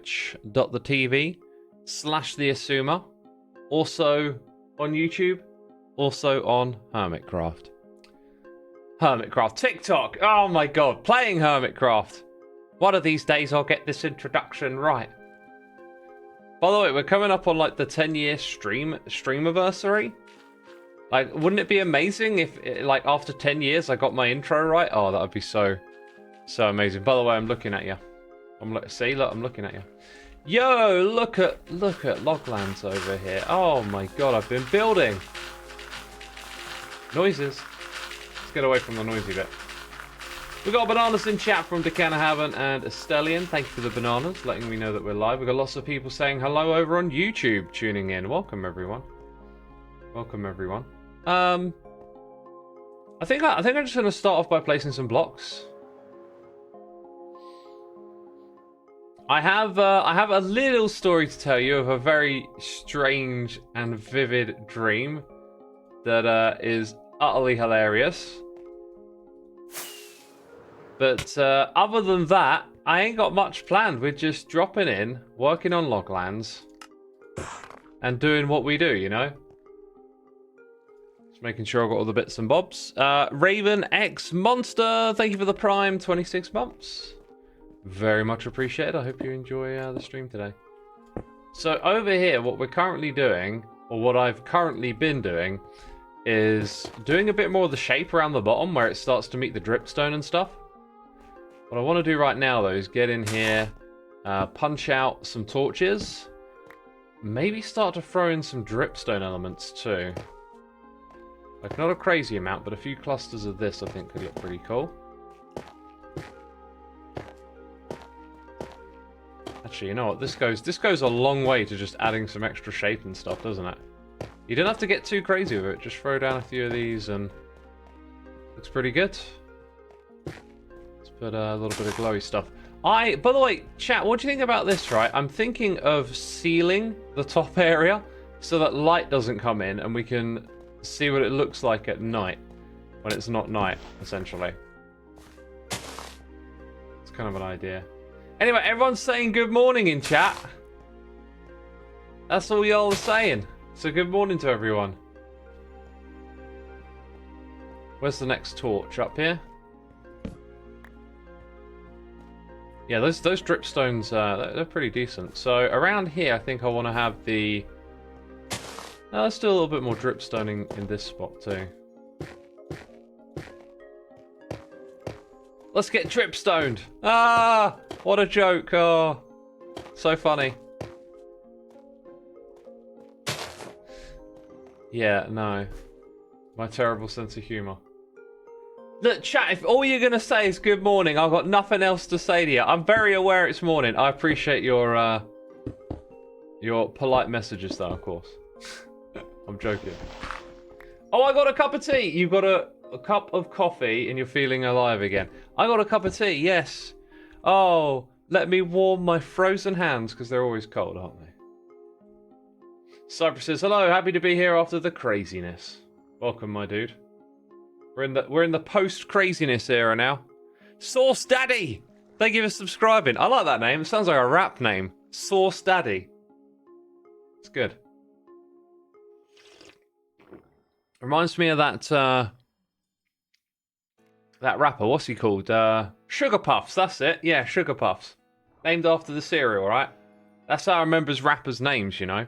twitch.tv/the also on YouTube, also on Hermitcraft. Hermitcraft, TikTok, oh my god, playing Hermitcraft. One of these days I'll get this introduction right. By the way, we're coming up on like the 10-year streamiversary. Like, wouldn't it be amazing if, like, after 10 years I got my intro right? Oh, that would be so amazing. By the way, I'm looking at you. See, look, I'm looking at you. Yo, look at Loglands over here. Oh my god, I've been building. Noises. Let's get away from the noisy bit. We've got bananas in chat from Decanahaven and Estellian. Thank you for the bananas, letting me know that we're live. We've got lots of people saying hello over on YouTube, tuning in. Welcome, everyone. Welcome, everyone. I think I'm just going to start off by placing some blocks. I have a little story to tell you of a very strange and vivid dream that is utterly hilarious. But other than that, I ain't got much planned. We're just dropping in, working on Loglands, and doing what we do, you know? Just making sure I've got all the bits and bobs. Raven X Monster, thank you for the Prime, 26 months. Very much appreciated. I hope you enjoy the stream today. So over here, what we're currently doing, or what I've currently been doing, is doing a bit more of the shape around the bottom where it starts to meet the dripstone and stuff. What I want to do right now, though, is get in here, punch out some torches, maybe start to throw in some dripstone elements too. Like, not a crazy amount, but a few clusters of this I think could look pretty cool. Actually, you know what? This goes a long way to just adding some extra shape and stuff, doesn't it? You don't have to get too crazy with it. Just throw down a few of these and looks pretty good. Let's put a little bit of glowy stuff. By the way, chat, what do you think about this, right? I'm thinking of sealing the top area so that light doesn't come in and we can see what it looks like at night when it's not night, essentially. It's kind of an idea. Anyway, everyone's saying good morning in chat. That's all y'all are saying. So good morning to everyone. Where's the next torch? Up here? Yeah, those dripstones, they're pretty decent. So around here, I think I want to have the... let's do a little bit more dripstoning in this spot too. Let's get dripstoned. Ah, what a joke. Oh, so funny. Yeah, no. My terrible sense of humor. Look, chat, if all you're going to say is good morning, I've got nothing else to say to you. I'm very aware it's morning. I appreciate your polite messages, though, of course. I'm joking. Oh, I got a cup of tea. You've got a cup of coffee and you're feeling alive again. I got a cup of tea, yes. Oh, let me warm my frozen hands because they're always cold, aren't they? Cypress says, hello, happy to be here after the craziness. Welcome, my dude. We're in the post-craziness era now. Sauce Daddy! Thank you for subscribing. I like that name. It sounds like a rap name. Sauce Daddy. It's good. Reminds me of that rapper. What's he called? Sugar Puffs. That's it. Yeah, Sugar Puffs. Named after the cereal, right? That's how I remember rappers' names, you know.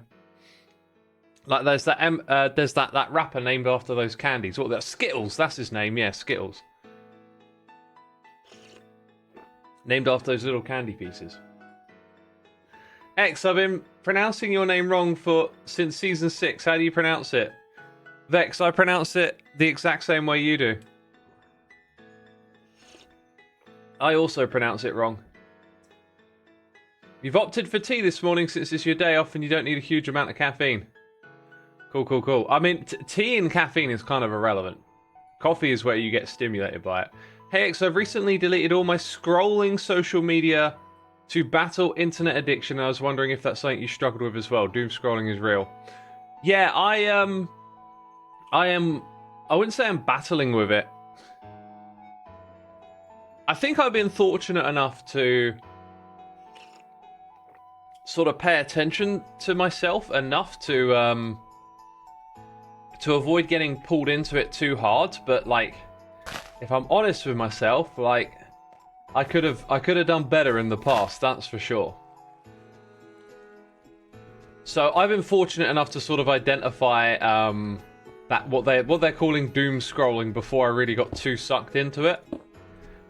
Like there's that rapper named after those candies. What, that Skittles? That's his name. Yeah, Skittles. Named after those little candy pieces. X, I've been pronouncing your name wrong since season 6. How do you pronounce it? Vex, I pronounce it the exact same way you do. I also pronounce it wrong. You've opted for tea this morning since it's your day off and you don't need a huge amount of caffeine. Cool, cool, cool. I mean, tea and caffeine is kind of irrelevant. Coffee is where you get stimulated by it. Hey X, I've recently deleted all my scrolling social media to battle internet addiction. I was wondering if that's something you struggled with as well. Doom scrolling is real. Yeah, I wouldn't say I'm battling with it. I think I've been fortunate enough to sort of pay attention to myself enough to avoid getting pulled into it too hard. But like, if I'm honest with myself, like, I could have done better in the past, that's for sure. So I've been fortunate enough to sort of identify that what they're calling doom scrolling before I really got too sucked into it.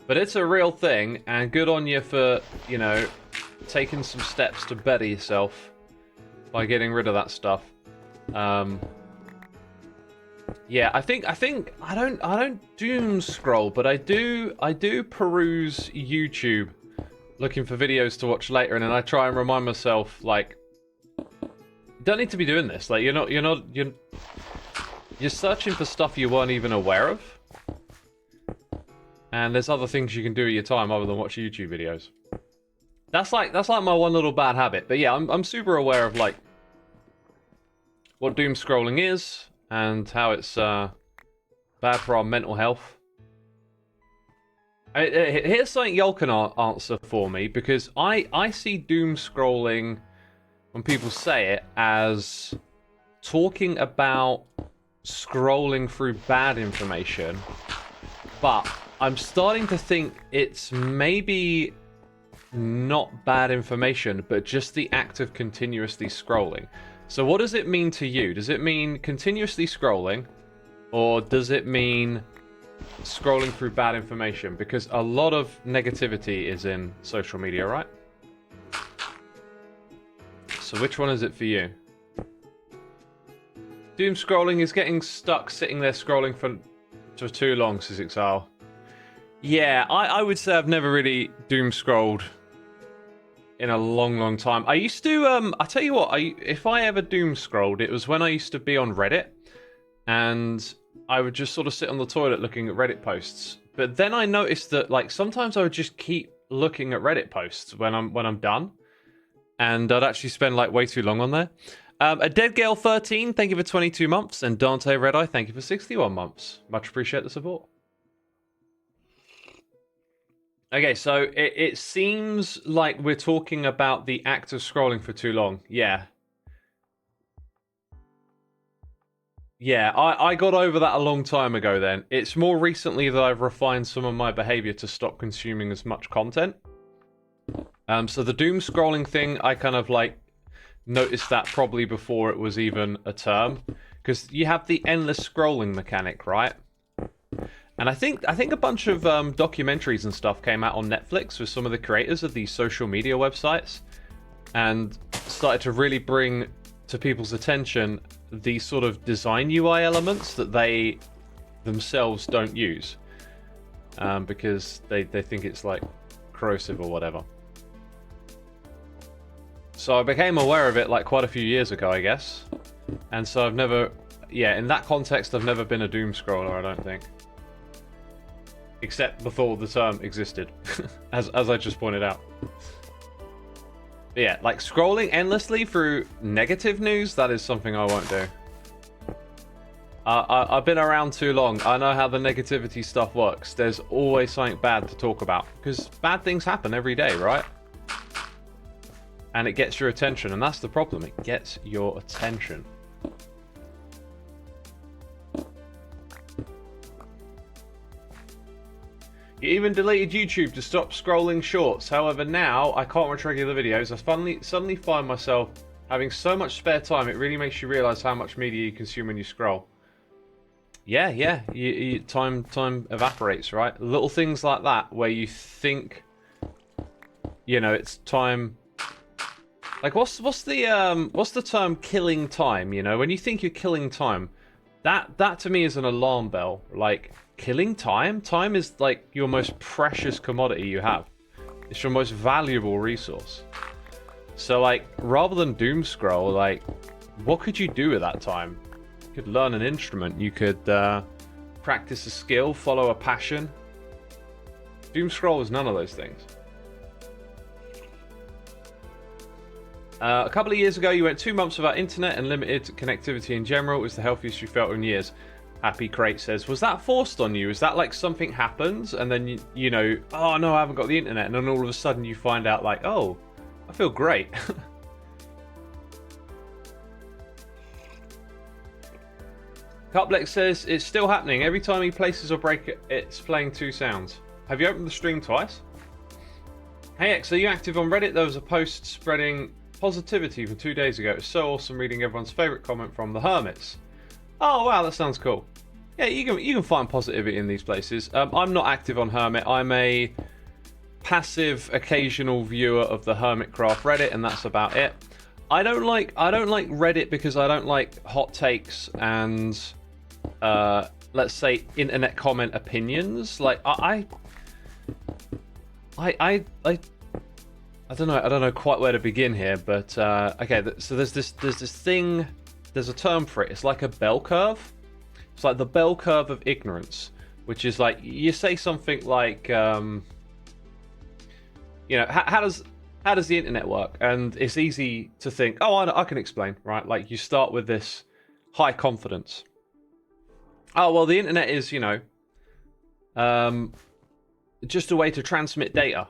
But it's a real thing, and good on you for, you know, taking some steps to better yourself by getting rid of that stuff. Yeah, I think I don't doom scroll, but I do peruse YouTube looking for videos to watch later, and then I try and remind myself, like, you don't need to be doing this. Like, you're searching for stuff you weren't even aware of. And there's other things you can do with your time other than watch YouTube videos. That's like my one little bad habit. But yeah, I'm super aware of like what doom scrolling is and how it's bad for our mental health. Here's something y'all can answer for me, because I see doom scrolling, when people say it, as talking about scrolling through bad information, but I'm starting to think it's maybe not bad information, but just the act of continuously scrolling. So what does it mean to you? Does it mean continuously scrolling, or does it mean scrolling through bad information? Because a lot of negativity is in social media, right? So which one is it for you? Doom scrolling is getting stuck sitting there scrolling for too long, says Exile. Yeah, I would say I've never really doom scrolled in a long time. I used to, I tell you what, if I ever doom scrolled, it was when I used to be on Reddit, and I would just sort of sit on the toilet looking at Reddit posts. But then I noticed that, like, sometimes I would just keep looking at Reddit posts when I'm done, and I'd actually spend like way too long on there. A Dead Gale 13, thank you for 22 months, and Dante Redeye, thank you for 61 months. Much appreciate the support. Okay, so it seems like we're talking about the act of scrolling for too long. Yeah. Yeah, I got over that a long time ago then. It's more recently that I've refined some of my behavior to stop consuming as much content. So the doom scrolling thing, I kind of like noticed that probably before it was even a term. Because you have the endless scrolling mechanic, right? And I think a bunch of documentaries and stuff came out on Netflix with some of the creators of these social media websites, and started to really bring to people's attention these sort of design UI elements that they themselves don't use, because they think it's like corrosive or whatever. So I became aware of it like quite a few years ago, I guess. And so I've never, yeah, in that context, I've never been a doom scroller, I don't think. Except before the term existed, as I just pointed out. But yeah, like scrolling endlessly through negative news, that is something I won't do. I've been around too long. I know how the negativity stuff works. There's always something bad to talk about, because bad things happen every day, right? And it gets your attention, and that's the problem. It gets your attention. You even deleted YouTube to stop scrolling shorts. However, now I can't watch regular videos. I suddenly find myself having so much spare time. It really makes you realize how much media you consume when you scroll. Yeah. Time evaporates, right? Little things like that where you think, you know, it's time. Like, what's the term killing time? You know, when you think you're killing time, that to me is an alarm bell. Like, killing time? Time is like your most precious commodity you have. It's your most valuable resource. So like, rather than doom scroll, like, what could you do with that time? You could learn an instrument. You could practice a skill, follow a passion. Doom scroll is none of those things. A couple of years ago, you went 2 months without internet and limited connectivity in general. It was the healthiest you felt in years. Happy Crate says, was that forced on you? Is that like something happens and then you know, oh no, I haven't got the internet, and then all of a sudden you find out like, oh, I feel great. Cuplex says it's still happening. Every time he places or break it, it's playing 2 sounds. Have you opened the stream twice? Hey X, are you active on Reddit? There was a post spreading positivity from 2 days ago. It was so awesome reading everyone's favourite comment from the Hermits. Oh wow, that sounds cool. Yeah, you can find positivity in these places. I'm not active on Hermit. I'm a passive, occasional viewer of the Hermitcraft Reddit, and that's about it. I don't like Reddit because I don't like hot takes and let's say internet comment opinions. Like I don't know quite where to begin here, but okay. So there's this thing. There's a term for it. It's like a bell curve. It's like the bell curve of ignorance, which is like you say something like, how does the internet work? And it's easy to think, oh, I can explain, right? Like you start with this high confidence. Oh well, the internet is just a way to transmit data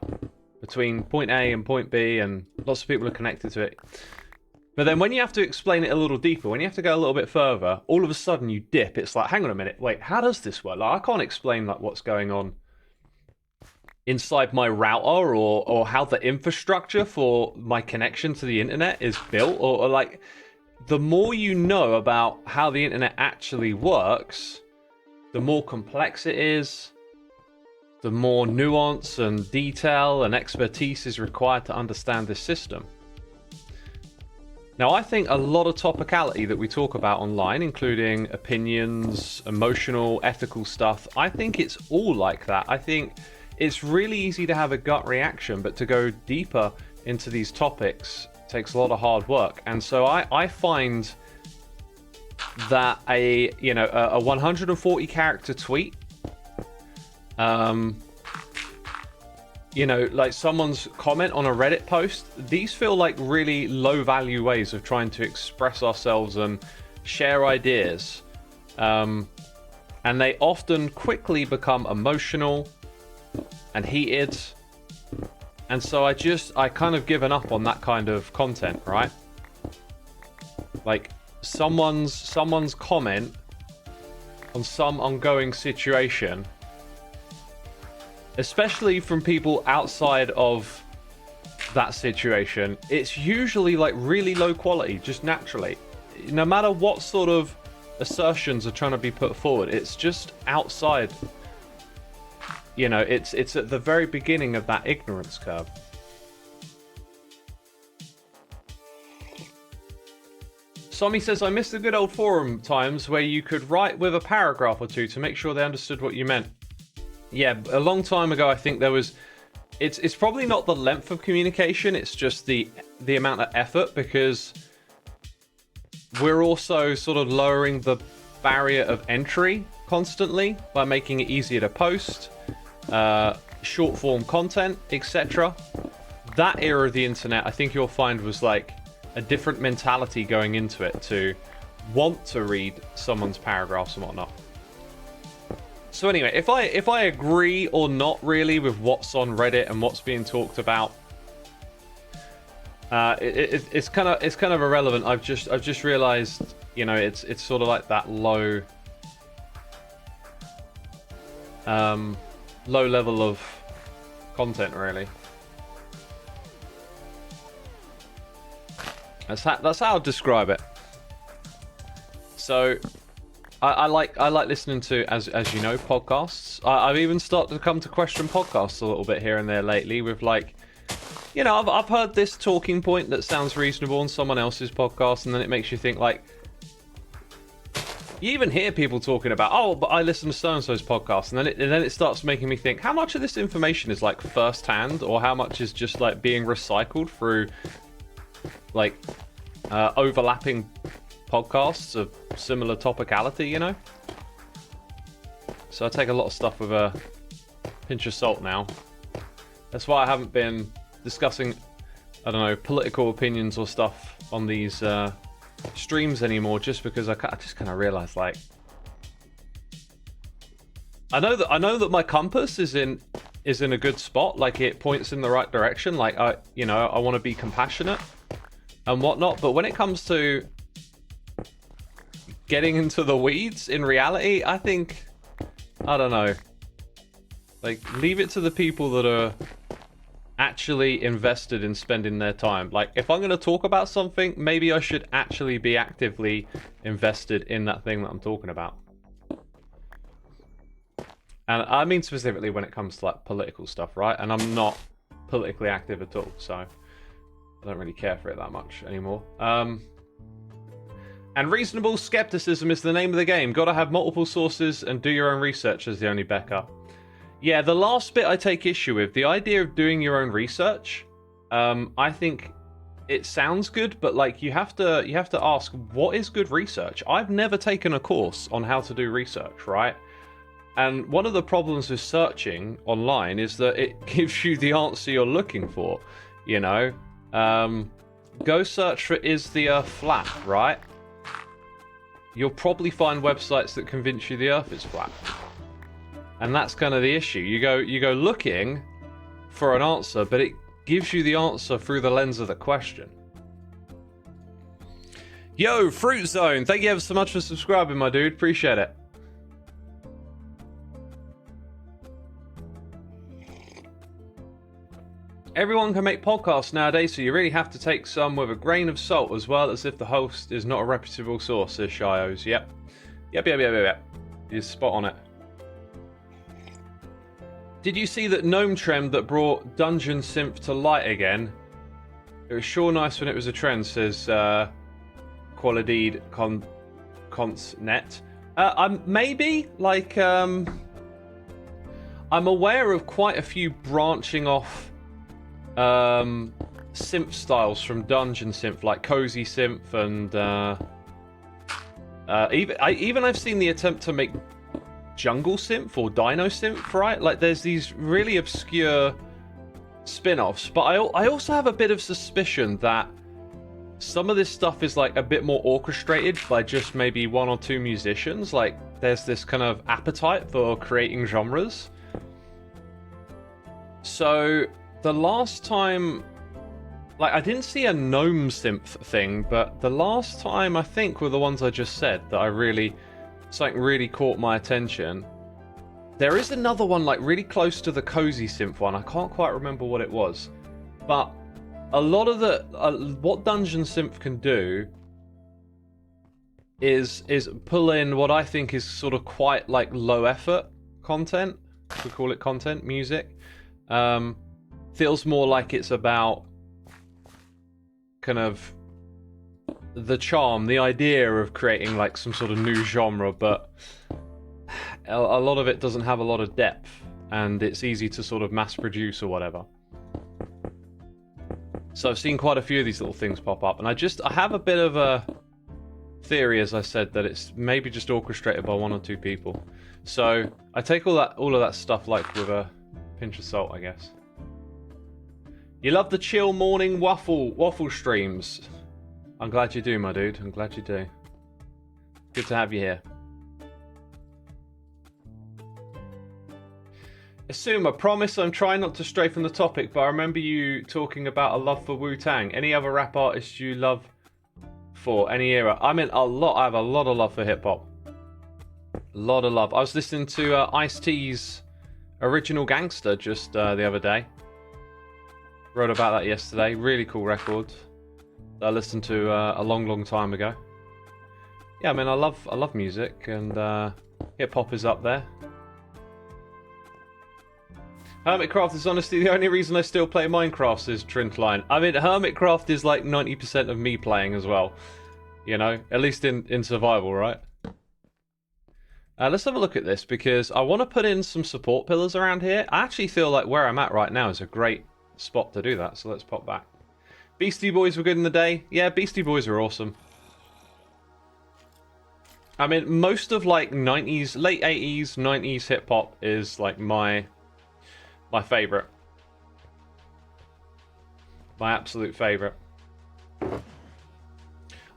between point A and point B, and lots of people are connected to it. But then when you have to explain it a little deeper, when you have to go a little bit further, all of a sudden you dip. It's like, hang on a minute, wait, how does this work? Like, I can't explain like what's going on inside my router or how the infrastructure for my connection to the internet is built, or like the more you know about how the internet actually works, the more complex it is, the more nuance and detail and expertise is required to understand this system. Now, I think a lot of topicality that we talk about online, including opinions, emotional, ethical stuff, I think it's all like that. I think it's really easy to have a gut reaction, but to go deeper into these topics takes a lot of hard work. And so I find that a 140 character tweet, like someone's comment on a Reddit post, these feel like really low value ways of trying to express ourselves and share ideas. And they often quickly become emotional and heated. And so I kind of given up on that kind of content, right? Like someone's comment on some ongoing situation, especially from people outside of that situation, it's usually like really low quality, just naturally. No matter what sort of assertions are trying to be put forward, it's just outside. It's at the very beginning of that ignorance curve. Somi says, I miss the good old forum times where you could write with a paragraph or two to make sure they understood what you meant. Yeah, a long time ago, I think there was... It's probably not the length of communication, it's just the amount of effort, because we're also sort of lowering the barrier of entry constantly by making it easier to post, short form content, etc. That era of the internet, I think you'll find, was like a different mentality going into it to want to read someone's paragraphs and whatnot. So anyway, if I agree or not really with what's on Reddit and what's being talked about, it's kind of irrelevant. I've just realized, it's sort of like that low level of content, really. That's how I'd describe it. So I like listening to, as you know, podcasts. I've even started to come to question podcasts a little bit here and there lately with, like, I've heard this talking point that sounds reasonable on someone else's podcast, and then it makes you think, like, you even hear people talking about, oh, but I listen to so-and-so's podcast, and then it starts making me think, how much of this information is like first-hand, or how much is just like being recycled through like overlapping podcasts of similar topicality, So I take a lot of stuff with a pinch of salt now. That's why I haven't been discussing, I don't know, political opinions or stuff on these streams anymore, just because I just kind of realized, like, I know that my compass is in a good spot, like it points in the right direction, like I want to be compassionate and whatnot, but when it comes to getting into the weeds in reality, I think, I don't know. Like, leave it to the people that are actually invested in spending their time. Like, if I'm going to talk about something, maybe I should actually be actively invested in that thing that I'm talking about. And I mean specifically when it comes to, like, political stuff, right? And I'm not politically active at all, so I don't really care for it that much anymore. And reasonable skepticism is the name of the game. Gotta have multiple sources and do your own research, as the only Becca. Yeah, the last bit I take issue with. The idea of doing your own research, I think it sounds good, but like you have to ask, what is good research? I've never taken a course on how to do research, right? And one of the problems with searching online is that it gives you the answer you're looking for, you know? Go search for is the Earth flat, right? You'll probably find websites that convince you the Earth is flat. And that's kind of the issue. You go looking for an answer, but it gives you the answer through the lens of the question. Yo, Fruit Zone, thank you ever so much for subscribing, my dude. Appreciate it. Everyone can make podcasts nowadays, so you really have to take some with a grain of salt, as well as if the host is not a reputable source, says Shios. Yep. You're spot on it. Did you see that gnome trend that brought Dungeon Synth to light again? It was sure nice when it was a trend, says Qualidid Consnet. Maybe, like, I'm aware of quite a few branching off synth styles from Dungeon Synth, like Cozy Synth, and even I've seen the attempt to make Jungle Synth or Dino Synth, right? Like, there's these really obscure spin-offs, but I also have a bit of suspicion that some of this stuff is like a bit more orchestrated by just maybe one or two musicians. Like, there's this kind of appetite for creating genres. So the last time, like, I didn't see a gnome synth thing, but the last time I think were the ones I just said that I really, something really caught my attention. There is another one like really close to the Cozy Synth one. I can't quite remember what it was, but a lot of the what Dungeon Synth can do is pull in what I think is sort of quite like low effort content. We call it content music. Feels more like it's about kind of the charm, the idea of creating like some sort of new genre, but a lot of it doesn't have a lot of depth, and it's easy to sort of mass produce or whatever. So I've seen quite a few of these little things pop up, and I have a bit of a theory, as I said, that it's maybe just orchestrated by one or two people. So I take all of that stuff like with a pinch of salt, I guess. You love the chill morning waffle streams. I'm glad you do, my dude. I'm glad you do. Good to have you here. Xisuma, promise I'm trying not to stray from the topic, but I remember you talking about a love for Wu-Tang. Any other rap artists you love for any era? I mean, I have a lot of love for hip-hop. A lot of love. I was listening to Ice-T's Original Gangster just the other day. Wrote about that yesterday. Really cool record that I listened to a long time ago. Yeah, I mean, I love music, and hip-hop is up there. Hermitcraft is honestly the only reason I still play Minecraft, says Trintline. I mean, Hermitcraft is like 90% of me playing as well. You know, at least in survival, right? Let's have a look at this, because I want to put in some support pillars around here. I actually feel like where I'm at right now is a great spot to do that, so let's pop back. Beastie Boys were good in the day. Yeah, Beastie Boys are awesome. I mean, most of like 90s, late 80s, 90s hip-hop is like my favorite. My absolute favorite.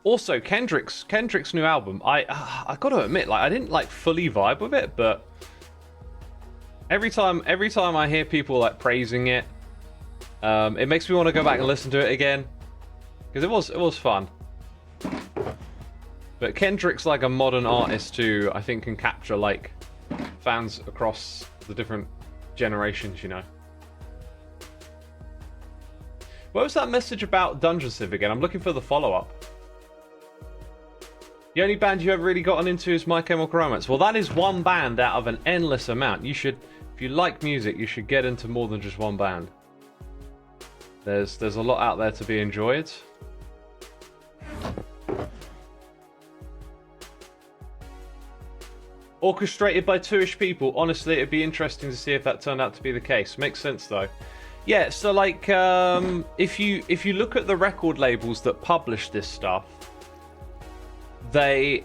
Also, Kendrick's new album. I got to admit, like, I didn't like fully vibe with it, but every time I hear people like praising it, it makes me want to go back and listen to it again, because it was fun. But Kendrick's like a modern artist who I think can capture like fans across the different generations, you know. What was that message about Dungeon Civ again? I'm looking for the follow-up. The only band you ever really gotten into is My Chemical Romance. Well, that is one band out of an endless amount. You should, if you like music, you should get into more than just one band. There's a lot out there to be enjoyed. Orchestrated by two-ish people. Honestly, it'd be interesting to see if that turned out to be the case. Makes sense though. Yeah, so like if you look at the record labels that publish this stuff, there'll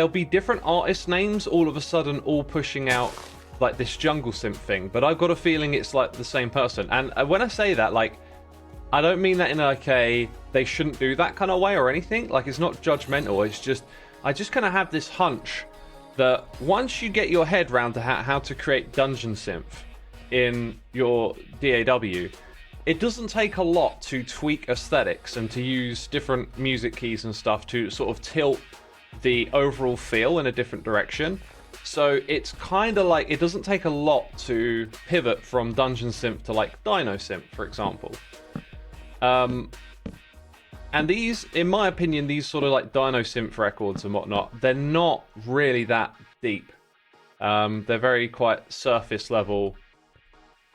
be different artist names all of a sudden all pushing out like this jungle synth thing, but I've got a feeling it's like the same person. And when I say that, like, I don't mean that in like a they shouldn't do that kind of way or anything. Like, it's not judgmental. It's just I just kind of have this hunch that once you get your head round to how to create dungeon synth in your DAW, it doesn't take a lot to tweak aesthetics and to use different music keys and stuff to sort of tilt the overall feel in a different direction. So it's kind of like, it doesn't take a lot to pivot from dungeon synth to like dino synth, for example. And these, in my opinion, these sort of like dino synth records and whatnot, they're not really that deep. They're very quite surface level.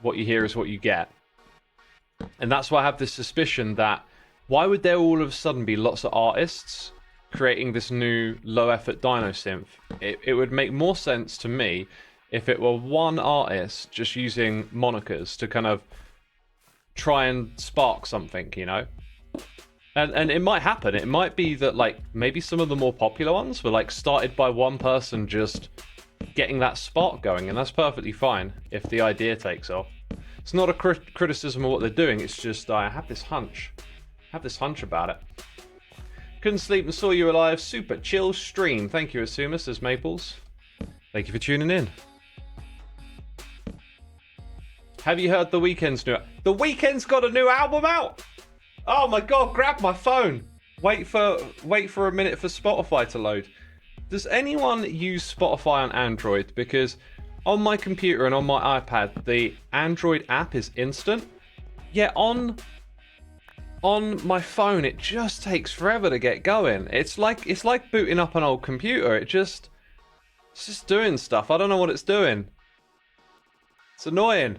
What you hear is what you get. And that's why I have this suspicion that why would there all of a sudden be lots of artists creating this new low effort dino synth? It would make more sense to me if it were one artist just using monikers to kind of try and spark something, you know? And it might happen. It might be that like maybe some of the more popular ones were like started by one person just getting that spark going, and that's perfectly fine if the idea takes off. It's not a criticism of what they're doing, it's just I have this hunch. About it. Couldn't sleep and saw you alive. Super chill stream. Thank you, Xisuma, says Maples. Thank you for tuning in. Have you heard The Weeknd's new... The Weeknd's got a new album out! Oh my god, grab my phone. Wait for a minute for Spotify to load. Does anyone use Spotify on Android? Because on my computer and on my iPad, the Android app is instant. Yeah, on my phone, it just takes forever to get going. It's like booting up an old computer. It's just doing stuff. I don't know what it's doing. It's annoying.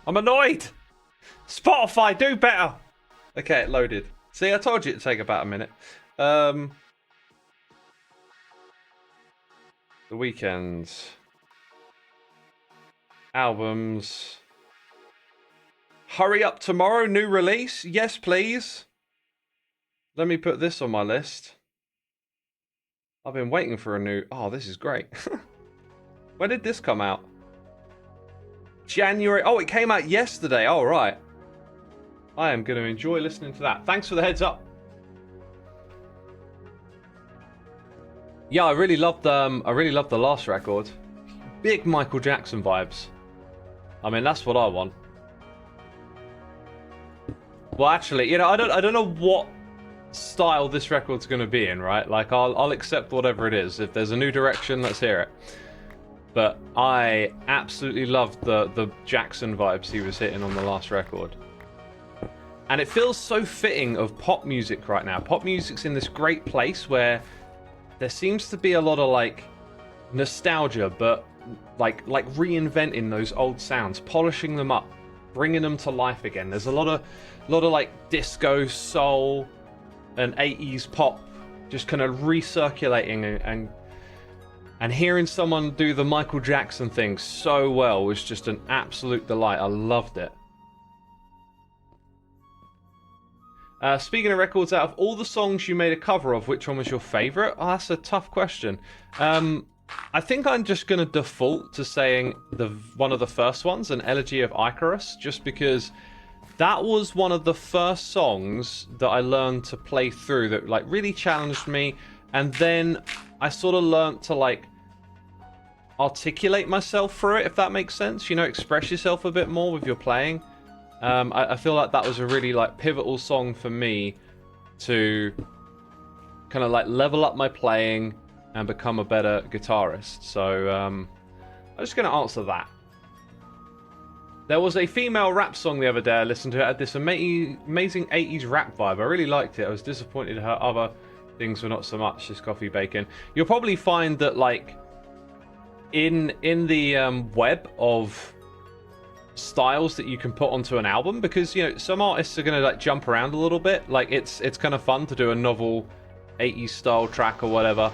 I'm annoyed. Spotify, do better. Okay, it loaded. See, I told you it'd take about a minute. The Weeknd. Albums. Hurry Up Tomorrow, new release? Yes, please. Let me put this on my list. I've been waiting for a new... Oh, this is great. When did this come out? January. Oh, it came out yesterday. Oh, right. I am going to enjoy listening to that. Thanks for the heads up. Yeah, I really loved the last record. Big Michael Jackson vibes. I mean, that's what I want. Well, actually, you know, I don't know what style this record's going to be in, right? Like, I'll accept whatever it is. If there's a new direction, let's hear it. But I absolutely loved the Jackson vibes he was hitting on the last record. And it feels so fitting of pop music right now. Pop music's in this great place where there seems to be a lot of like nostalgia, but like reinventing those old sounds, polishing them up, bringing them to life again. There's a lot of like disco, soul, and 80s pop just kind of recirculating, and hearing someone do the Michael Jackson thing so well was just an absolute delight. I loved it. Speaking of records, out of all the songs you made a cover of, which one was your favourite? Oh, that's a tough question. I think I'm just going to default to saying one of the first ones, An Elegy of Icarus, just because that was one of the first songs that I learned to play through that like really challenged me, and then I sort of learned to like articulate myself through it, if that makes sense. You know, express yourself a bit more with your playing. I feel like that was a really like pivotal song for me to kind of like level up my playing and become a better guitarist. So I'm just going to answer that. There was a female rap song the other day I listened to. It had this amazing 80s rap vibe. I really liked it. I was disappointed her other things were not so much. This coffee bacon. You'll probably find that like in the web of styles that you can put onto an album, because you know some artists are going to like jump around a little bit. Like it's kind of fun to do a novel 80s style track or whatever.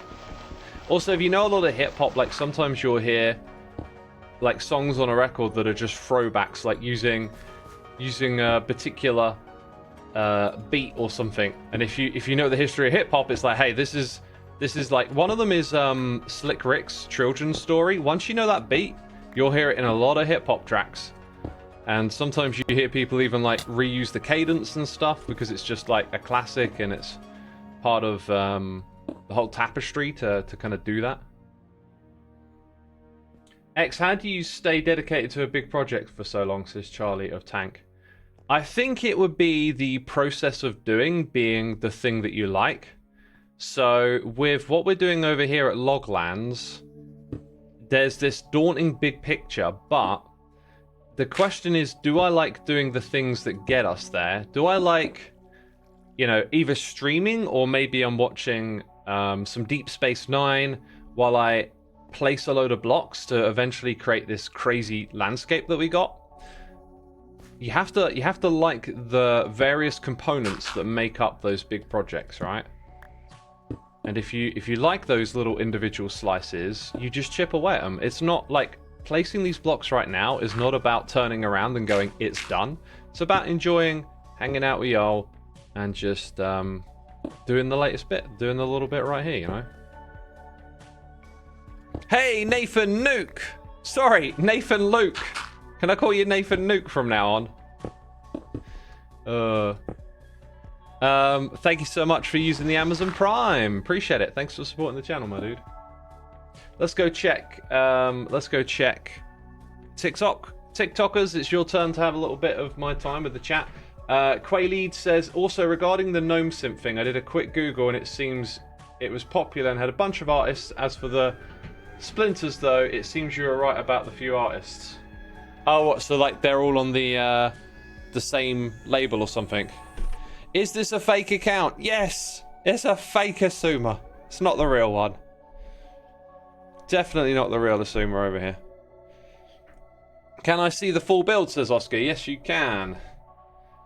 Also, if you know a lot of hip hop, like sometimes you'll hear like songs on a record that are just throwbacks, like using a particular beat or something. And if you know the history of hip hop, it's like, hey, this is like, one of them is Slick Rick's Children's Story. Once you know that beat, you'll hear it in a lot of hip hop tracks. And sometimes you hear people even like reuse the cadence and stuff because it's just like a classic and it's part of the whole tapestry to kind of do that. X, how do you stay dedicated to a big project for so long, says Charlie of Tank? I think it would be the process of being the thing that you like. So with what we're doing over here at Loglands, there's this daunting big picture, but the question is, do I like doing the things that get us there? Do I like, you know, either streaming or maybe I'm watching some Deep Space Nine while I place a load of blocks to eventually create this crazy landscape that we got? You have to like the various components that make up those big projects, right? And if you like those little individual slices, you just chip away at them. It's not like placing these blocks right now is not about turning around and going, it's done. It's about enjoying hanging out with y'all and just doing the latest bit, doing the little bit right here, you know? Hey, Nathan Nuke! Sorry, Nathan Luke. Can I call you Nathan Nuke from now on? Thank you so much for using the Amazon Prime. Appreciate it. Thanks for supporting the channel, my dude. Let's go check. TikTok. TikTokers, it's your turn to have a little bit of my time with the chat. Quaylead says, also regarding the gnome simp thing, I did a quick Google and it seems it was popular and had a bunch of artists. As for the splinters, though, it seems you were right about the few artists. Oh, what? So like they're all on the same label or something? Is this a fake account? Yes, it's a fake Xisuma. It's not the real one. Definitely not the real Xisuma over here. Can I see the full build, says Oscar? Yes, you can.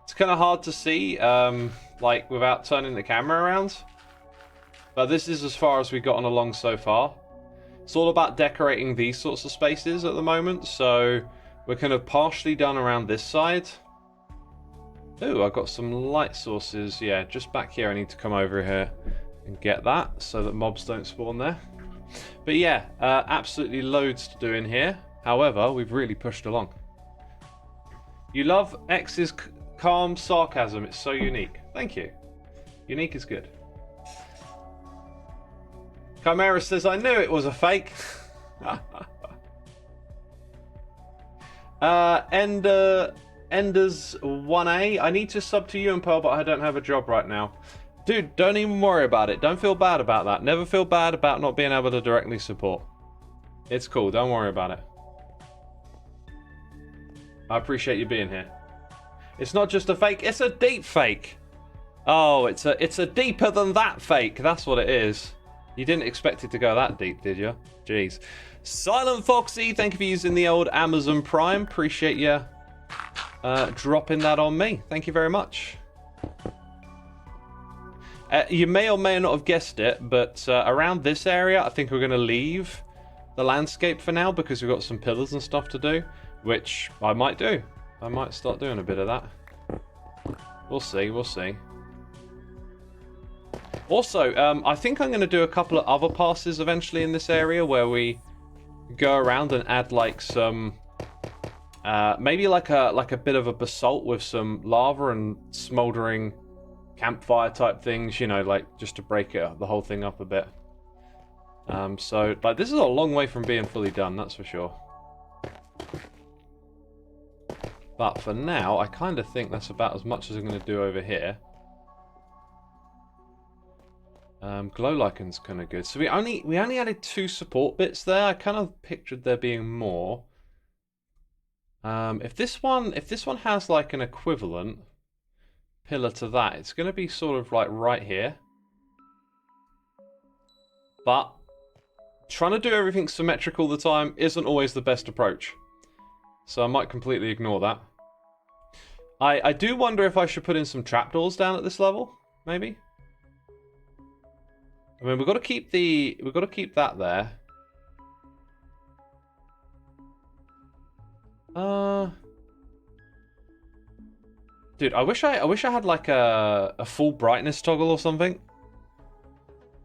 It's kind of hard to see, like, without turning the camera around. But this is as far as we've gotten along so far. It's all about decorating these sorts of spaces at the moment, so we're kind of partially done around this side. Ooh, I've got some light sources. Yeah, just back here I need to come over here and get that so that mobs don't spawn there. But yeah, absolutely loads to do in here. However, we've really pushed along. You love X's calm sarcasm. It's so unique. Thank you. Unique is good. Chimera says, I knew it was a fake. Enders 1A. I need to sub to you and Pearl, but I don't have a job right now. Dude, don't even worry about it. Don't feel bad about that. Never feel bad about not being able to directly support. It's cool. Don't worry about it. I appreciate you being here. It's not just a fake. It's a deep fake. Oh, it's a deeper than that fake. That's what it is. You didn't expect it to go that deep, did you? Jeez. Silent Foxy, thank you for using the old Amazon Prime. Appreciate you dropping that on me. Thank you very much. You may or may not have guessed it, but around this area, I think we're going to leave the landscape for now because we've got some pillars and stuff to do, which I might do. I might start doing a bit of that. We'll see, we'll see. Also, I think I'm going to do a couple of other passes eventually in this area where we go around and add like some, maybe like a bit of a basalt with some lava and smoldering campfire type things, you know, like just to break the whole thing up a bit. So, like, this is a long way from being fully done, that's for sure. But for now, I kind of think that's about as much as I'm going to do over here. Glow liken's kind of good. So we only added 2 support bits there. I kind of pictured there being more. If this one has like an equivalent pillar to that, it's going to be sort of like right here. But trying to do everything symmetrical all the time isn't always the best approach. So I might completely ignore that. I do wonder if I should put in some trapdoors down at this level, maybe. I mean, we've got to keep that there. Dude, I wish I had like a full brightness toggle or something.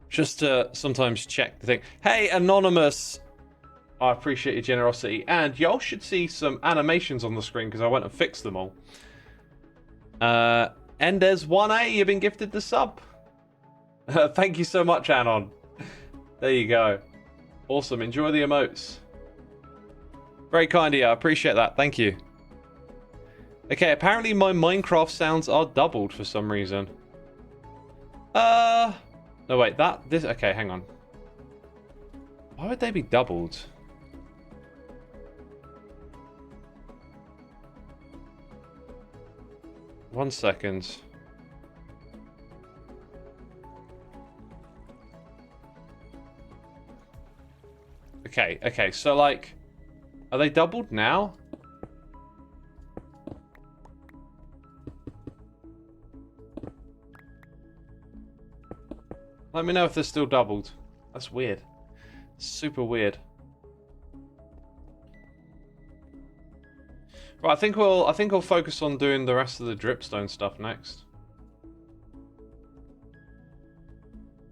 Just to sometimes check the thing. Hey, Anonymous! I appreciate your generosity. And y'all should see some animations on the screen because I went and fixed them all. And there's 1A, you've been gifted the sub. Thank you so much, Anon. There you go. Awesome, enjoy the emotes. Very kind of you, I appreciate that, thank you. Okay, apparently my Minecraft sounds are doubled for some reason. No wait, okay, hang on. Why would they be doubled? One second. Okay, so like, are they doubled now? Let me know if they're still doubled. That's weird. Super weird. Right, I think we'll focus on doing the rest of the dripstone stuff next.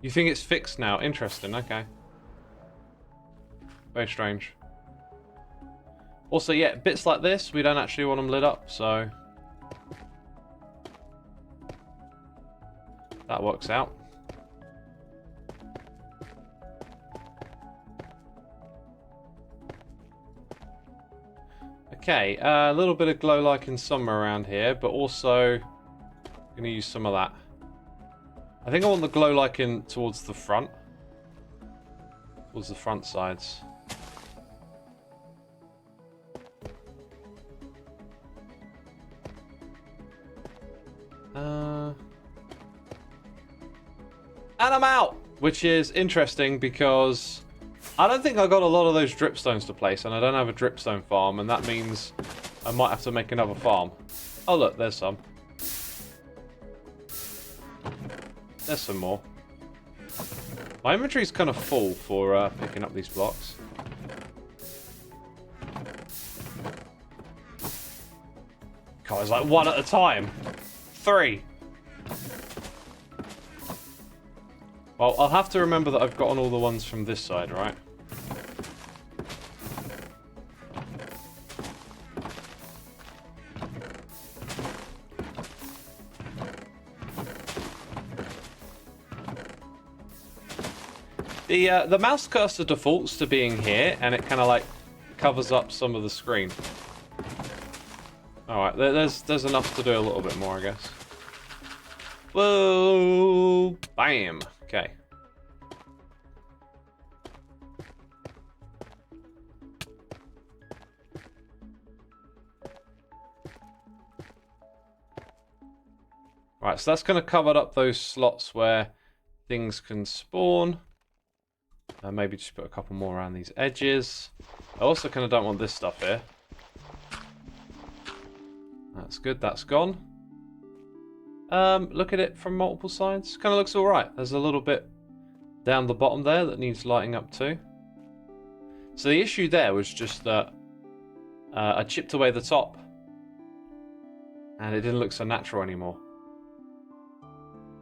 You think it's fixed now? Interesting, okay. Very strange. Also, yeah, bits like this, we don't actually want them lit up, so that works out. Okay, a little bit of glow lichen somewhere around here, but also I'm going to use some of that. I think I want the glow lichen towards the front. Towards the front sides. And I'm out! Which is interesting because I don't think I got a lot of those dripstones to place, and I don't have a dripstone farm, and that means I might have to make another farm. Oh look, there's some. There's some more. My inventory's kind of full for picking up these blocks. God, it's like 1 at a time. 3. Well, I'll have to remember that I've gotten all the ones from this side, right? The mouse cursor defaults to being here, and it kind of like covers up some of the screen. All right, there's enough to do a little bit more, I guess. Whoa! Bam! Okay. Right, so that's kind of covered up those slots where things can spawn. Maybe just put a couple more around these edges. I also kind of don't want this stuff here. That's good, that's gone. Look at it from multiple sides. Kind of looks alright. There's a little bit down the bottom there that needs lighting up too. So the issue there was just that I chipped away the top and it didn't look so natural anymore.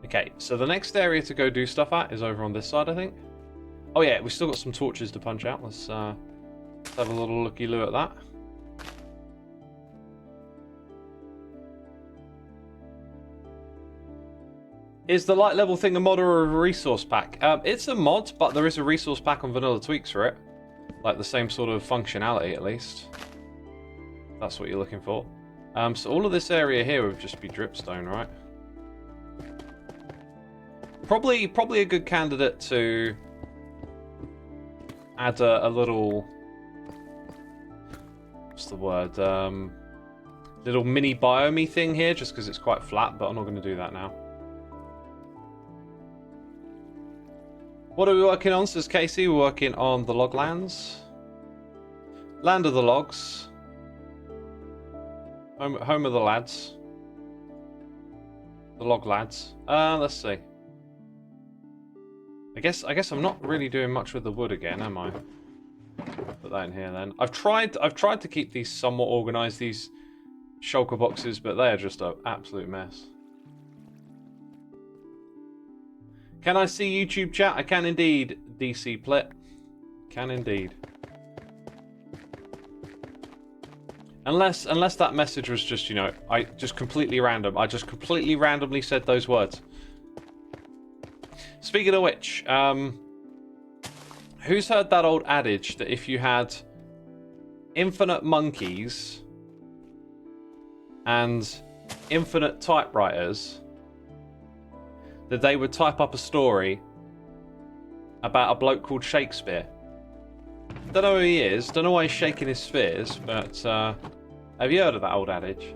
Okay, so the next area to go do stuff at is over on this side, I think. Oh yeah, we've still got some torches to punch out. Let's have a little looky-loo at that. Is the light level thing a mod or a resource pack? It's a mod, but there is a resource pack on Vanilla Tweaks for it. Like the same sort of functionality, at least. That's what you're looking for. So all of this area here would just be dripstone, right? probably a good candidate to add a little, what's the word? Little mini biome thing here, just because it's quite flat, but I'm not going to do that now. What are we working on, says Casey? We're working on the Loglands. Land of the Logs. Home of the lads. The Log lads. Let's see. I guess I'm not really doing much with the wood again, am I? Put that in here then. I've tried to keep these somewhat organized, these shulker boxes, but they are just an absolute mess. Can I see YouTube chat? I can indeed, DC Plit. Can indeed. Unless that message was just, you know, just completely random. I just completely randomly said those words. Speaking of which, who's heard that old adage that if you had infinite monkeys and infinite typewriters, that they would type up a story about a bloke called Shakespeare? Don't know who he is, don't know why he's shaking his spheres, but have you heard of that old adage?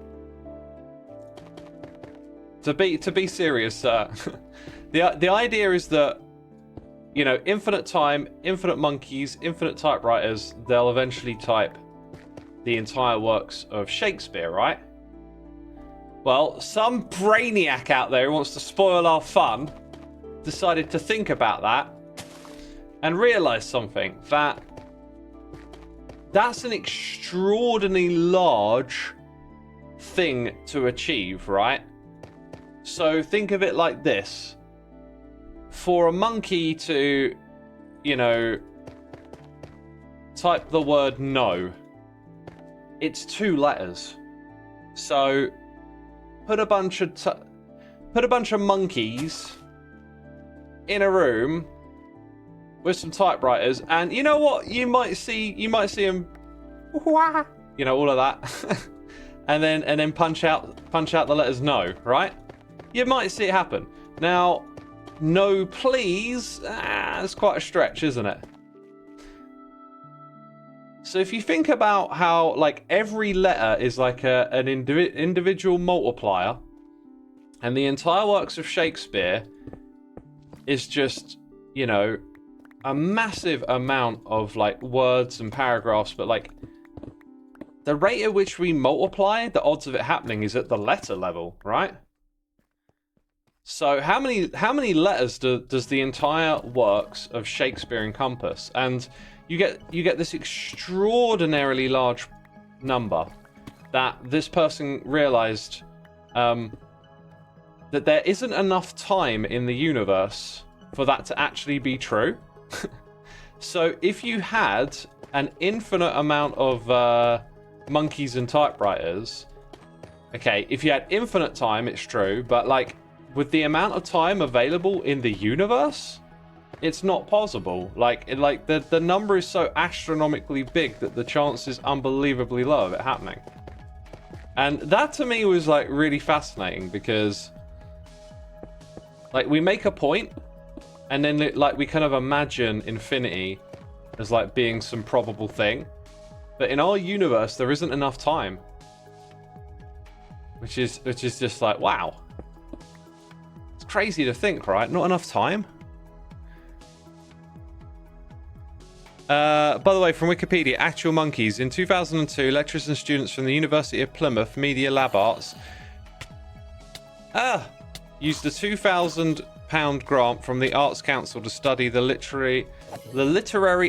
To be serious, the idea is that, you know, infinite time, infinite monkeys, infinite typewriters, they'll eventually type the entire works of Shakespeare, right? Well, some brainiac out there who wants to spoil our fun decided to think about that and realise something, that that's an extraordinarily large thing to achieve, right? So think of it like this. For a monkey to, you know, type the word no, it's 2 letters. So put a bunch of monkeys in a room with some typewriters, and you know what? You might see them, you know, all of that, and then punch out the letters no, right? You might see it happen. Now, no, please. It's quite a stretch, isn't it? So if you think about how, like, every letter is like an individual multiplier, and the entire works of Shakespeare is just, you know, a massive amount of, like, words and paragraphs, but, like, the rate at which we multiply, the odds of it happening is at the letter level, right? So how many letters does the entire works of Shakespeare encompass? And you get this extraordinarily large number that this person realized that there isn't enough time in the universe for that to actually be true. So if you had an infinite amount of monkeys and typewriters, okay, if you had infinite time, it's true, but, like, with the amount of time available in the universe, it's not possible. Like the number is so astronomically big that the chance is unbelievably low of it happening. And that to me was, like, really fascinating, because, like, we make a point and then, like, we kind of imagine infinity as, like, being some probable thing, but in our universe there isn't enough time, which is just like, wow. Crazy to think, right? Not enough time. By the way, from Wikipedia, actual monkeys. In 2002, lecturers and students from the University of Plymouth Media Lab Arts used a £2,000 grant from the Arts Council to study the literary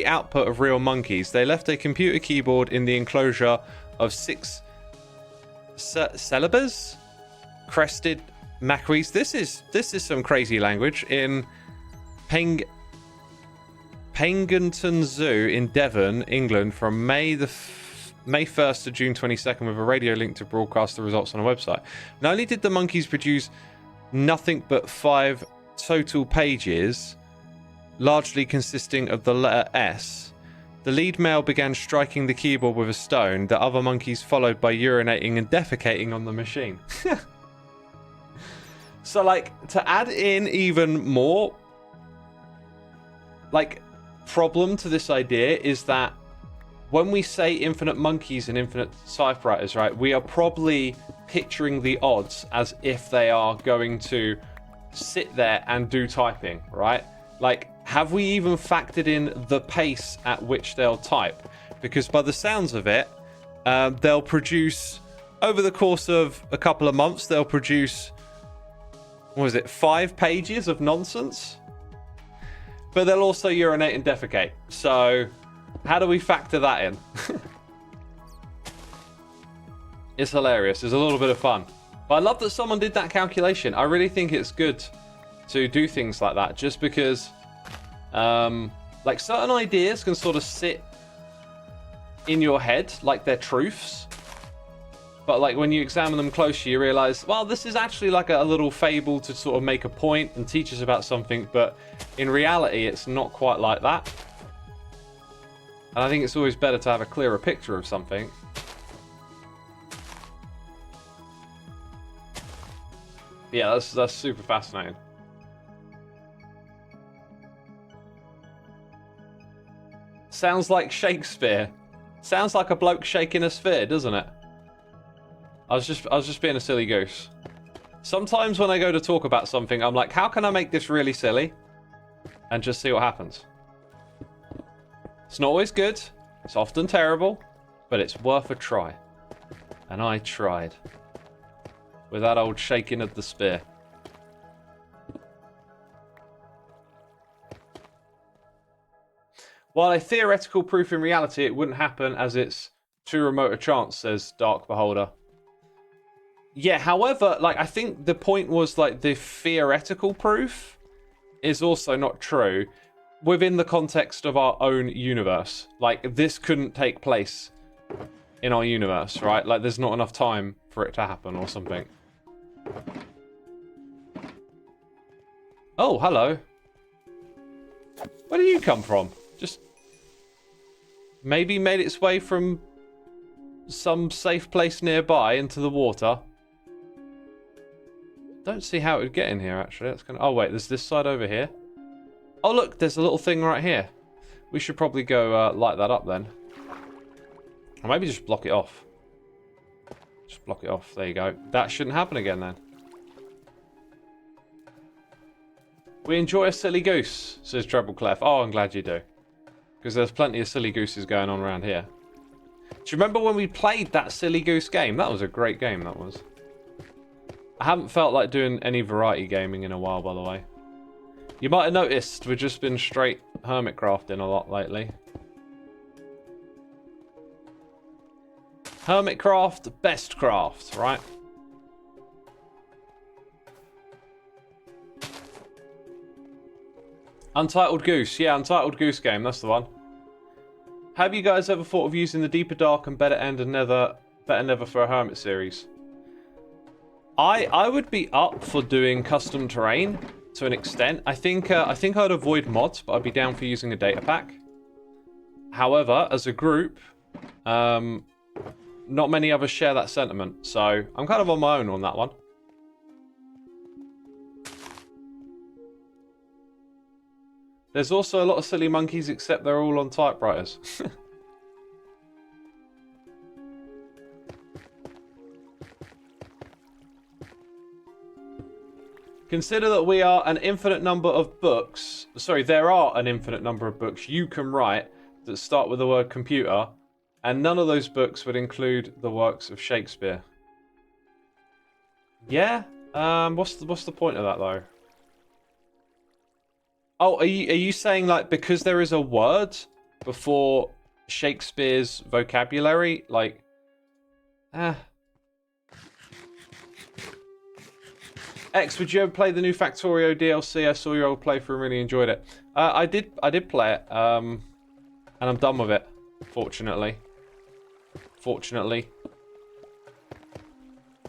output of real monkeys. They left a computer keyboard in the enclosure of 6 celebes, crested macquaries. This is some crazy language in Pengunton Zoo in Devon, England, from May 1st to June 22nd, with a radio link to broadcast the results on a website. Not only did the monkeys produce nothing but 5 total pages, largely consisting of the letter S, the lead male began striking the keyboard with a stone. The other monkeys followed by urinating and defecating on the machine. So, like, to add in even more, like, problem to this idea is that when we say infinite monkeys and infinite typewriters, right, we are probably picturing the odds as if they are going to sit there and do typing, right? Like, have we even factored in the pace at which they'll type? Because by the sounds of it, they'll produce, over the course of a couple of months, they'll produce, what was it, 5 pages of nonsense? But they'll also urinate and defecate. So, how do we factor that in? It's hilarious. It's a little bit of fun. But I love that someone did that calculation. I really think it's good to do things like that, just because like certain ideas can sort of sit in your head like they're truths, but like when you examine them closer you realize, well, this is actually like a little fable to sort of make a point and teach us about something, but in reality it's not quite like that. And I think it's always better to have a clearer picture of something. Yeah, that's super fascinating. Sounds like Shakespeare. Sounds like a bloke shaking a sphere, doesn't it? I was just being a silly goose. Sometimes when I go to talk about something, I'm like, how can I make this really silly? And just see what happens. It's not always good. It's often terrible, but it's worth a try. And I tried. With that old shaking of the spear. While a theoretical proof in reality, it wouldn't happen as it's too remote a chance, says Dark Beholder. Yeah, however, like, I think the point was, like, the theoretical proof is also not true within the context of our own universe. Like, this couldn't take place in our universe, right? Like, there's not enough time for it to happen or something. Oh, hello. Where did you come from? Just maybe made its way from some safe place nearby into the water. Don't see how it would get in here, actually. That's gonna... Oh, wait, there's this side over here. Oh, look, there's a little thing right here. We should probably go light that up then. Or maybe just block it off. Just block it off. There you go. That shouldn't happen again then. We enjoy a silly goose, says Treble Clef. Oh, I'm glad you do. Because there's plenty of silly gooses going on around here. Do you remember when we played that silly goose game? That was a great game, that was. I haven't felt like doing any variety gaming in a while, by the way. You might have noticed we've just been straight Hermitcrafting a lot lately. Hermitcraft, best craft, right? Untitled Goose. Yeah, Untitled Goose game, that's the one. Have you guys ever thought of using the Deeper Dark and Better End and Better Never for a Hermit series? I would be up for doing custom terrain to an extent. I think I'd avoid mods, but I'd be down for using a data pack. However, as a group, not many others share that sentiment, so I'm kind of on my own on that one. There's also a lot of silly monkeys, except they're all on typewriters. Consider that we are an infinite number of books. Sorry, there are an infinite number of books you can write that start with the word computer, and none of those books would include the works of Shakespeare. Yeah? What's the point of that, though? Oh, are you saying, like, because there is a word before Shakespeare's vocabulary? Like, X, would you ever play the new Factorio DLC? I saw your old playthrough and really enjoyed it. I did play it, and I'm done with it, fortunately.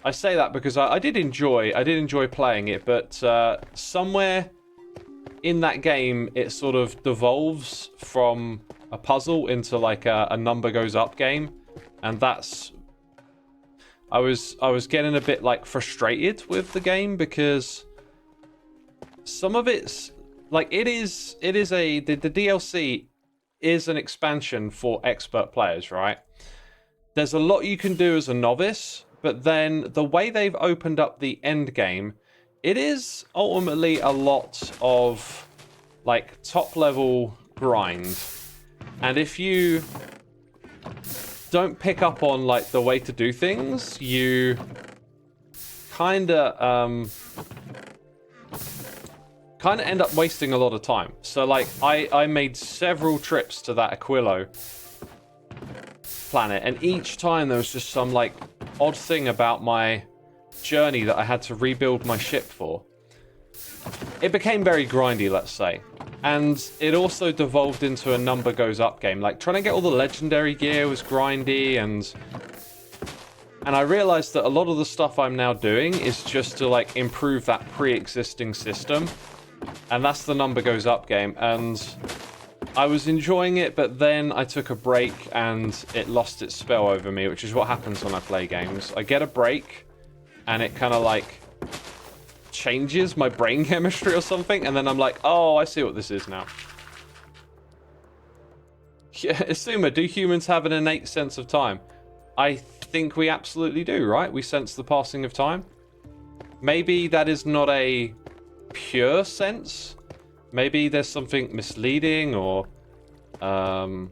I say that because I did enjoy playing it, but somewhere in that game it sort of devolves from a puzzle into like a number goes up game, and that's... I was getting a bit like frustrated with the game because some of it's like the DLC is an expansion for expert players, right? There's a lot you can do as a novice, but then the way they've opened up the end game, it is ultimately a lot of like top level grind. And if you don't pick up on like the way to do things, you kind of end up wasting a lot of time. So like I made several trips to that Aquilo planet, and each time there was just some like odd thing about my journey that I had to rebuild my ship for. It became very grindy, let's say. And it also devolved into a number goes up game. Like trying to get all the legendary gear was grindy, and I realized that a lot of the stuff I'm now doing is just to like improve that pre-existing system. And that's the number goes up game. And I was enjoying it, but then I took a break and it lost its spell over me, which is what happens when I play games. I get a break and it kind of like changes my brain chemistry or something, and then I'm like, oh, I see what this is now. Yeah, Xisuma, do humans have an innate sense of time? I think we absolutely do, right? We sense the passing of time. Maybe that is not a pure sense. Maybe there's something misleading, or what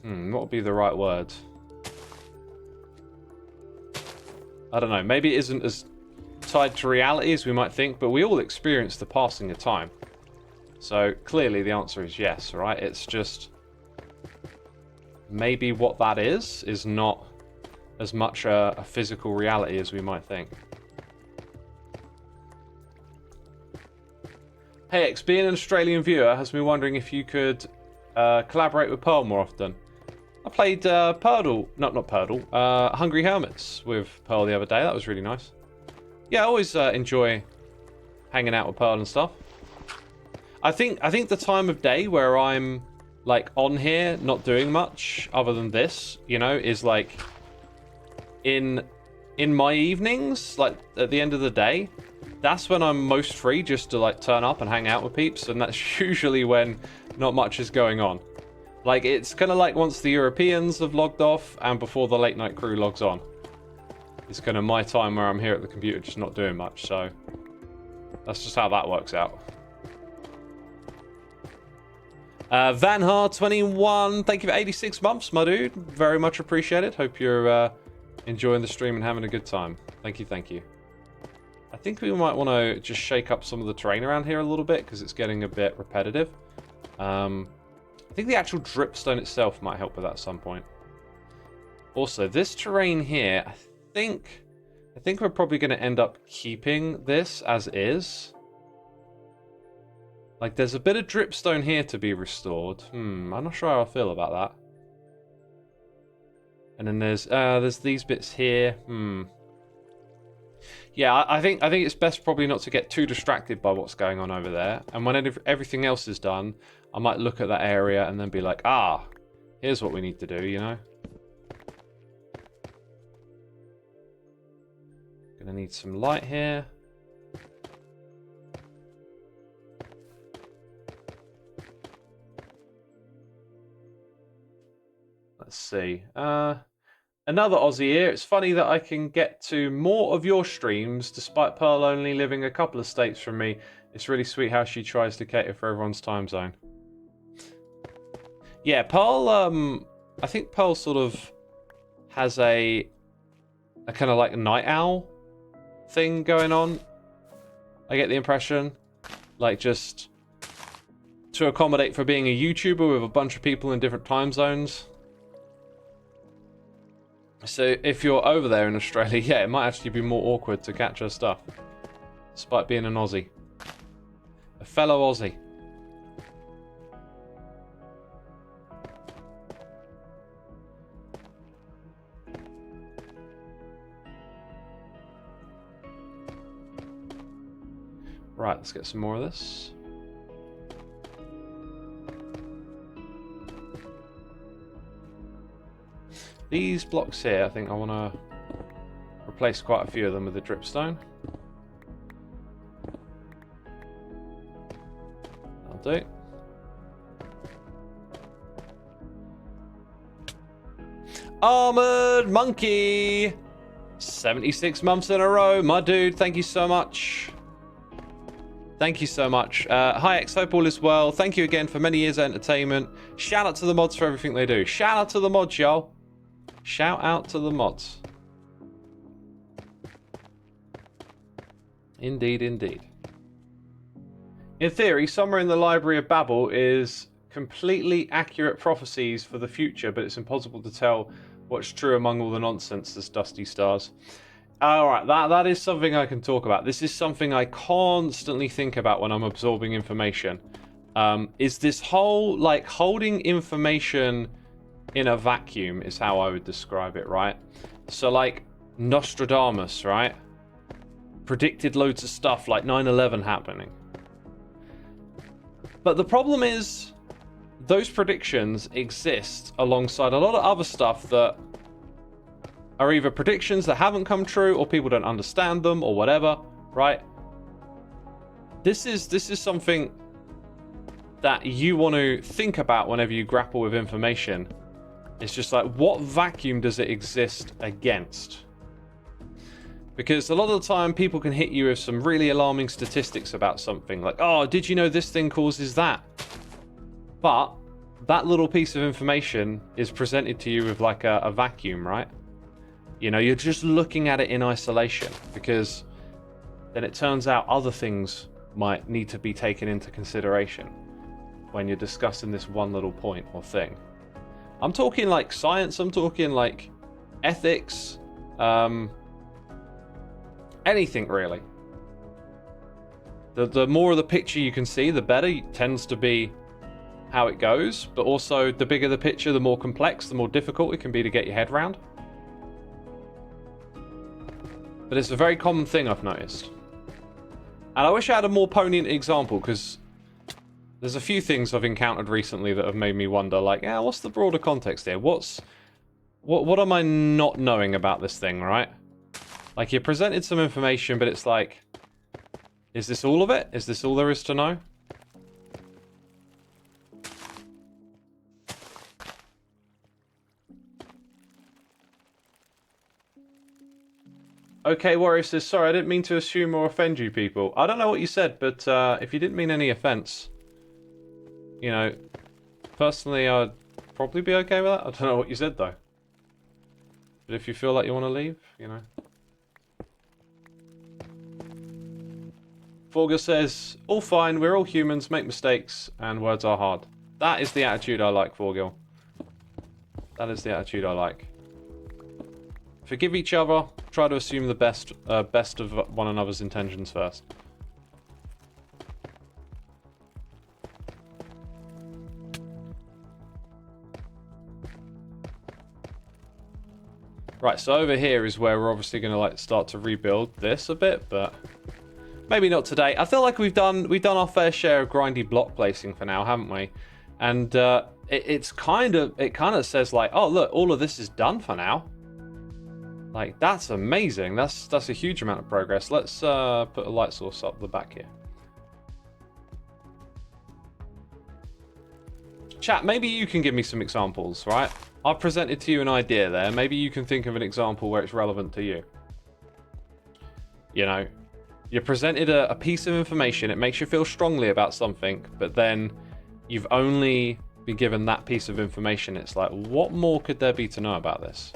would be the right word? I don't know. Maybe it isn't as tied to reality as we might think, but we all experience the passing of time. So clearly the answer is yes, right? It's just maybe what that is not as much a physical reality as we might think. Hey X, being an Australian viewer has me wondering if you could collaborate with Pearl more often. I played Hungry Hermits with Pearl the other day. That was really nice. Yeah, I always enjoy hanging out with Pearl and stuff. I think the time of day where I'm like on here not doing much other than this, you know, is like in my evenings, like at the end of the day. That's when I'm most free, just to like turn up and hang out with peeps, and that's usually when not much is going on. Like it's kind of like once the Europeans have logged off and before the late night crew logs on. It's kind of my time where I'm here at the computer just not doing much, so that's just how that works out. Vanhar21, thank you for 86 months, my dude. Very much appreciated. Hope you're enjoying the stream and having a good time. Thank you, thank you. I think we might want to just shake up some of the terrain around here a little bit because it's getting a bit repetitive. I think the actual dripstone itself might help with that at some point. Also, this terrain here, I think we're probably going to end up keeping this as is. Like, there's a bit of dripstone here to be restored. I'm not sure how I feel about that. And then there's these bits here. Yeah, I think it's best probably not to get too distracted by what's going on over there. And when everything else is done, I might look at that area and then be like, ah, here's what we need to do, you know? Gonna need some light here. Let's see. Another Aussie here. It's funny that I can get to more of your streams despite Pearl only living a couple of states from me. It's really sweet how she tries to cater for everyone's time zone. Yeah, Pearl, I think Pearl sort of has a kind of like a night owl thing going on. I get the impression. Like just to accommodate for being a YouTuber with a bunch of people in different time zones. So if you're over there in Australia, yeah, it might actually be more awkward to catch her stuff. Despite being an Aussie. A fellow Aussie. Right, let's get some more of this. These blocks here, I think I want to replace quite a few of them with the dripstone. That'll do. Armored Monkey! 76 months in a row. My dude, thank you so much. Thank you so much. Hi, X. Hope all is well. Thank you again for many years of entertainment. Shout out to the mods for everything they do. Shout out to the mods, y'all. Shout out to the mods. Indeed, indeed. In theory, somewhere in the Library of Babel is completely accurate prophecies for the future, but it's impossible to tell what's true among all the nonsense that's dusty stars. Alright, that is something I can talk about. This is something I constantly think about when I'm absorbing information. Is this whole, like, holding information in a vacuum is how I would describe it, right? So, like, Nostradamus, right? Predicted loads of stuff like 9/11 happening. But the problem is, those predictions exist alongside a lot of other stuff that are either predictions that haven't come true, or people don't understand them, or whatever, right? This is something that you want to think about whenever you grapple with information. It's just like, what vacuum does it exist against? Because a lot of the time, people can hit you with some really alarming statistics about something. Like, oh, did you know this thing causes that? But that little piece of information is presented to you with like a vacuum, right? You know, you're just looking at it in isolation, because then it turns out other things might need to be taken into consideration when you're discussing this one little point or thing. I'm talking like science, I'm talking like ethics, anything really. The more of the picture you can see, the better. It tends to be how it goes, but also the bigger the picture, the more complex, the more difficult it can be to get your head around. But it's a very common thing I've noticed. And I wish I had a more poignant example, because there's a few things I've encountered recently that have made me wonder, like, yeah, what's the broader context here? What am I not knowing about this thing, right? Like, you presented some information, but it's like, is this all of it? Is this all there is to know? Okay, Warrior says, sorry, I didn't mean to assume or offend you people. I don't know what you said, but if you didn't mean any offense, you know, personally, I'd probably be okay with that. I don't know what you said, though. But if you feel like you want to leave, you know. Forger says, all fine, we're all humans, make mistakes, and words are hard. That is the attitude I like, Forgil. That is the attitude I like. Forgive each other, try to assume the best of one another's intentions first. Right, so over here is where we're obviously going to like start to rebuild this a bit, but maybe not today. I feel like we've done our fair share of grindy block placing for now, haven't we? And it kind of says like, oh look, all of this is done for now. Like, that's amazing. That's a huge amount of progress. Let's put a light source up the back here. Chat, maybe you can give me some examples, right? I've presented to you an idea there. Maybe you can think of an example where it's relevant to you. You know, you're presented a piece of information. It makes you feel strongly about something, but then you've only been given that piece of information. It's like, what more could there be to know about this?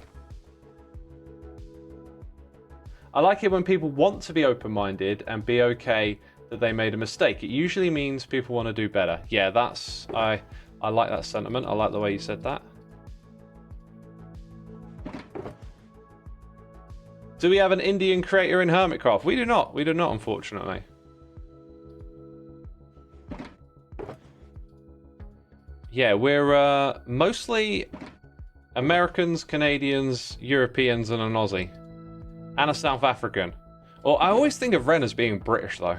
I like it when people want to be open-minded and be okay that they made a mistake. It usually means people want to do better. Yeah, I like that sentiment. I like the way you said that. Do we have an Indian creator in Hermitcraft? We do not. We do not, unfortunately. Yeah, we're mostly Americans, Canadians, Europeans, and an Aussie. And a South African. Or I always think of Ren as being British, though.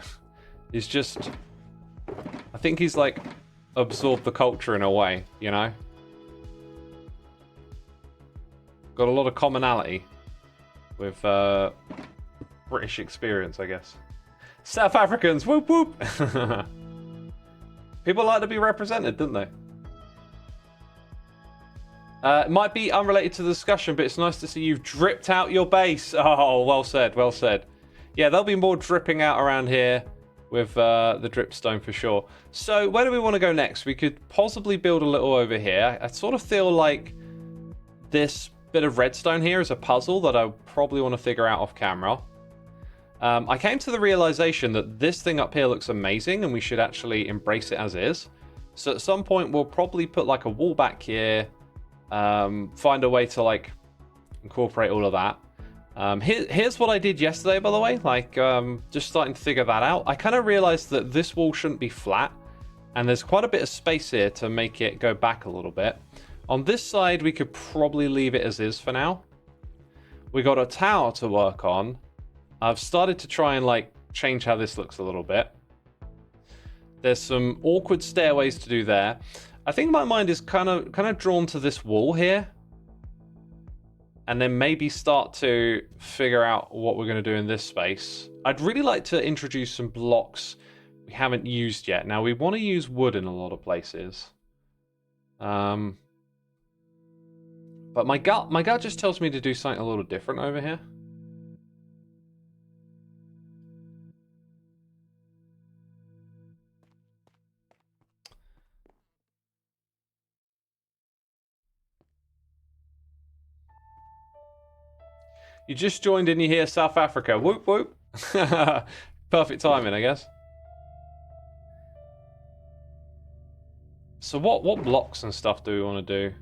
He's just... I think he's, like, absorbed the culture in a way, you know? Got a lot of commonality with British experience, I guess. South Africans, whoop whoop! People like to be represented, don't they? It might be unrelated to the discussion, but it's nice to see you've dripped out your base. Oh, well said, well said. Yeah, there'll be more dripping out around here with the dripstone for sure. So where do we want to go next? We could possibly build a little over here. I sort of feel like this bit of redstone here is a puzzle that I probably want to figure out off camera. I came to the realization that this thing up here looks amazing and we should actually embrace it as is. So at some point we'll probably put like a wall back here, find a way to like incorporate all of that. Here's what I did yesterday, by the way, like just starting to figure that out. I kind of realized that this wall shouldn't be flat and there's quite a bit of space here to make it go back a little bit. On this side, we could probably leave it as is for now. We got a tower to work on. I've started to try and like change how this looks a little bit. There's some awkward stairways to do there. I think my mind is kind of drawn to this wall here. And then maybe start to figure out what we're going to do in this space. I'd really like to introduce some blocks we haven't used yet. Now, we want to use wood in a lot of places. But my gut just tells me to do something a little different over here. You just joined in, you hear South Africa. Whoop, whoop. Perfect timing, I guess. So what blocks and stuff do we want to do?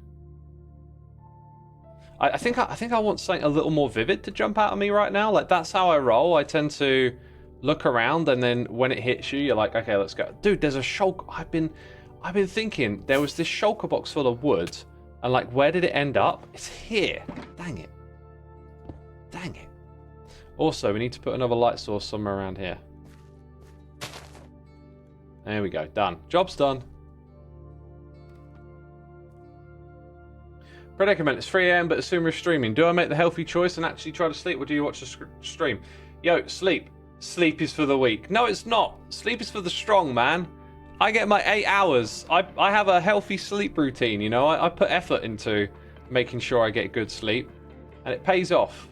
I think I want something a little more vivid to jump out of me right now. Like, that's how I roll. I tend to look around, and then when it hits you, you're like, okay, let's go. Dude, there's a shulker. I've been thinking there was this shulker box full of wood, and like, where did it end up? It's here. Dang it. Dang it. Also, we need to put another light source somewhere around here. There we go. Done. Job's done. Predicament. It's 3 AM, but Xisuma is streaming. Do I make the healthy choice and actually try to sleep, or do you watch the stream? Yo, sleep. Sleep is for the weak. No, it's not. Sleep is for the strong, man. I get my 8 hours. I have a healthy sleep routine, you know. I put effort into making sure I get good sleep, and it pays off.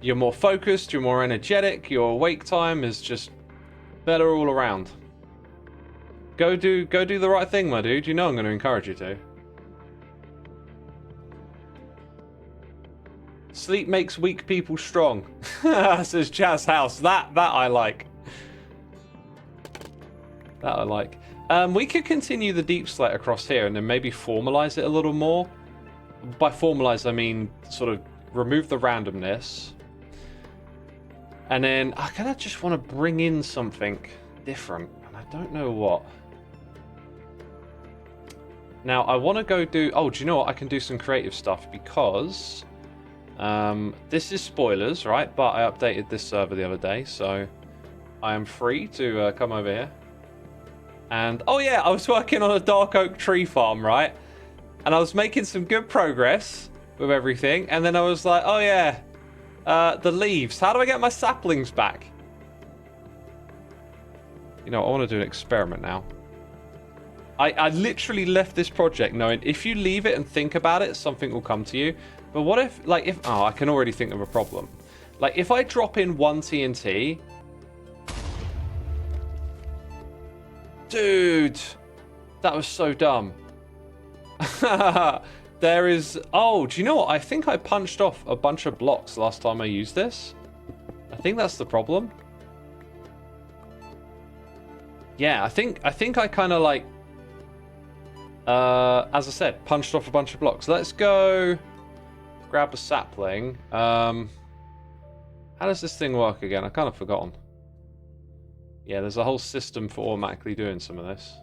You're more focused, you're more energetic, your awake time is just better all around. Go do the right thing, my dude. You know I'm going to encourage you to. Sleep makes weak people strong. Says Jazz House. That I like. That I like. We could continue the deep slate across here and then maybe formalize it a little more. By formalize, I mean sort of remove the randomness. And then I kind of just want to bring in something different. And I don't know what. Now, I want to go do... Oh, do you know what? I can do some creative stuff because... this is spoilers, right? But I updated this server the other day, so I am free to come over here. And, oh yeah, I was working on a dark oak tree farm, right? And I was making some good progress with everything. And then I was like, oh yeah... the leaves. How do I get my saplings back? You know, I want to do an experiment now. I literally left this project knowing if you leave it and think about it, something will come to you. But what if, like, if... Oh, I can already think of a problem. Like, if I drop in 1 TNT... Dude! That was so dumb. There is... Oh, do you know what? I think I punched off a bunch of blocks last time I used this. I think that's the problem. Yeah, I think I kind of like... as I said, punched off a bunch of blocks. Let's go grab a sapling. How does this thing work again? I've kind of forgotten. Yeah, there's a whole system for automatically doing some of this.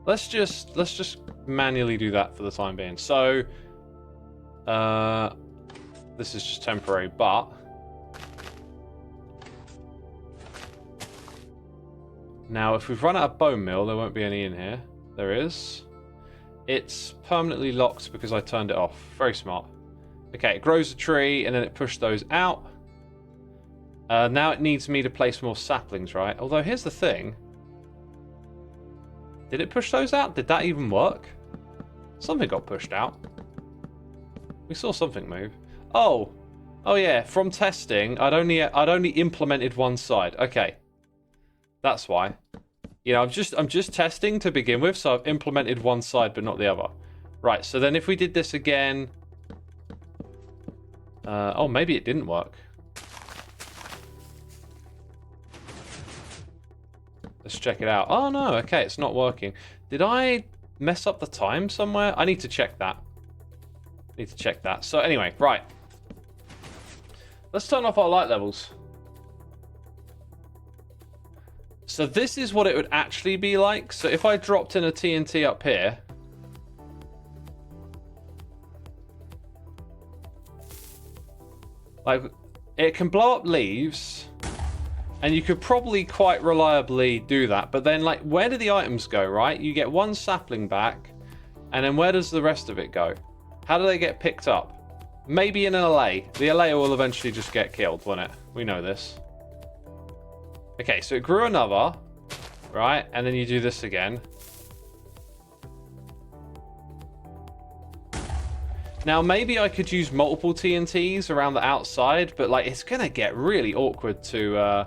Let's just manually do that for the time being. So, this is just temporary, but now if we've run out of bone meal, there won't be any in here. There is. It's permanently locked because I turned it off. Very smart. Okay, it grows a tree and then it pushed those out. Now it needs me to place more saplings, right? Although here's the thing. Did it push those out? Did that even work? Something got pushed out. We saw something move. Oh. Oh yeah, from testing, I'd only implemented one side. Okay. That's why. You know, I'm just testing to begin with, so I've implemented one side but not the other. Right, so then if we did this again... oh, maybe it didn't work. Let's check it out. Oh no, okay, it's not working. Did I mess up the time somewhere? I need to check that. Need to check that. So anyway, right. Let's turn off our light levels. So this is what it would actually be like. So if I dropped in a TNT up here. Like, it can blow up leaves. And you could probably quite reliably do that. But then, like, where do the items go, right? You get one sapling back. And then where does the rest of it go? How do they get picked up? Maybe in an allay. The allay will eventually just get killed, won't it? We know this. Okay, so it grew another. Right? And then you do this again. Now, maybe I could use multiple TNTs around the outside. But, like, it's going to get really awkward to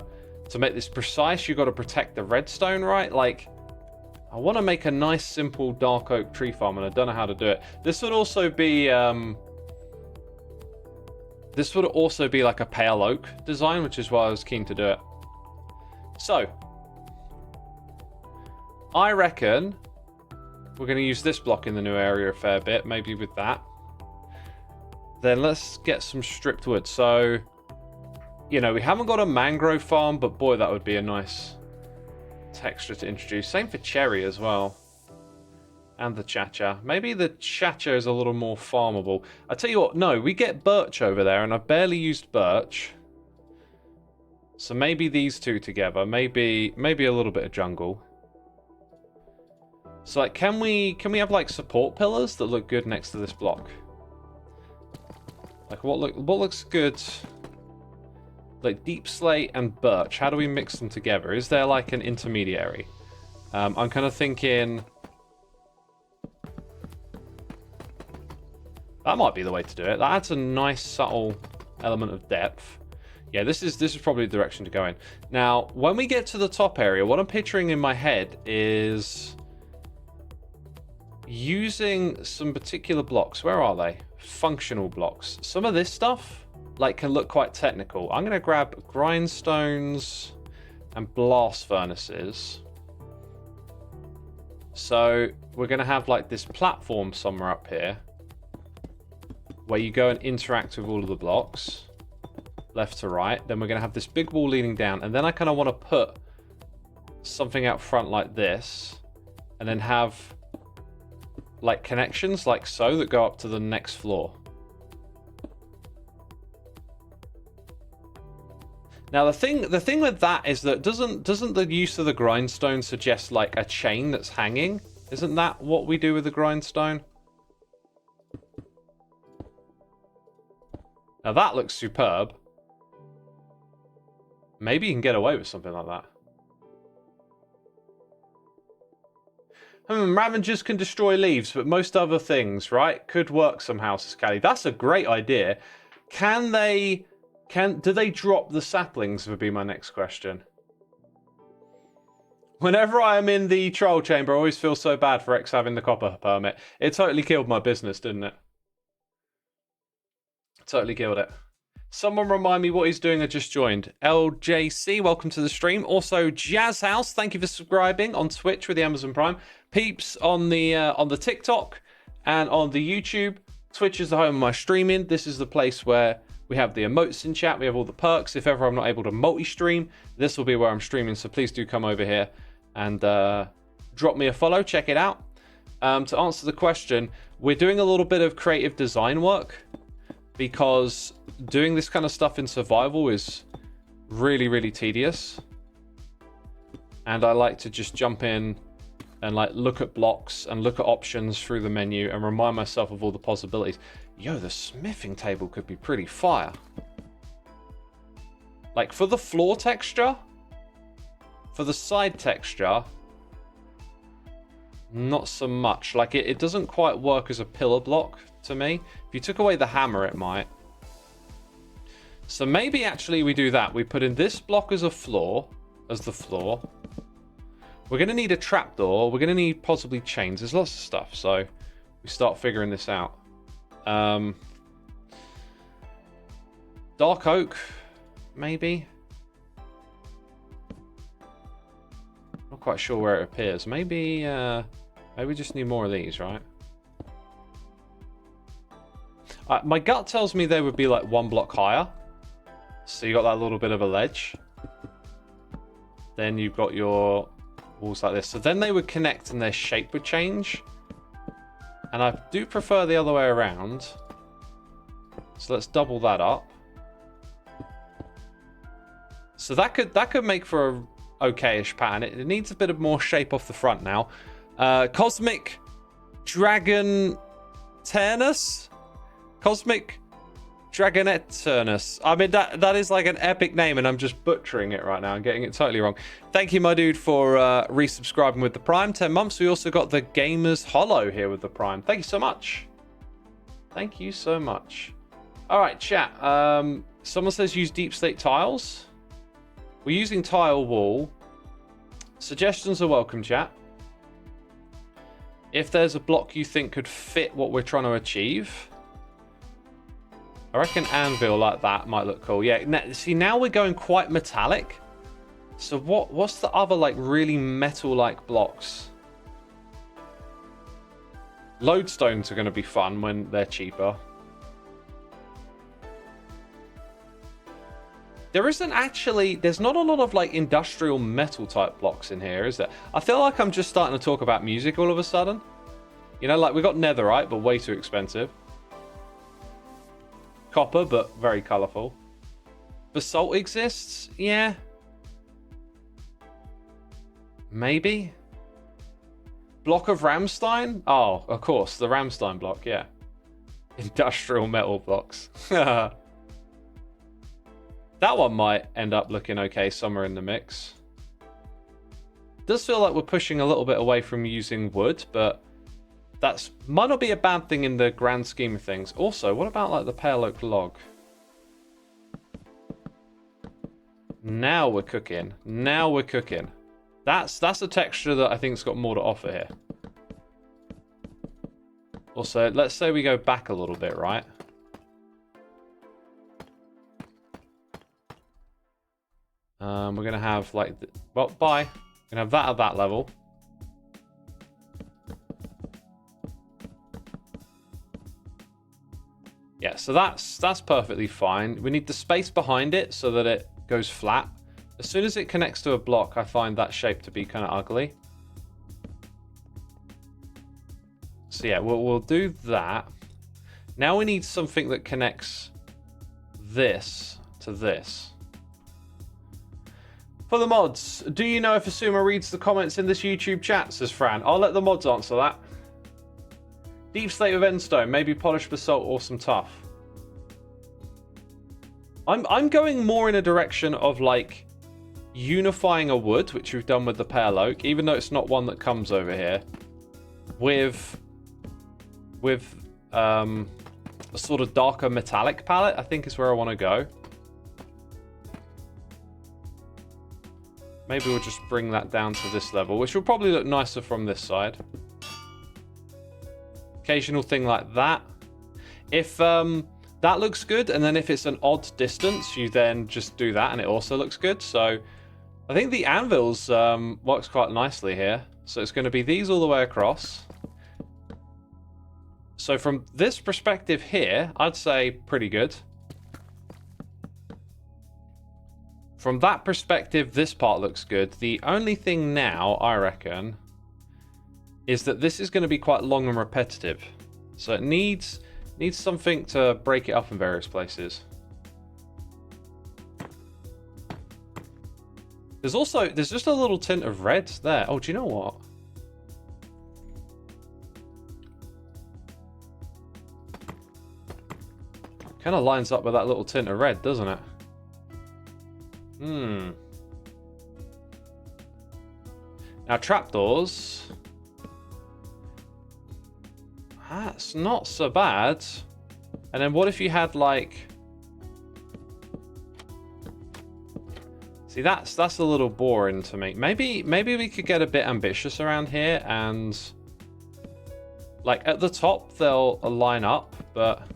make this precise. You've got to protect the redstone, right? Like, I want to make a nice, simple dark oak tree farm, and I don't know how to do it. This would also be like a pale oak design, which is why I was keen to do it. So, I reckon we're going to use this block in the new area a fair bit, maybe with that. Then let's get some stripped wood. So, you know, we haven't got a mangrove farm, but boy, that would be a nice texture to introduce. Same for cherry as well. And the chacha. Maybe the chacha is a little more farmable. I tell you what, no, we get birch over there, and I've barely used birch. So maybe these two together. Maybe a little bit of jungle. So, like, can we have, like, support pillars that look good next to this block? Like, what looks good? Like deep slate and birch. How do we mix them together? Is there like an intermediary? I'm kind of thinking that might be the way to do it. That adds a nice subtle element of depth. Yeah, this is probably the direction to go in. Now, when we get to the top area, what I'm picturing in my head is using some particular blocks. Where are they? Functional blocks. Some of this stuff like can look quite technical. I'm going to grab grindstones and blast furnaces. So we're going to have like this platform somewhere up here where you go and interact with all of the blocks left to right. Then we're going to have this big wall leading down, and then I kind of want to put something out front like this, and then have like connections like so that go up to the next floor. Now the thing with that is that doesn't the use of the grindstone suggest like a chain that's hanging? Isn't that what we do with the grindstone? Now that looks superb. Maybe you can get away with something like that. Ravengers can destroy leaves, but most other things, right? Could work somehow, says Callie. That's a great idea. Do they drop the saplings would be my next question. Whenever I am in the troll chamber, I always feel so bad for X having the copper permit. It totally killed my business, didn't it? Totally killed it. Someone remind me what he's doing. I just joined. LJC, welcome to the stream. Also, Jazz House, thank you for subscribing on Twitch with the Amazon Prime. Peeps on the TikTok and on the YouTube. Twitch is the home of my streaming. This is the place where we have the emotes in chat. We have all the perks. If ever I'm not able to multi-stream, this will be where I'm streaming. So please do come over here and drop me a follow. Check it out. To answer the question, we're doing a little bit of creative design work because doing this kind of stuff in survival is really, really tedious. And I like to just jump in and like look at blocks and look at options through the menu and remind myself of all the possibilities. Yo, the smithing table could be pretty fire. Like, for the floor texture, for the side texture, not so much. Like, it doesn't quite work as a pillar block to me. If you took away the hammer, it might. So maybe actually we do that. We put in this block as a floor, as the floor. We're going to need a trapdoor. We're going to need possibly chains. There's lots of stuff, so we start figuring this out. Dark oak, maybe. Not quite sure where it appears. Maybe we just need more of these, right? My gut tells me they would be like 1 block higher. So you got that little bit of a ledge. Then you've got your walls like this. So then they would connect and their shape would change. And I do prefer the other way around. So let's double that up. So that could make for a okay-ish pattern. It needs a bit of more shape off the front now. Cosmic Dragon Turnus? Cosmic Dragoneternus. I mean, that is like an epic name, and I'm just butchering it right now. I'm getting it totally wrong. Thank you, my dude, for resubscribing with the Prime. 10 months. We also got the Gamers Hollow here with the Prime. Thank you so much. Thank you so much. All right, chat. Someone says use deep slate tiles. We're using tile wall. Suggestions are welcome, chat. If there's a block you think could fit what we're trying to achieve, I reckon anvil like that might look cool. Yeah, see, now we're going quite metallic. So what's the other, like, really metal-like blocks? Lodestones are going to be fun when they're cheaper. There's not a lot of, like, industrial metal type blocks in here, is there? I feel like I'm just starting to talk about music all of a sudden. You know, like, we got netherite, but way too expensive. Copper, but very colourful. Basalt exists? Yeah. Maybe. Block of Ramstein? Oh, of course, the Ramstein block, yeah. Industrial metal blocks. That one might end up looking okay somewhere in the mix. Does feel like we're pushing a little bit away from using wood, but that's might not be a bad thing in the grand scheme of things. Also, what about like the pale oak log? Now we're cooking. Now we're cooking. That's a texture that I think's got more to offer here. Also, let's say we go back a little bit, right? We're gonna have like, well, bye. We're gonna have that at that level. Yeah, so that's perfectly fine. We need the space behind it so that it goes flat. As soon as it connects to a block, I find that shape to be kind of ugly. So yeah, we'll do that. Now we need something that connects this to this. For the mods, do you know if Xisuma reads the comments in this YouTube chat, says Fran? I'll let the mods answer that. Deep slate with endstone, maybe polished basalt or some tough. I'm going more in a direction of like unifying a wood, which we've done with the pale oak, even though it's not one that comes over here, with a sort of darker metallic palette, I think is where I want to go. Maybe we'll just bring that down to this level, which will probably look nicer from this side. Occasional thing like that. If that looks good, and then if it's an odd distance, you then just do that, and it also looks good. So I think the anvils works quite nicely here. So it's going to be these all the way across. So from this perspective here, I'd say pretty good. From that perspective, this part looks good. The only thing now, I reckon, is that this is going to be quite long and repetitive. So it needs something to break it up in various places. There's just a little tint of red there. Oh, do you know what? Kind of lines up with that little tint of red, doesn't it? Hmm. Now, trapdoors. That's not so bad. And then what if you had, like... See, that's a little boring to me. Maybe we could get a bit ambitious around here and... Like, at the top, they'll line up, but...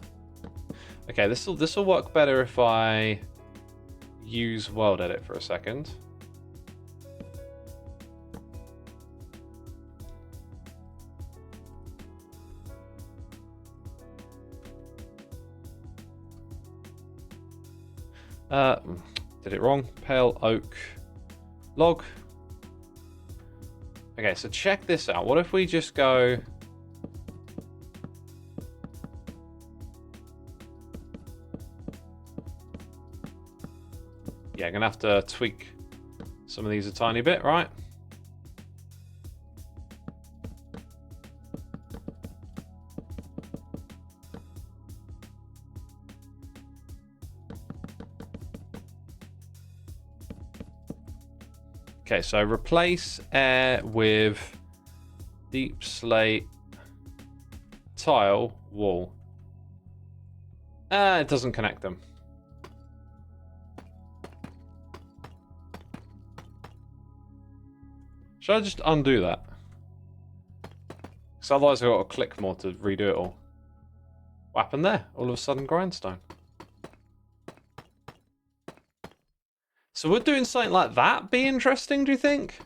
Okay, this will work better if I use World Edit for a second. Did it wrong. Pale oak log. Okay, so check this out. What if we just go... Yeah, gonna have to tweak some of these a tiny bit, right? Okay, so replace air with deep slate tile wall. It doesn't connect them. Should I just undo that? Because otherwise I've got to click more to redo it all. What happened there? All of a sudden grindstone. So would doing something like that be interesting, do you think?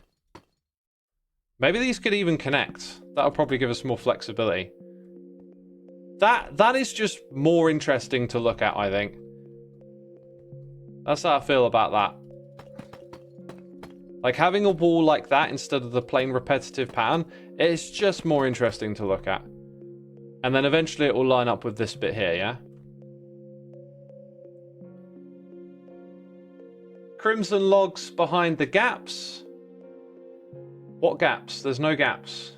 Maybe these could even connect. That'll probably give us more flexibility. That is just more interesting to look at, I think. That's how I feel about that. Like, having a wall like that instead of the plain repetitive pattern, it's just more interesting to look at. And then eventually it will line up with this bit here, yeah? Crimson logs behind the gaps. What gaps? There's no gaps.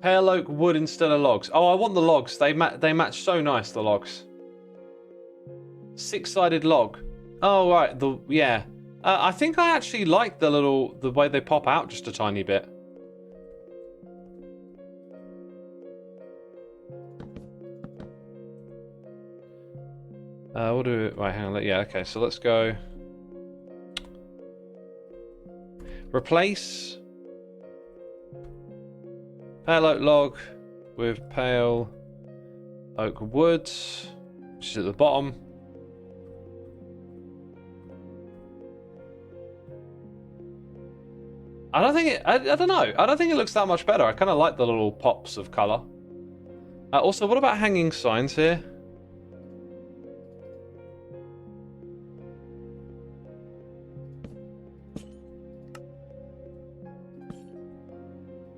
Pale oak wood instead of logs. Oh, I want the logs. They match so nice, the logs. Six-sided log. Oh, right. Yeah. I think I actually like the way they pop out just a tiny bit. What do we... Right, hang on. Yeah, okay. So let's go... Replace... Pale oak log with pale oak wood, which is at the bottom. I don't think it... I don't know. I don't think it looks that much better. I kind of like the little pops of colour. Also, what about hanging signs here?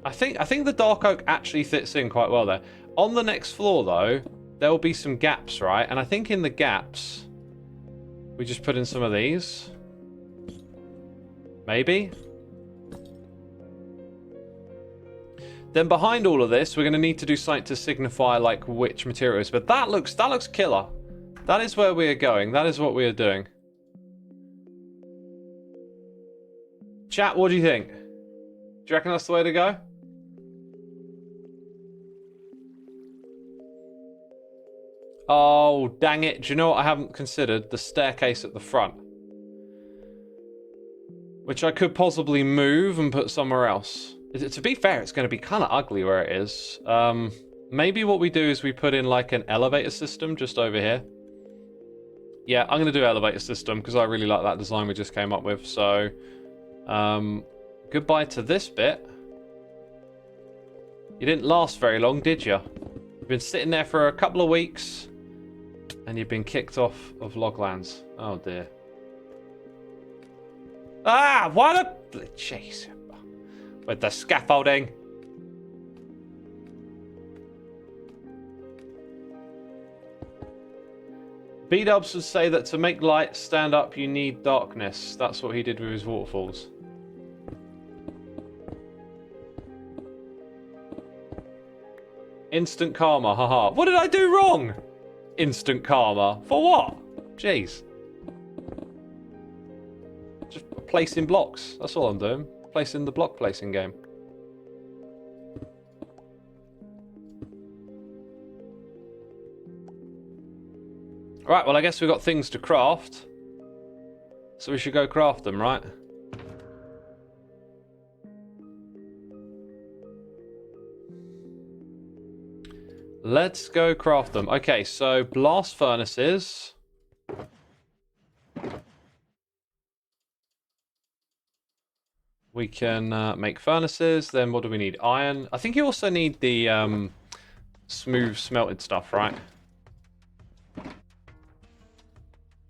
I think the dark oak actually fits in quite well there. On the next floor, though, there will be some gaps, right? And I think in the gaps, we just put in some of these. Maybe. Then behind all of this, we're going to need to do something to signify like which material it is. But that looks killer. That is where we are going. That is what we are doing. Chat, what do you think? Do you reckon that's the way to go? Oh, dang it. Do you know what I haven't considered? The staircase at the front. Which I could possibly move and put somewhere else. To be fair, it's going to be kind of ugly where it is. Maybe what we do is we put in like an elevator system just over here. Yeah, I'm going to do elevator system because I really like that design we just came up with. So, goodbye to this bit. You didn't last very long, did you? You've been sitting there for a couple of weeks and you've been kicked off of Loglands. Oh dear. Ah, what a... Jeez. With the scaffolding. B-dubs would say that to make light stand up, you need darkness. That's what he did with his waterfalls. Instant karma, haha. What did I do wrong? Instant karma. For what? Jeez. Just placing blocks. That's all I'm doing. Placing the block placing game. Right, well, I guess we've got things to craft. So we should go craft them, right? Let's go craft them. Okay, so blast furnaces. We can make furnaces. Then what do we need? Iron. I think you also need the smooth smelted stuff, right?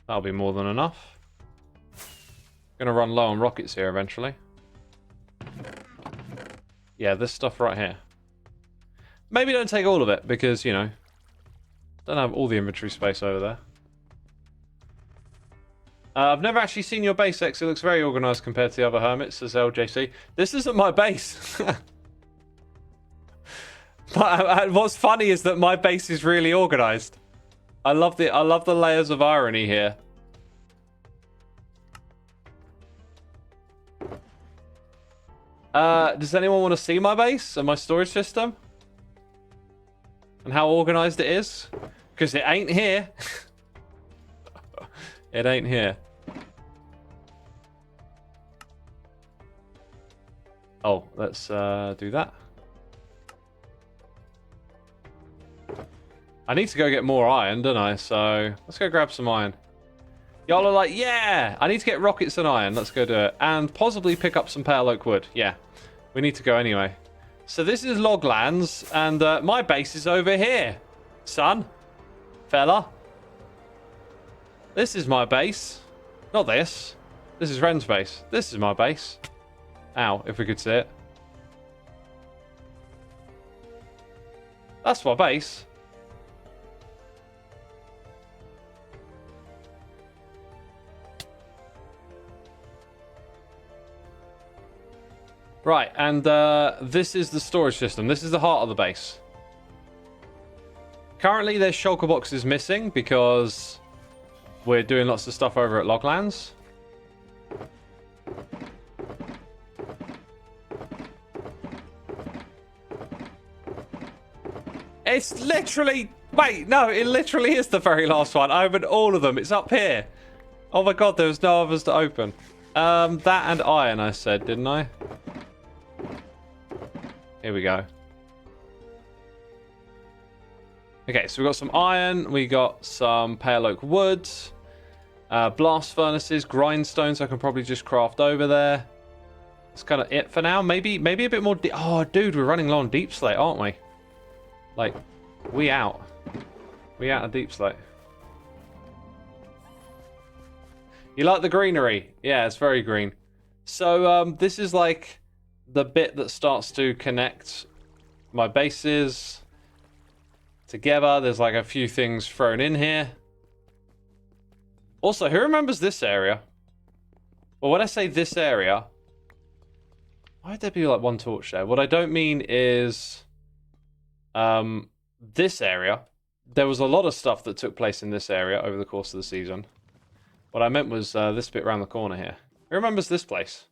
That'll be more than enough. Gonna run low on rockets here eventually. Yeah, this stuff right here. Maybe don't take all of it because, you know, don't have all the inventory space over there. I've never actually seen your base, X. It looks very organised compared to the other hermits, says LJC. This isn't my base. But what's funny is that my base is really organised. I love the layers of irony here. Does anyone want to see my base and my storage system? And how organised it is? Because it ain't here. It ain't here. Oh, let's do that. I need to go get more iron, don't I? So let's go grab some iron. Y'all are like, yeah, I need to get rockets and iron. Let's go do it. And possibly pick up some pale oak wood. Yeah, we need to go anyway. So this is Loglands, and my base is over here, son, fella. This is my base. Not this. This is Ren's base. This is my base. Ow, if we could see it. That's my base. Right, and this is the storage system. This is the heart of the base. Currently, there's shulker boxes missing because we're doing lots of stuff over at Loglands. It's literally... Wait, no, it literally is the very last one. I opened all of them. It's up here. Oh my god, there was no others to open. That and iron, I said, didn't I? Here we go. Okay, so we've got some iron. We got some pale oak wood. Blast furnaces, grindstones I can probably just craft over there. That's kind of it for now. Maybe a bit more... Oh, dude, we're running low on deep slate, aren't we? Like, we out. We out of deep slate. You like the greenery? Yeah, it's very green. So, this is like the bit that starts to connect my bases together. There's like a few things thrown in here. Also, who remembers this area? Well, when I say this area, why would there be like one torch there? What I don't mean is this area. There was a lot of stuff that took place in this area over the course of the season. What I meant was this bit around the corner here. Who remembers this place?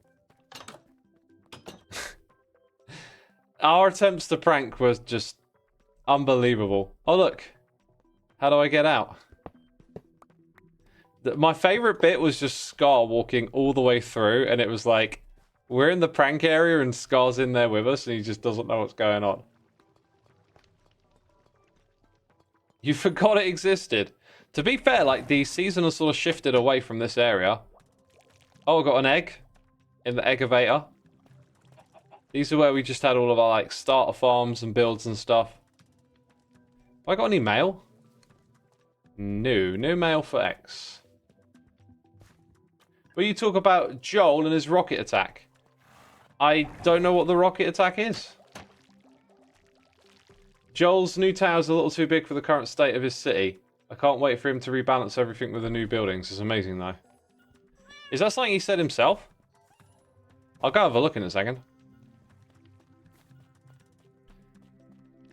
Our attempts to prank was just unbelievable. Oh, look. How do I get out? My favorite bit was just Scar walking all the way through, and it was like, we're in the prank area and Scar's in there with us, and he just doesn't know what's going on. You forgot it existed. To be fair, like, the season has sort of shifted away from this area. Oh, I got an egg in the eggovator. These are where we just had all of our, like, starter farms and builds and stuff. Have I got any mail? No. No mail for X. Will you talk about Joel and his rocket attack? I don't know what the rocket attack is. Joel's new tower's a little too big for the current state of his city. I can't wait for him to rebalance everything with the new buildings. It's amazing, though. Is that something he said himself? I'll go have a look in a second.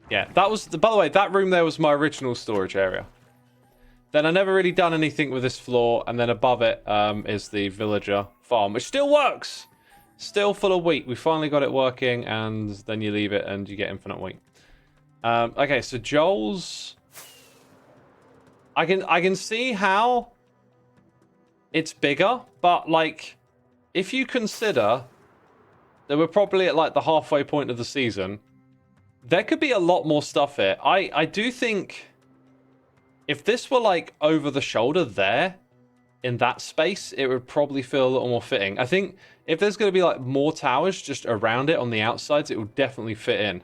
Yeah, that was... By the way, that room there was my original storage area. Then I never really done anything with this floor, and then above it is the villager farm, which still works. Still full of wheat. We finally got it working, and then you leave it and you get infinite wheat. Okay, so Joel's... I can see how it's bigger, but like, if you consider that we're probably at like the halfway point of the season, there could be a lot more stuff here. I do think if this were like over the shoulder there, in that space, it would probably feel a little more fitting. I think if there's going to be like more towers just around it on the outsides, it would definitely fit in.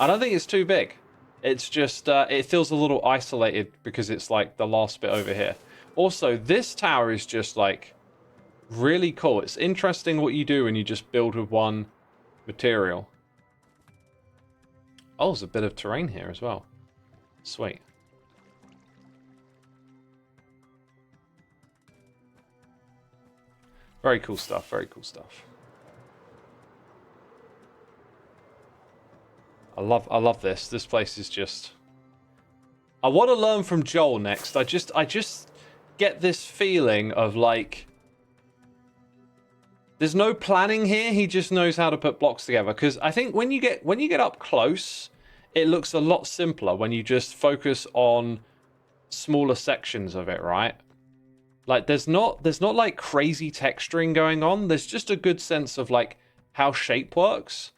I don't think it's too big. It's just, it feels a little isolated because it's like the last bit over here. Also, this tower is just like really cool. It's interesting what you do when you just build with one material. Oh, there's a bit of terrain here as well. Sweet. Very cool stuff, very cool stuff. I love this. This place is just... I want to learn from Joel next. I just get this feeling of like... There's no planning here. He just knows how to put blocks together. Because I think when you get up close, it looks a lot simpler when you just focus on smaller sections of it, right? Like there's not like crazy texturing going on. There's just a good sense of like how shape works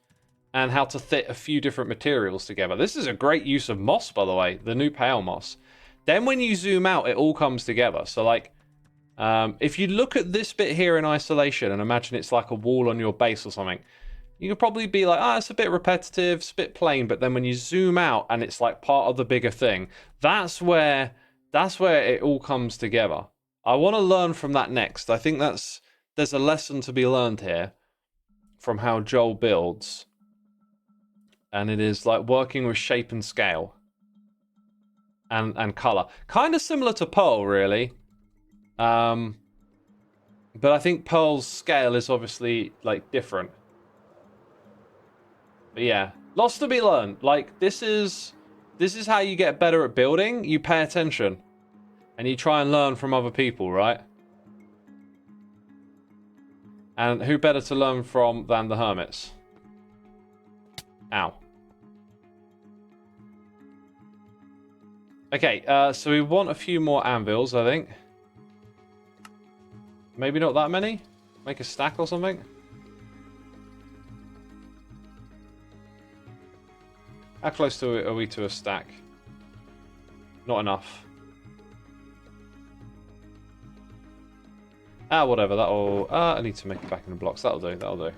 and how to fit a few different materials together. This is a great use of moss, by the way, the new pale moss. Then when you zoom out, it all comes together. So like, if you look at this bit here in isolation and imagine it's like a wall on your base or something, you could probably be like, it's a bit repetitive, it's a bit plain. But then when you zoom out and it's like part of the bigger thing, that's where it all comes together. I want to learn from that next. I think there's a lesson to be learned here from how Joel builds. And it is like working with shape and scale. And color. Kind of similar to Pearl, really. But I think Pearl's scale is obviously like different. But yeah, lots to be learned. Like this is how you get better at building. You pay attention. And you try and learn from other people, right? And who better to learn from than the hermits? Ow. Okay, so we want a few more anvils, I think. Maybe not that many? Make a stack or something? How close are we to a stack? Not enough. Whatever, that'll... I need to make it back in the blocks. That'll do, that'll do.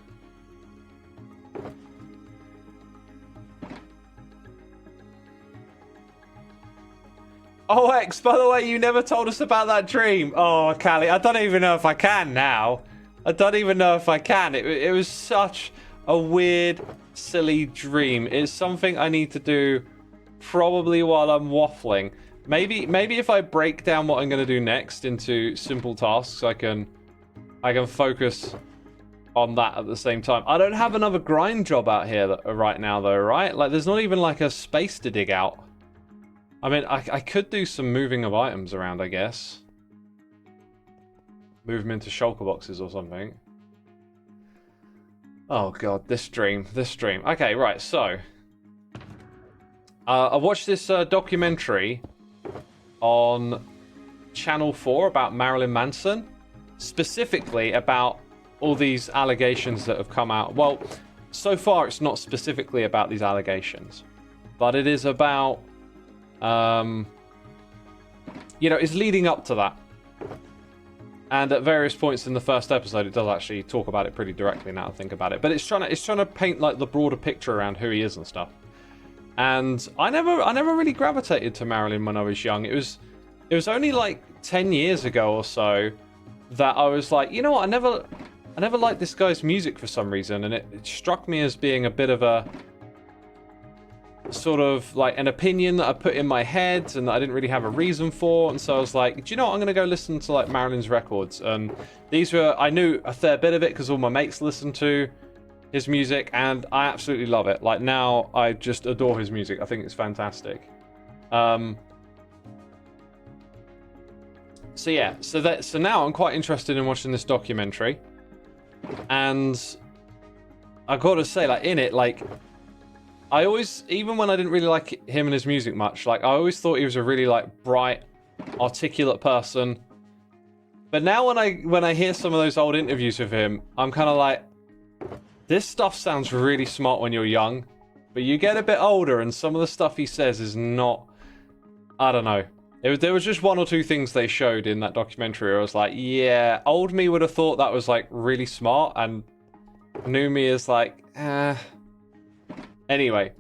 Oh, X, by the way, you never told us about that dream. Oh, Callie, I don't even know if I can now. I don't even know if I can. It was such a weird, silly dream. It's something I need to do probably while I'm waffling. Maybe if I break down what I'm going to do next into simple tasks, I can focus on that at the same time. I don't have another grind job out here right now, though, right? Like, there's not even like a space to dig out. I mean, I could do some moving of items around, I guess. Move them into shulker boxes or something. Oh god, this dream. Okay, right, so I watched this documentary on Channel 4 about Marilyn Manson, specifically about all these allegations that have come out. Well, so far it's not specifically about these allegations, but it is about it's leading up to that. And at various points in the first episode, it does actually talk about it pretty directly now I think about it. But it's trying to paint like the broader picture around who he is and stuff. And I never really gravitated to Marilyn when I was young. It was only like 10 years ago or so that I was like, you know what, I never liked this guy's music for some reason, and it struck me as being a bit of a sort of like an opinion that I put in my head and that I didn't really have a reason for. And so I was like, do you know what, I'm gonna go listen to like Marilyn's records. And I knew a fair bit of it because all my mates listened to his music, and I absolutely love it. Like now I just adore his music. I think it's fantastic. So yeah, so now I'm quite interested in watching this documentary, and I gotta say, like, in it, like, I always, even when I didn't really like him and his music much, like, I always thought he was a really, like, bright, articulate person. But now when I hear some of those old interviews with him, I'm kind of like, this stuff sounds really smart when you're young, but you get a bit older and some of the stuff he says is not, I don't know. There was just one or two things they showed in that documentary where I was like, yeah, old me would have thought that was, like, really smart, and new me is like, Anyway,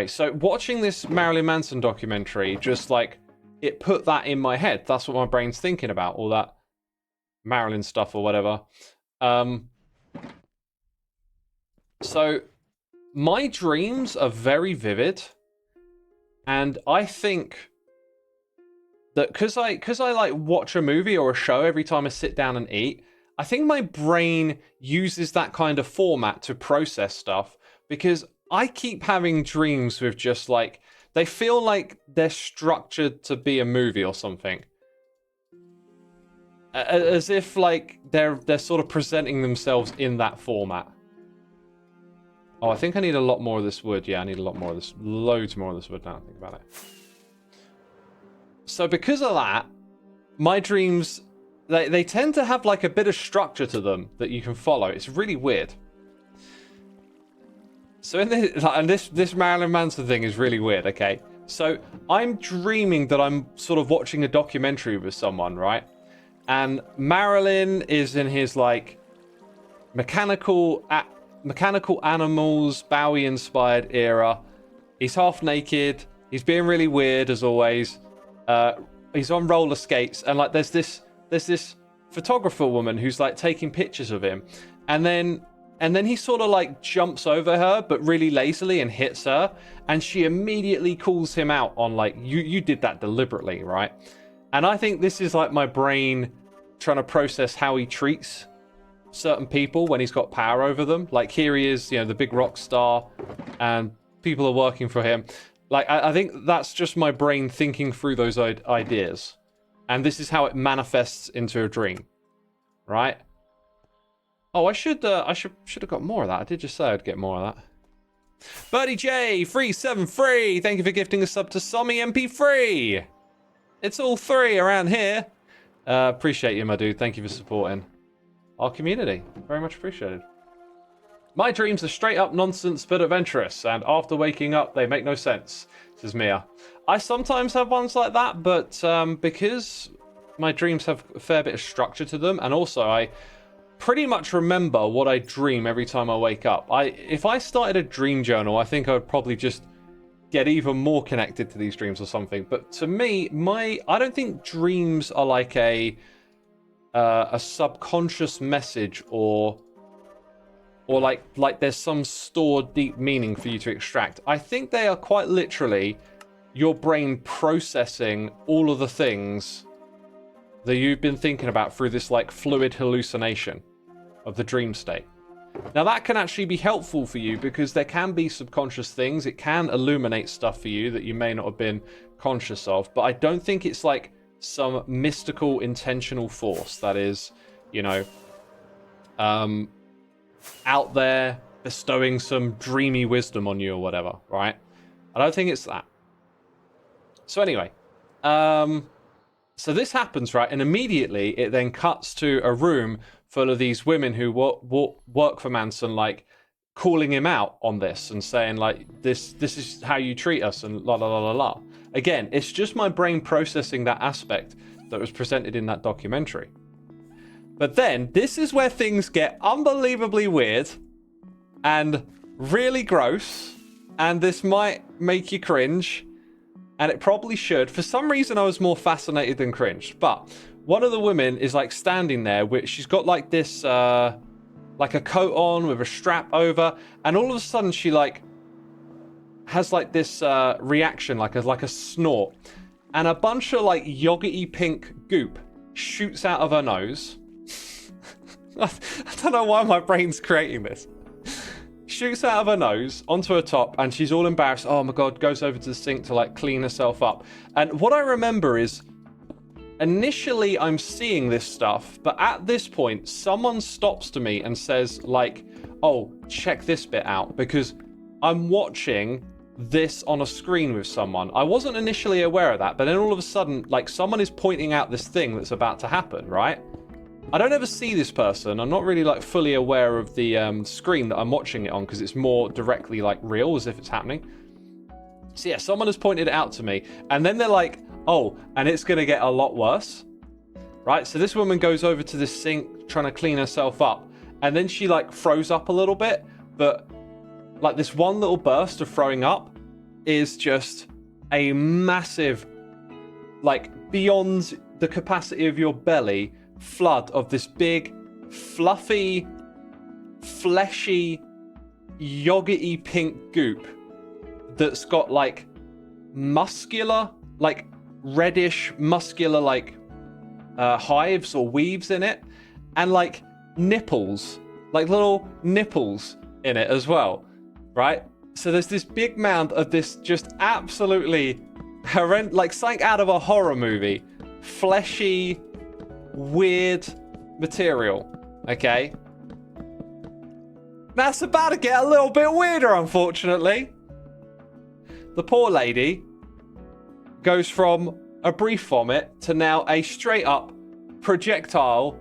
so watching this Marilyn Manson documentary, just, like, it put that in my head. That's what my brain's thinking about, all that Marilyn stuff or whatever. So, my dreams are very vivid, and I think that because I like watch a movie or a show every time I sit down and eat, I think my brain uses that kind of format to process stuff, because I keep having dreams with just, like, they feel like they're structured to be a movie or something. As if, like, they're sort of presenting themselves in that format. Oh, I think I need a lot more of this wood. Yeah, I need a lot more of this. Loads more of this wood now I think about it. So because of that, my dreams, they tend to have, like, a bit of structure to them that you can follow. It's really weird. So in this, and this Marilyn Manson thing is really weird, okay? So I'm dreaming that I'm sort of watching a documentary with someone, right? And Marilyn is in his, like, mechanical animals, Bowie-inspired era. He's half naked. He's being really weird, as always. He's on roller skates, and, like, there's this photographer woman who's, like, taking pictures of him, and then he sort of, like, jumps over her, but really lazily, and hits her, and she immediately calls him out on, like, you did that deliberately, right? And I think this is, like, my brain trying to process how he treats certain people when he's got power over them. Like, here he is, you know, the big rock star, and people are working for him. Like, I think that's just my brain thinking through those ideas. And this is how it manifests into a dream. Right? Oh, I should have got more of that. I did just say I'd get more of that. Birdie J, 373. Thank you for gifting a sub to Sommy MP3. It's all three around here. Appreciate you, my dude. Thank you for supporting our community. Very much appreciated. My dreams are straight up nonsense but adventurous, and after waking up, they make no sense, says Mia. I sometimes have ones like that, but because my dreams have a fair bit of structure to them, and also I pretty much remember what I dream every time I wake up. If I started a dream journal, I think I would probably just get even more connected to these dreams or something. But to me, I don't think dreams are like a subconscious message or like there's some stored deep meaning for you to extract. I think they are quite literally your brain processing all of the things that you've been thinking about through this, like, fluid hallucination of the dream state. Now, that can actually be helpful for you because there can be subconscious things. It can illuminate stuff for you that you may not have been conscious of, but I don't think it's like some mystical intentional force that is, you know, out there bestowing some dreamy wisdom on you or whatever, right? I don't think it's that. So anyway, so this happens, right? And immediately it then cuts to a room full of these women who work for Manson, like, calling him out on this and saying, like, this is how you treat us and la la la la la. Again, it's just my brain processing that aspect that was presented in that documentary. But then, this is where things get unbelievably weird and really gross, and this might make you cringe, and it probably should. For some reason, I was more fascinated than cringed, but one of the women is, like, standing there, which she's got, like, this, like, a coat on with a strap over, and all of a sudden she, like, has, like, this reaction, like a snort, and a bunch of, like, yogurt-y pink goop shoots out of her nose. I don't know why my brain's creating this. Shoots out of her nose onto her top, and she's all embarrassed. Oh my god, goes over to the sink to, like, clean herself up. And what I remember is initially I'm seeing this stuff, but at this point, someone stops to me and says, like, oh, check this bit out, because I'm watching this on a screen with someone. I wasn't initially aware of that, but then all of a sudden, like, someone is pointing out this thing that's about to happen, right? I don't ever see this person. I'm not really, like, fully aware of the screen that I'm watching it on, because it's more directly, like, real, as if it's happening. So yeah, someone has pointed it out to me, and then they're like, oh, and it's going to get a lot worse, right? So this woman goes over to this sink trying to clean herself up, and then she, like, froze up a little bit, but, like, this one little burst of throwing up is just a massive, like, beyond the capacity of your belly flood of this big, fluffy, fleshy, yogurty pink goop that's got, like, muscular, like, reddish, muscular, like, hives or weaves in it, and, like, nipples, like little nipples in it as well, right? So there's this big mound of this just absolutely horrendous, like something out of a horror movie, fleshy, weird material, okay? That's about to get a little bit weirder, unfortunately. The poor lady goes from a brief vomit to now a straight up projectile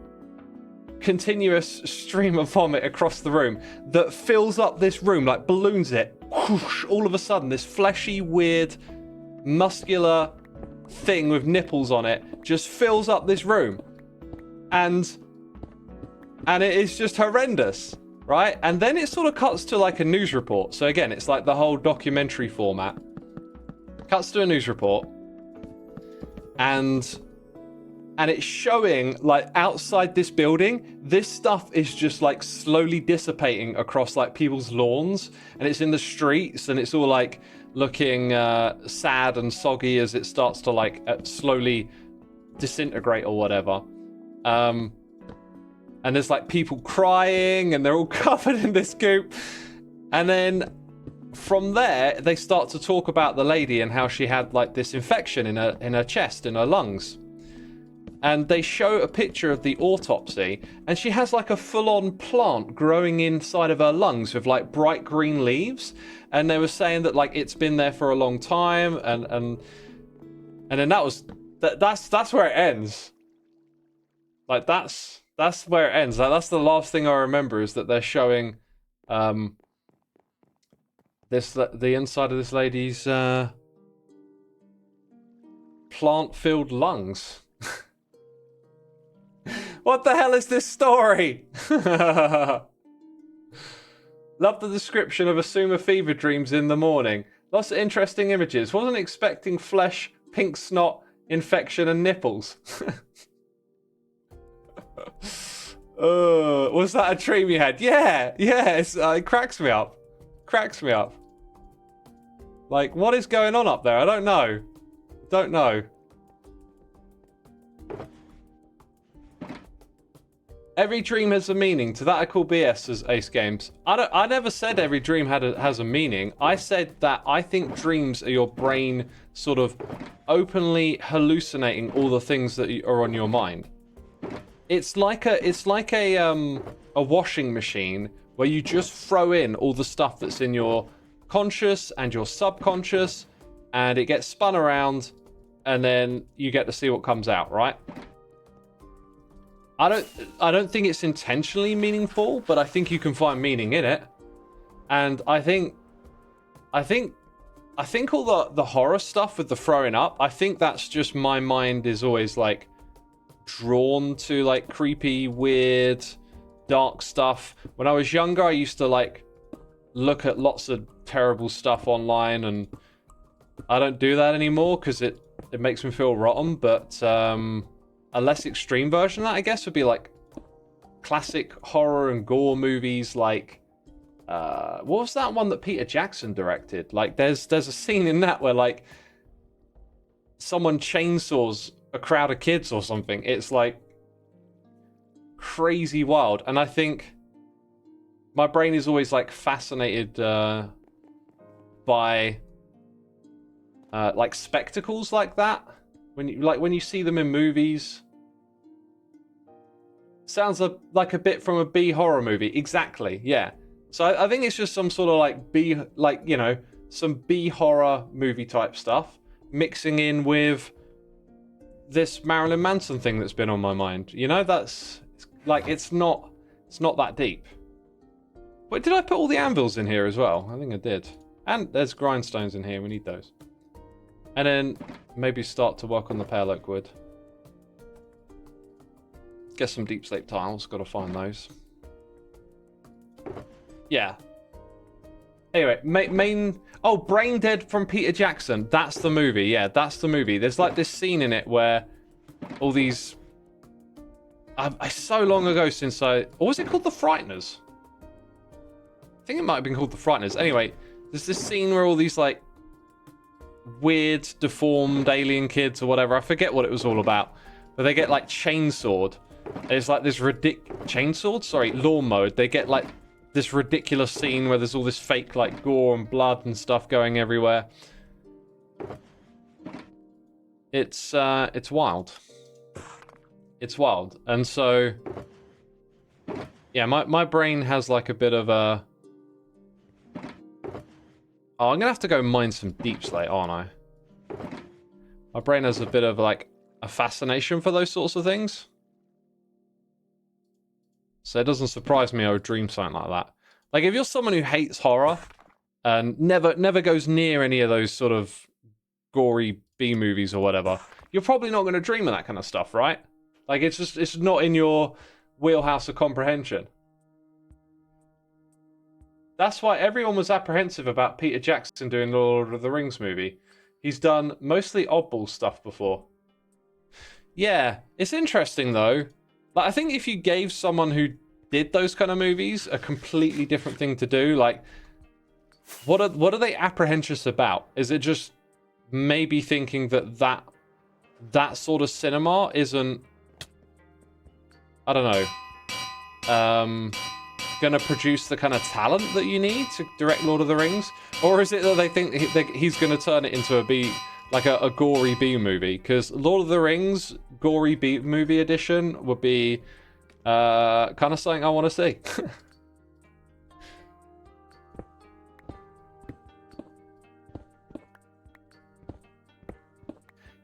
continuous stream of vomit across the room that fills up this room, like balloons it. Whoosh, all of a sudden, this fleshy, weird, muscular thing with nipples on it just fills up this room. And it is just horrendous, right? And then it sort of cuts to like a news report. So again, it's like the whole documentary format. Cuts to a news report. And it's showing, like, outside this building, this stuff is just, like, slowly dissipating across, like, people's lawns. And it's in the streets, and it's all, like, looking sad and soggy as it starts to, like, slowly disintegrate or whatever. And there's, like, people crying, and they're all covered in this goop. And then from there, they start to talk about the lady and how she had, like, this infection in her chest, in her lungs. And they show a picture of the autopsy, and she has like a full-on plant growing inside of her lungs with like bright green leaves. And they were saying that like it's been there for a long time, and then that's where it ends. Like that's where it ends. Like that's the last thing I remember is that they're showing the inside of this lady's plant-filled lungs. What the hell is this story? Love the description of Xisuma fever dreams in the morning. Lots of interesting images. Wasn't expecting flesh, pink snot, infection, and nipples. Was that a dream you had? Yeah, it cracks me up. Cracks me up. Like, what is going on up there? I don't know. Don't know. Every dream has a meaning. To that I call BS, as Ace Games. I never said every dream has a meaning. I said that I think dreams are your brain sort of openly hallucinating all the things that are on your mind. It's like a washing machine where you just throw in all the stuff that's in your conscious and your subconscious, and it gets spun around, and then you get to see what comes out, right? I don't think it's intentionally meaningful, but I think you can find meaning in it. And I think all the horror stuff with the throwing up, I think that's just my mind is always like drawn to like creepy, weird, dark stuff. When I was younger, I used to like look at lots of terrible stuff online, and I don't do that anymore because it makes me feel rotten. But a less extreme version of that, I guess, would be like classic horror and gore movies like what was that one that Peter Jackson directed? Like there's a scene in that where like someone chainsaws a crowd of kids or something. It's like crazy wild. And I think my brain is always like fascinated by like spectacles like that, when you see them in movies. Sounds like a bit from a B horror movie. Exactly, yeah. So I think it's just some sort of like some B horror movie type stuff mixing in with this Marilyn Manson thing that's been on my mind. You know, that's like it's not that deep. Wait, did I put all the anvils in here as well? I think I did. And there's grindstones in here. We need those. And then maybe start to work on the pale oak wood. Get some deep slate tiles. Got to find those. Yeah. Anyway, main... Oh, Brain Dead from Peter Jackson. That's the movie. Yeah, that's the movie. There's like this scene in it where all these... I so long ago since I... Or was it called The Frighteners? I think it might have been called The Frighteners. Anyway, there's this scene where all these like weird, deformed alien kids or whatever. I forget what it was all about. But they get like chainsawed. It's like this chainsawed? Sorry, lawn mowed. They get like this ridiculous scene where there's all this fake like gore and blood and stuff going everywhere. It's wild. It's wild. And so yeah, my brain has like a bit of a... Oh, I'm gonna have to go mine some deep slate, aren't I? My brain has a bit of like a fascination for those sorts of things. So it doesn't surprise me I would dream something like that. Like if you're someone who hates horror and never goes near any of those sort of gory B movies or whatever, you're probably not going to dream of that kind of stuff, right? Like it's not in your wheelhouse of comprehension. That's why everyone was apprehensive about Peter Jackson doing the Lord of the Rings movie. He's done mostly oddball stuff before. Yeah, it's interesting though. Like I think if you gave someone who did those kind of movies a completely different thing to do, like what are they apprehensive about? Is it just maybe thinking that sort of cinema isn't, I don't know, going to produce the kind of talent that you need to direct Lord of the Rings? Or is it that they think he's going to turn it into a gory B movie? Because Lord of the Rings gory B movie edition would be kind of something I want to see.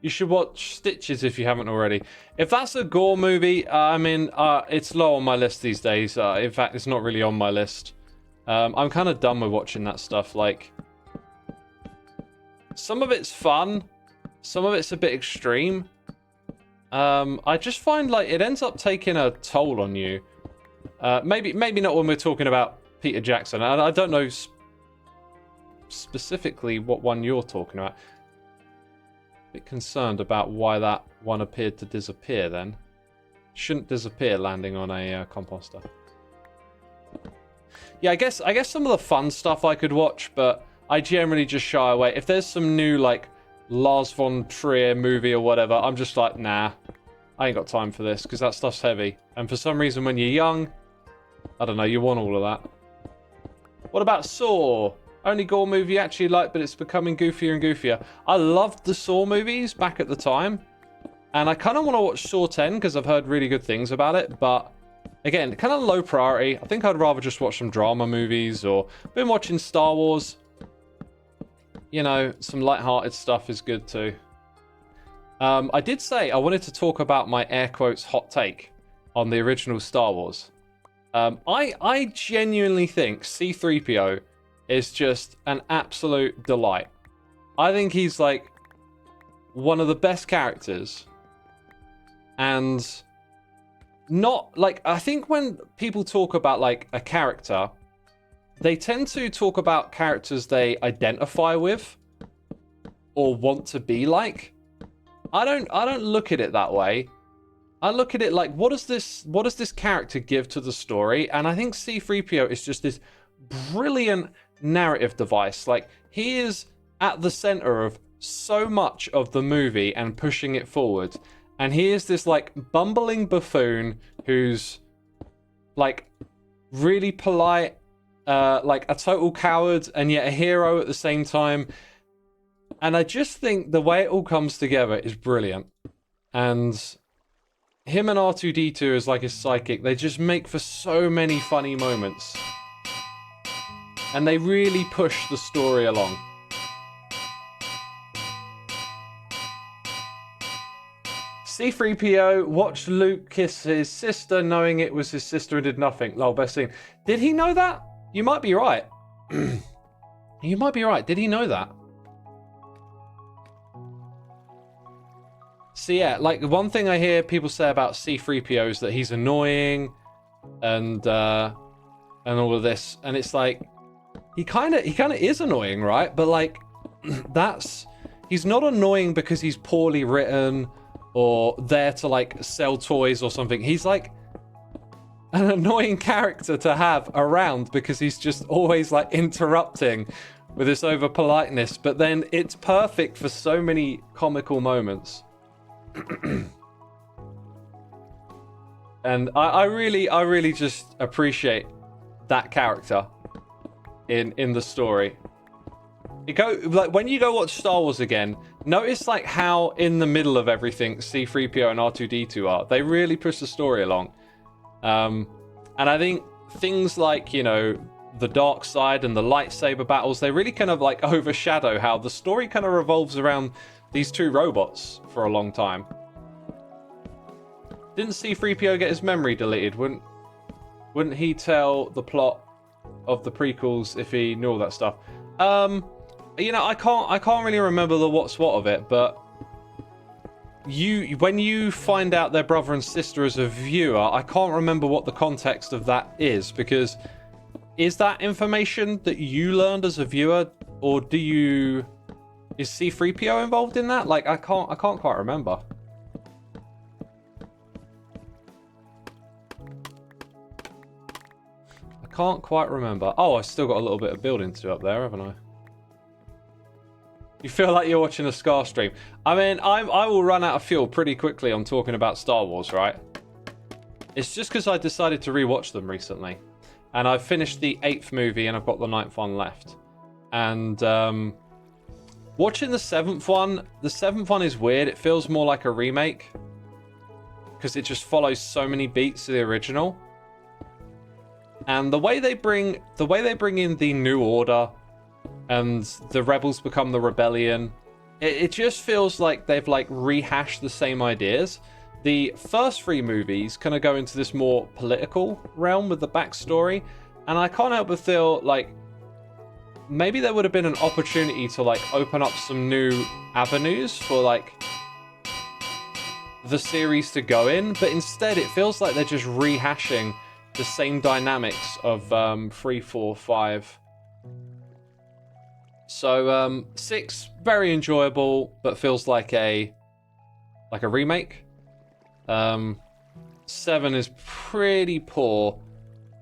You should watch Stitches if you haven't already. If that's a gore movie, I mean, it's low on my list these days. In fact, it's not really on my list. I'm kind of done with watching that stuff. Like, some of it's fun. Some of it's a bit extreme. I just find, like, it ends up taking a toll on you. Maybe not when we're talking about Peter Jackson. I don't know specifically what one you're talking about. Bit concerned about why that one appeared to disappear then. Shouldn't disappear landing on a composter. Yeah, I guess some of the fun stuff I could watch, but I generally just shy away. If there's some new like Lars von Trier movie or whatever, I'm just like, nah, I ain't got time for this because that stuff's heavy. And for some reason when you're young, I don't know, you want all of that. What about Saw? Only gore movie you actually like, but it's becoming goofier and goofier. I loved the Saw movies back at the time. And I kind of want to watch Saw 10 because I've heard really good things about it. But again, kind of low priority. I think I'd rather just watch some drama movies or been watching Star Wars. You know, some lighthearted stuff is good too. I did say I wanted to talk about my air quotes hot take on the original Star Wars. I genuinely think C-3PO is just an absolute delight. I think he's like one of the best characters. And not like, I think when people talk about like a character, they tend to talk about characters they identify with or want to be like. I don't look at it that way. I look at it like, what does this character give to the story? And I think C-3PO is just this brilliant narrative device. Like, he is at the center of so much of the movie and pushing it forward, and he is this like bumbling buffoon who's like really polite, like a total coward and yet a hero at the same time. And I just think the way it all comes together is brilliant. And him and R2-D2 as like his psychic, they just make for so many funny moments. And they really push the story along. C-3PO watched Luke kiss his sister knowing it was his sister and did nothing. Lol, best scene. Did he know that? You might be right. You might be right. Did he know that? So yeah, like one thing I hear people say about C-3PO is that he's annoying and all of this, and it's like he kind of is annoying, right? But like he's not annoying because he's poorly written or there to like sell toys or something. He's like an annoying character to have around because he's just always like interrupting with this over politeness, but then it's perfect for so many comical moments. And I really just appreciate that character in the story. Like when you go watch Star Wars again, notice like how in the middle of everything C-3PO and R2-D2 are. They really push the story along. And I think things like, you know, the dark side and the lightsaber battles, they really kind of like overshadow how the story kind of revolves around these two robots for a long time. Didn't C-3PO get his memory deleted? Wouldn't he tell the plot of the prequels if he knew all that stuff? You know, I can't really remember the what's what of it, but when you find out their brother and sister as a viewer, I can't remember what the context of that is, because is that information that you learned as a viewer, or is C-3PO involved in that? Like I can't quite remember. I can't quite remember. Oh, I still got a little bit of building to do up there, haven't I? You feel like you're watching a Scar stream. I mean, I will run out of fuel pretty quickly on talking about Star Wars, right? It's just because I decided to rewatch them recently. And I've finished the 8th movie and I've got the 9th one left. And watching the 7th one is weird. It feels more like a remake, because it just follows so many beats of the original. And the way they bring in the New Order and the rebels become the rebellion, it just feels like they've like rehashed the same ideas. The first 3 movies kind of go into this more political realm with the backstory, and I can't help but feel like maybe there would have been an opportunity to like open up some new avenues for like the series to go in, but instead it feels like they're just rehashing the same dynamics of 3, 4, 5. So 6, very enjoyable, but feels like a remake. 7 is pretty poor,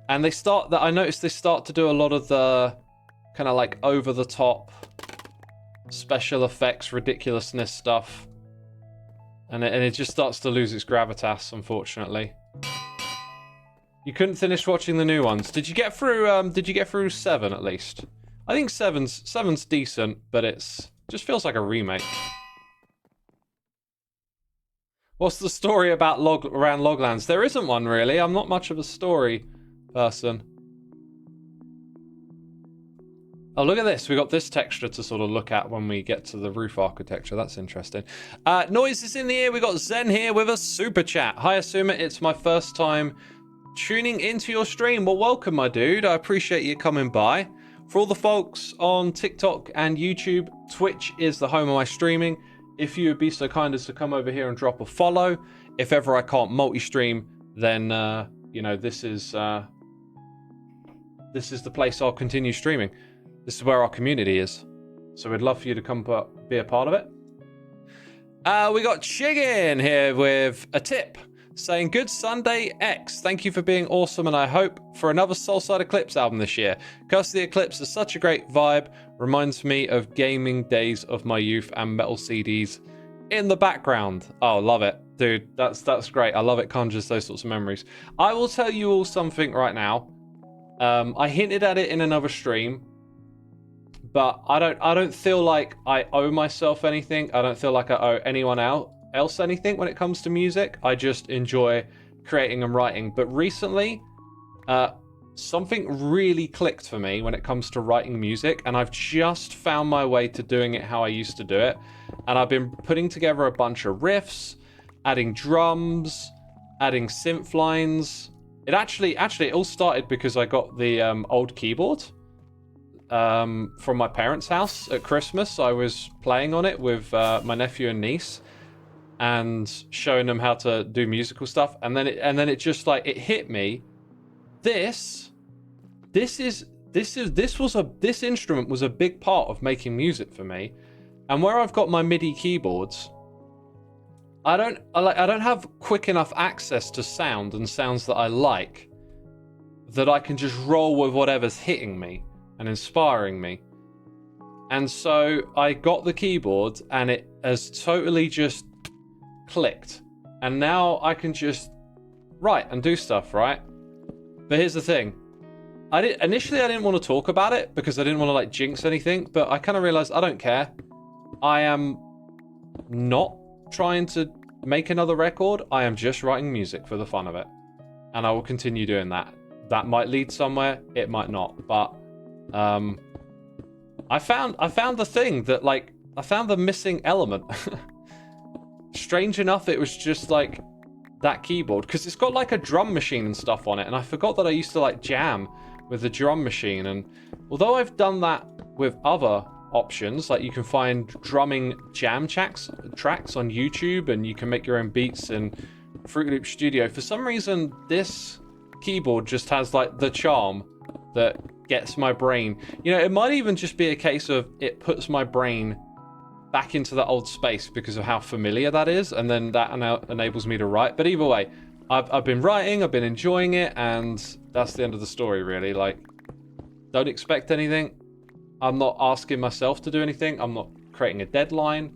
and I noticed they start to do a lot of the kind of like over the top special effects ridiculousness stuff, and it just starts to lose its gravitas, unfortunately. You couldn't finish watching the new ones. Did you get through 7 at least? I think 7's decent, but it's just feels like a remake. What's the story about around Loglands? There isn't one really. I'm not much of a story person. Oh, look at this. We got this texture to sort of look at when we get to the roof architecture. That's interesting. Noise is in the air. We got Zen here with a super chat. Hi, Xisuma. It's my first time tuning into your stream. Well, welcome, my dude. I appreciate you coming by. For all the folks on TikTok and YouTube, Twitch is the home of my streaming. If you would be so kind as to come over here and drop a follow. If ever I can't multi-stream, then you know, this is the place I'll continue streaming. This is where our community is. So we'd love for you to come be a part of it. We got Chiggin here with a tip saying, good Sunday X. Thank you for being awesome, and I hope for another Soulside Eclipse album this year. Curse of the Eclipse is such a great vibe. Reminds me of gaming days of my youth and metal CDs in the background. Oh, love it. Dude, that's great. I love it. Conjures those sorts of memories. I will tell you all something right now. I hinted at it in another stream, but I don't feel like I owe myself anything. I don't feel like I owe anyone else anything when it comes to music. I just enjoy creating and writing. But recently, something really clicked for me when it comes to writing music, and I've just found my way to doing it how I used to do it. And I've been putting together a bunch of riffs, adding drums, adding synth lines. It actually it all started because I got the old keyboard from my parents' house at Christmas. I was playing on it with my nephew and niece and showing them how to do musical stuff, and then it just like it hit me. This instrument was a big part of making music for me, and where I've got my MIDI keyboards, I don't have quick enough access to sound and sounds that I like, that I can just roll with whatever's hitting me and inspiring me. And so I got the keyboard, and it has totally just clicked, and now I can just write and do stuff, right? But here's the thing. Initially I didn't want to talk about it because I didn't want to like jinx anything, but I kind of realized I don't care. I am not trying to make another record. I am just writing music for the fun of it, and I will continue doing that. That might lead somewhere, it might not, but I found the thing that like I found the missing element. Strange enough, it was just like that keyboard, because it's got like a drum machine and stuff on it, and I forgot that I used to like jam with the drum machine. And although I've done that with other options, like you can find drumming jam tracks on YouTube, and you can make your own beats in Fruit Loop Studio, for some reason this keyboard just has like the charm that gets my brain, you know, it might even just be a case of it puts my brain back into that old space because of how familiar that is, and then that enables me to write. But either way, I've been writing, I've been enjoying it, and that's the end of the story, really. Like, don't expect anything. I'm not asking myself to do anything. I'm not creating a deadline.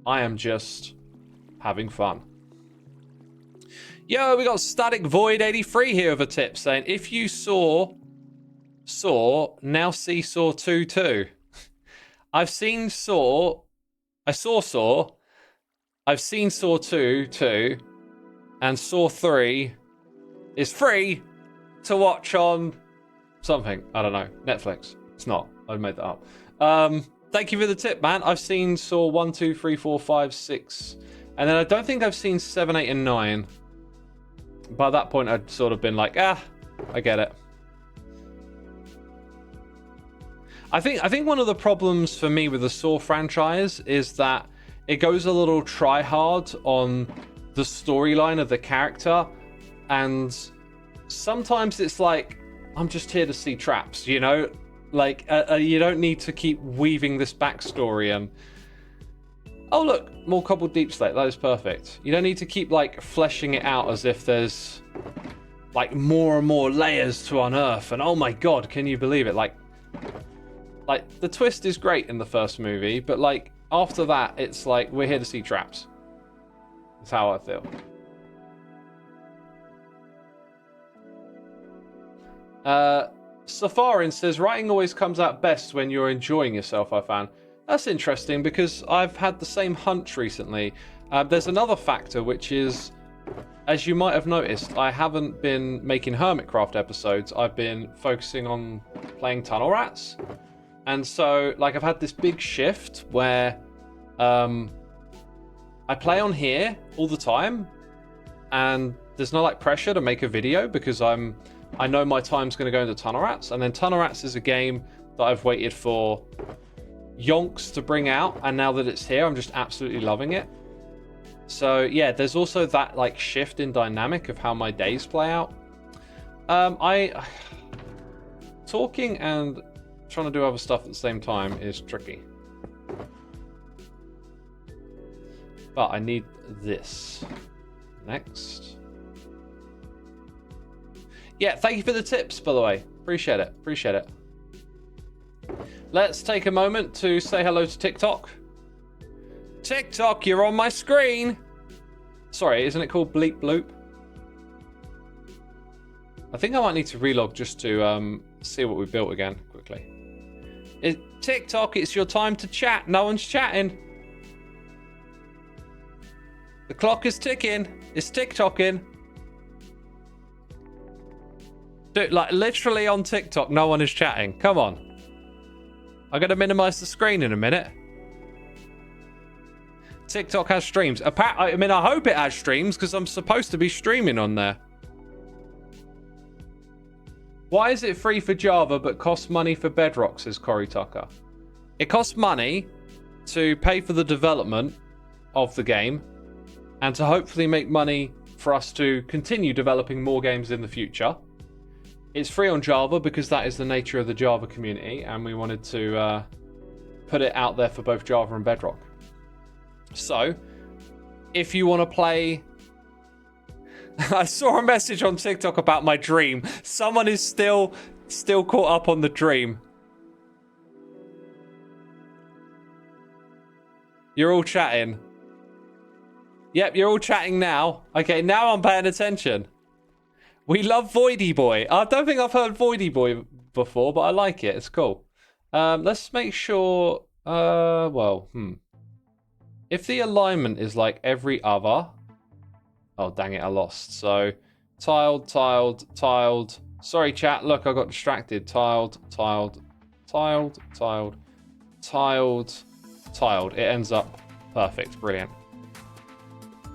I am just having fun. Yo, we got Static Void 83 here with a tip saying, if you saw, now see Saw 2 too. I've seen Saw. I saw Saw. I've seen Saw 2 too. And Saw 3 is free to watch on something. I don't know. Netflix. It's not. I made that up. Thank you for the tip, man. I've seen Saw 1, 2, 3, 4, 5, 6. And then I don't think I've seen 7, 8, and 9. By that point, I'd sort of been like, I get it. I think one of the problems for me with the Saw franchise is that it goes a little try-hard on the storyline of the character, and sometimes it's like, I'm just here to see traps, you know? Like, you don't need to keep weaving this backstory and... Oh look, more cobbled deep slate, that is perfect. You don't need to keep, like, fleshing it out as if there's, like, more and more layers to unearth, and oh my god, can you believe it? Like, the twist is great in the first movie, but, like, after that, it's like, we're here to see traps. That's how I feel. Safarin says, writing always comes out best when you're enjoying yourself, I found. That's interesting, because I've had the same hunch recently. There's another factor, which is, as you might have noticed, I haven't been making Hermitcraft episodes. I've been focusing on playing Tunnel Rats. And so, like, I've had this big shift where I play on here all the time, and there's no, like, pressure to make a video because I know my time's going to go into Tunnel Rats. And then Tunnel Rats is a game that I've waited for yonks to bring out, and now that it's here, I'm just absolutely loving it. So yeah, there's also that like shift in dynamic of how my days play out. Talking and trying to do other stuff at the same time is tricky, but I need this next. Yeah, thank you for the tips, by the way. Appreciate it. Let's take a moment to say hello to TikTok. TikTok, you're on my screen. Sorry, isn't it called Bleep Bloop? I think I might need to relog just to see what we built again quickly. TikTok, it's your time to chat. No one's chatting. The clock is ticking. It's TikToking. Dude, like literally on TikTok, no one is chatting. Come on. I'm going to minimize the screen in a minute. TikTok has streams. I mean, I hope it has streams because I'm supposed to be streaming on there. Why is it free for Java but costs money for Bedrock, says Cory Tucker? It costs money to pay for the development of the game and to hopefully make money for us to continue developing more games in the future. It's free on Java because that is the nature of the Java community, and we wanted to put it out there for both Java and Bedrock. So, if you want to play... I saw a message on TikTok about my dream. Someone is still caught up on the dream. You're all chatting. Yep, you're all chatting now. Okay, now I'm paying attention. We love Voidy Boy. I don't think I've heard Voidy Boy before, but I like it. It's cool. Let's make sure... If the alignment is like every other... Oh, dang it, I lost. So, tiled, tiled, tiled. Sorry, chat. Look, I got distracted. Tiled, tiled, tiled, tiled, tiled, tiled. It ends up perfect. Brilliant.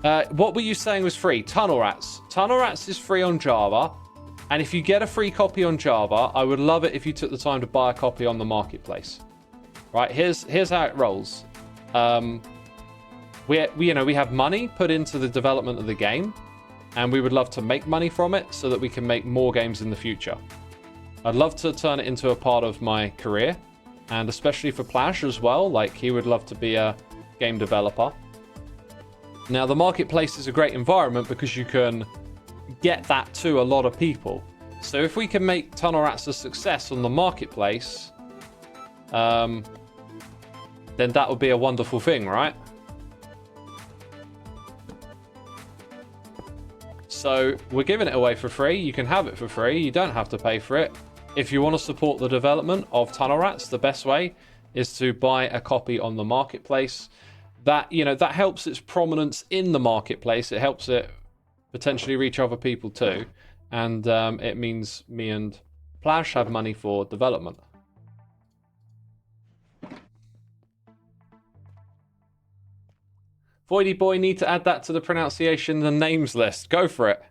What were you saying was free? Tunnel Rats. Tunnel Rats is free on Java. And if you get a free copy on Java, I would love it if you took the time to buy a copy on the marketplace. Right, here's how it rolls. We have money put into the development of the game, and we would love to make money from it so that we can make more games in the future. I'd love to turn it into a part of my career, and especially for Plash as well. Like, he would love to be a game developer. Now, the marketplace is a great environment because you can get that to a lot of people. So if we can make Tunnel Rats a success on the marketplace, then that would be a wonderful thing, right? So we're giving it away for free. You can have it for free. You don't have to pay for it. If you want to support the development of Tunnel Rats, the best way is to buy a copy on the marketplace. That helps its prominence in the marketplace. It helps it potentially reach other people too. And it means me and Plash have money for development. Voidy Boy, need to add that to the pronunciation and names list. Go for it.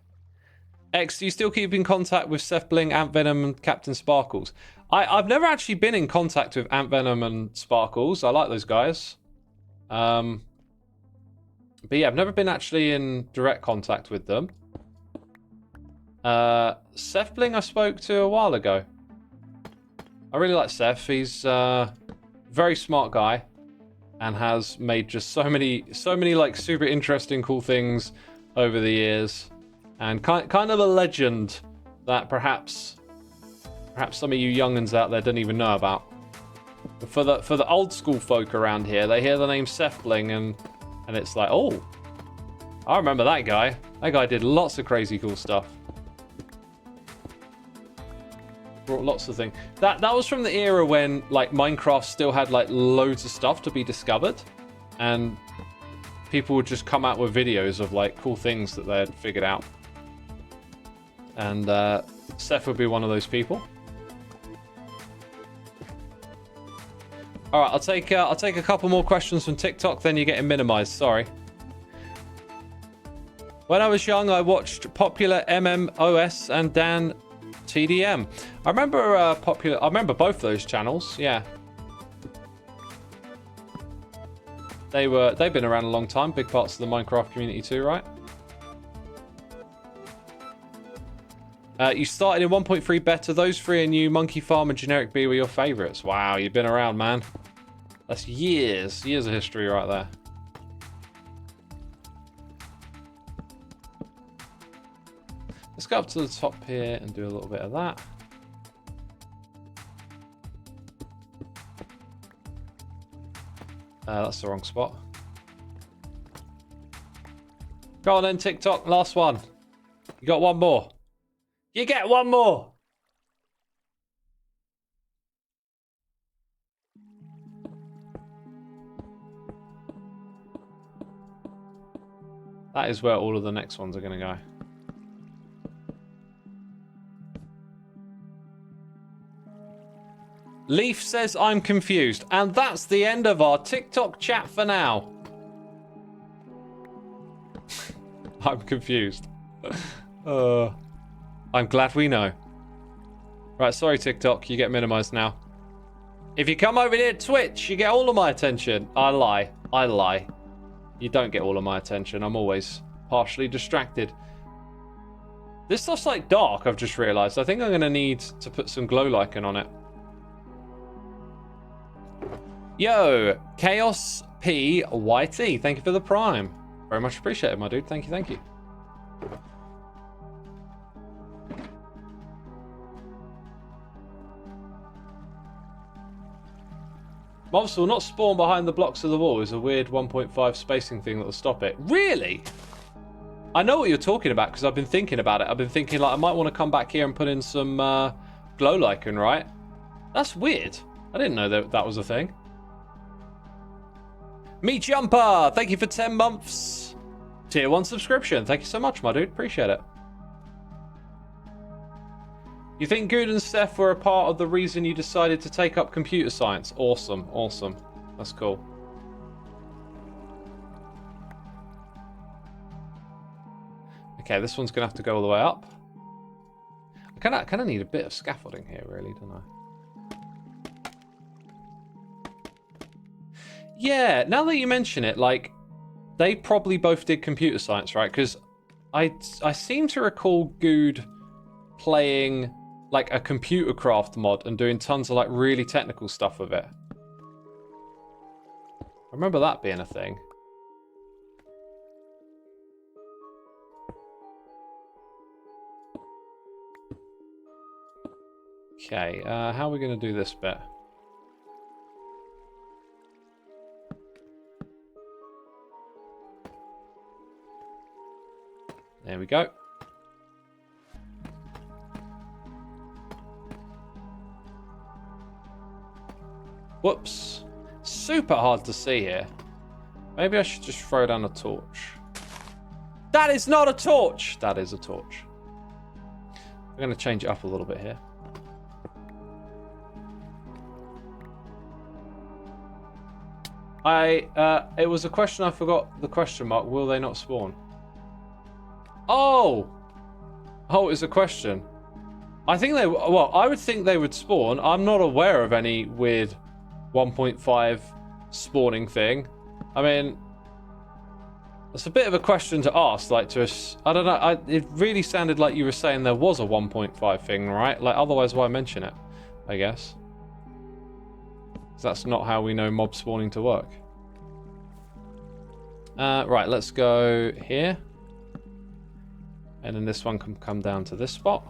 X, do you still keep in contact with Seth Bling, Ant Venom, and Captain Sparkles? I've never actually been in contact with Ant Venom and Sparkles. I like those guys. But yeah, I've never been actually in direct contact with them. Seth Bling I spoke to a while ago. I really like Seth. He's a very smart guy. And has made just so many like super interesting, cool things over the years, and kind of a legend that perhaps some of you young'uns out there don't even know about. But for the old school folk around here, they hear the name Seth Bling and it's like, oh, I remember that guy. That guy did lots of crazy cool stuff. Brought lots of things. That was from the era when like Minecraft still had like loads of stuff to be discovered, and people would just come out with videos of like cool things that they had figured out. And Seth would be one of those people. All right, I'll take a couple more questions from TikTok. Then you're getting minimized. Sorry. When I was young, I watched Popular MMOS and Dan TDM. I remember both those channels. Yeah, they've been around a long time. Big parts of the Minecraft community too, right? You started in 1.3 beta. Those three are new. Monkey Farm and Generic B were your favorites. Wow, you've been around, man. That's years of history right there. Let's go up to the top here and do a little bit of that. That's the wrong spot. Go on then, TikTok. Last one. You got one more. You get one more. That is where all of the next ones are going to go. Leaf says I'm confused. And that's the end of our TikTok chat for now. I'm confused. I'm glad we know. Right, sorry TikTok, you get minimized now. If you come over here to Twitch, you get all of my attention. I lie. I lie. You don't get all of my attention. I'm always partially distracted. This stuff's like dark, I've just realized. I think I'm going to need to put some glow lichen on it. Yo, Chaos P YT, thank you for the prime. Very much appreciated, my dude. Thank you, thank you. Mobs will not spawn behind the blocks of the wall is a weird 1.5 spacing thing that will stop it. Really? I know what you're talking about because I've been thinking about it. I've been thinking like I might want to come back here and put in some glow lichen, right? That's weird. I didn't know that was a thing. Meat Jumper, thank you for 10 months. Tier 1 subscription. Thank you so much, my dude. Appreciate it. You think Good and Steph were a part of the reason you decided to take up computer science? Awesome, awesome. That's cool. Okay, this one's going to have to go all the way up. I kind of need a bit of scaffolding here, really, don't I? Yeah, now that you mention it, like, they probably both did computer science, right? Because I seem to recall Good playing like a computer craft mod and doing tons of like really technical stuff with it. I remember that being a thing. Okay, how are we going to do this bit? There we go. Whoops. Super hard to see here. Maybe I should just throw down a torch. That is not a torch! That is a torch. I'm going to change it up a little bit here. It was a question, I forgot the question mark. Will they not spawn? Oh! Oh, it's a question. I think they... Well, I would think they would spawn. I'm not aware of any weird 1.5 spawning thing. I mean... It's a bit of a question to ask, like to us. I don't know. It really sounded like you were saying there was a 1.5 thing, right? Like, otherwise, why mention it? I guess. 'Cause that's not how we know mob spawning to work. Right, let's go here. And then this one can come down to this spot.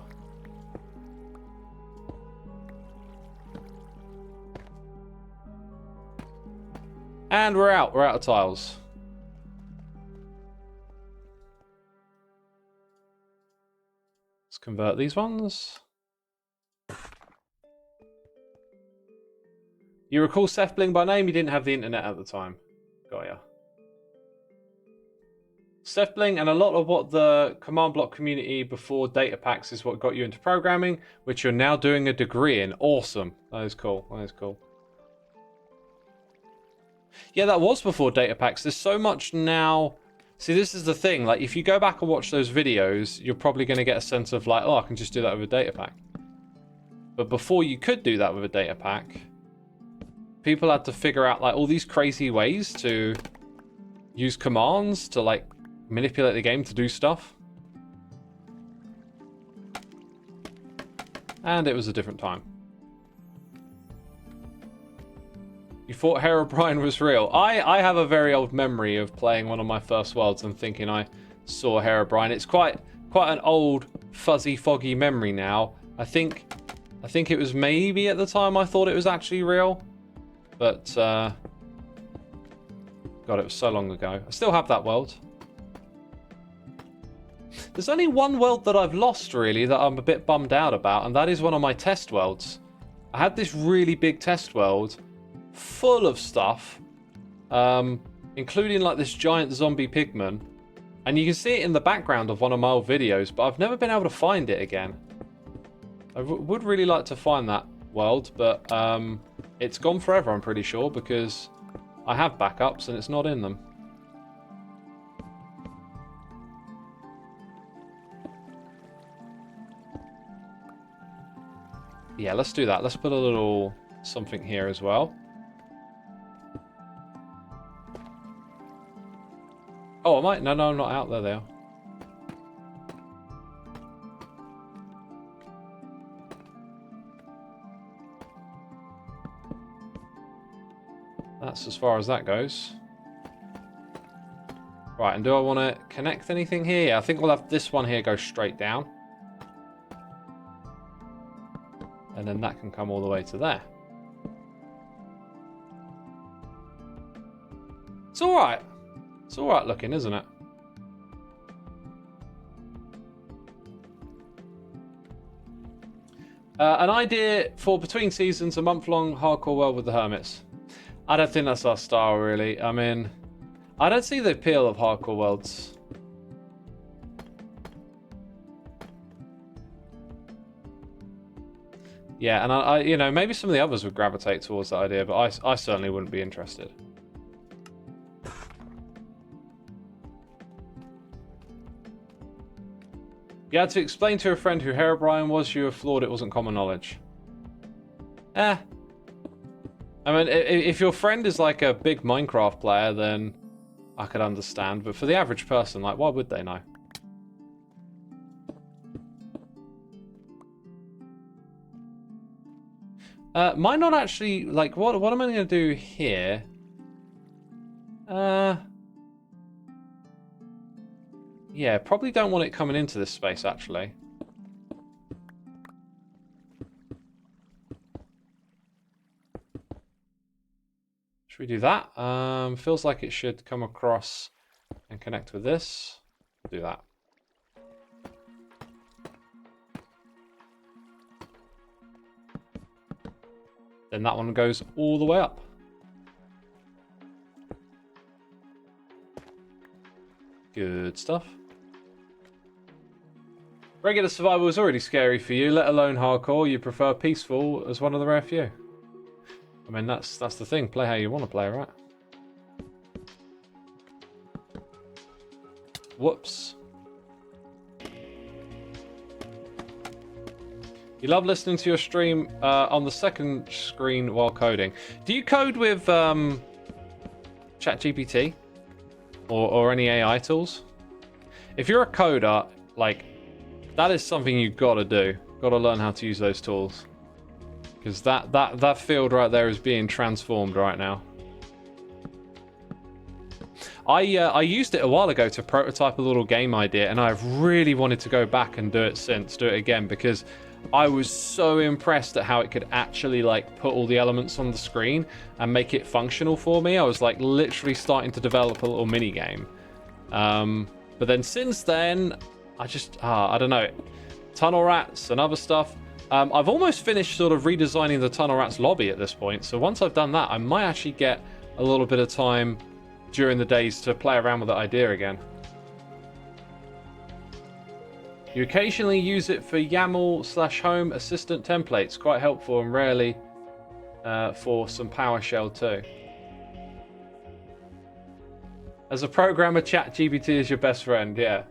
And we're out. We're out of tiles. Let's convert these ones. You recall Seth Bling by name? You didn't have the internet at the time. Got ya. Seth Bling, and a lot of what the command block community before data packs is what got you into programming, which you're now doing a degree in. Awesome. That is cool. That is cool. Yeah, that was before data packs. There's so much now. See, this is the thing. Like, if you go back and watch those videos, you're probably going to get a sense of like, oh, I can just do that with a data pack. But before you could do that with a data pack, people had to figure out like all these crazy ways to use commands to like manipulate the game to do stuff. And it was a different time. You thought Herobrine was real. I have a very old memory of playing one of my first worlds and thinking I saw Herobrine. It's quite an old, fuzzy, foggy memory now. I think it was maybe at the time I thought it was actually real. But, God, it was so long ago. I still have that world. There's only one world that I've lost, really, that I'm a bit bummed out about, and that is one of my test worlds. I had this really big test world full of stuff, including like this giant zombie pigman, And you can see it in the background of one of my old videos, but I've never been able to find it again. I would really like to find that world, but it's gone forever, I'm pretty sure, because I have backups and it's not in them. Yeah, let's do that. Let's put a little something here as well. Oh, am I? No, I'm not out there. They are. That's as far as that goes. Right, and do I want to connect anything here? Yeah, I think we'll have this one here go straight down. And then that can come all the way to there. It's alright. It's alright looking, isn't it? An idea for between seasons, a month-long hardcore world with the hermits. I don't think that's our style, really. I mean, I don't see the appeal of hardcore worlds. Yeah, and I you know, maybe some of the others would gravitate towards that idea, but I certainly wouldn't be interested. You had to explain to a friend who Herobrine was, you were flawed, it wasn't common knowledge. I mean, if your friend is like a big Minecraft player, then I could understand, but for the average person, like, why would they know? Might not actually, like, what am I going to do here? Yeah, probably don't want it coming into this space, actually. Should we do that? Feels like it should come across and connect with this. Do that. Then that one goes all the way up. Good stuff. Regular survival is already scary for you, let alone hardcore. You prefer peaceful as one of the rare few. I mean, that's the thing. Play how you want to play, right? Whoops. You love listening to your stream on the second screen while coding. Do you code with ChatGPT or any AI tools? If you're a coder, like, that is something you've got to do. Got to learn how to use those tools. Because that field right there is being transformed right now. I used it a while ago to prototype a little game idea, and I've really wanted to go back and do it again, because I was so impressed at how it could actually, like, put all the elements on the screen and make it functional for me. I was, like, literally starting to develop a little mini game. But then since then, I just, I don't know, tunnel rats and other stuff. I've almost finished sort of redesigning the tunnel rats lobby at this point. So once I've done that, I might actually get a little bit of time during the days to play around with that idea again. You occasionally use it for YAML/home assistant templates. Quite helpful, and rarely for some PowerShell too. As a programmer, ChatGPT is your best friend, yeah.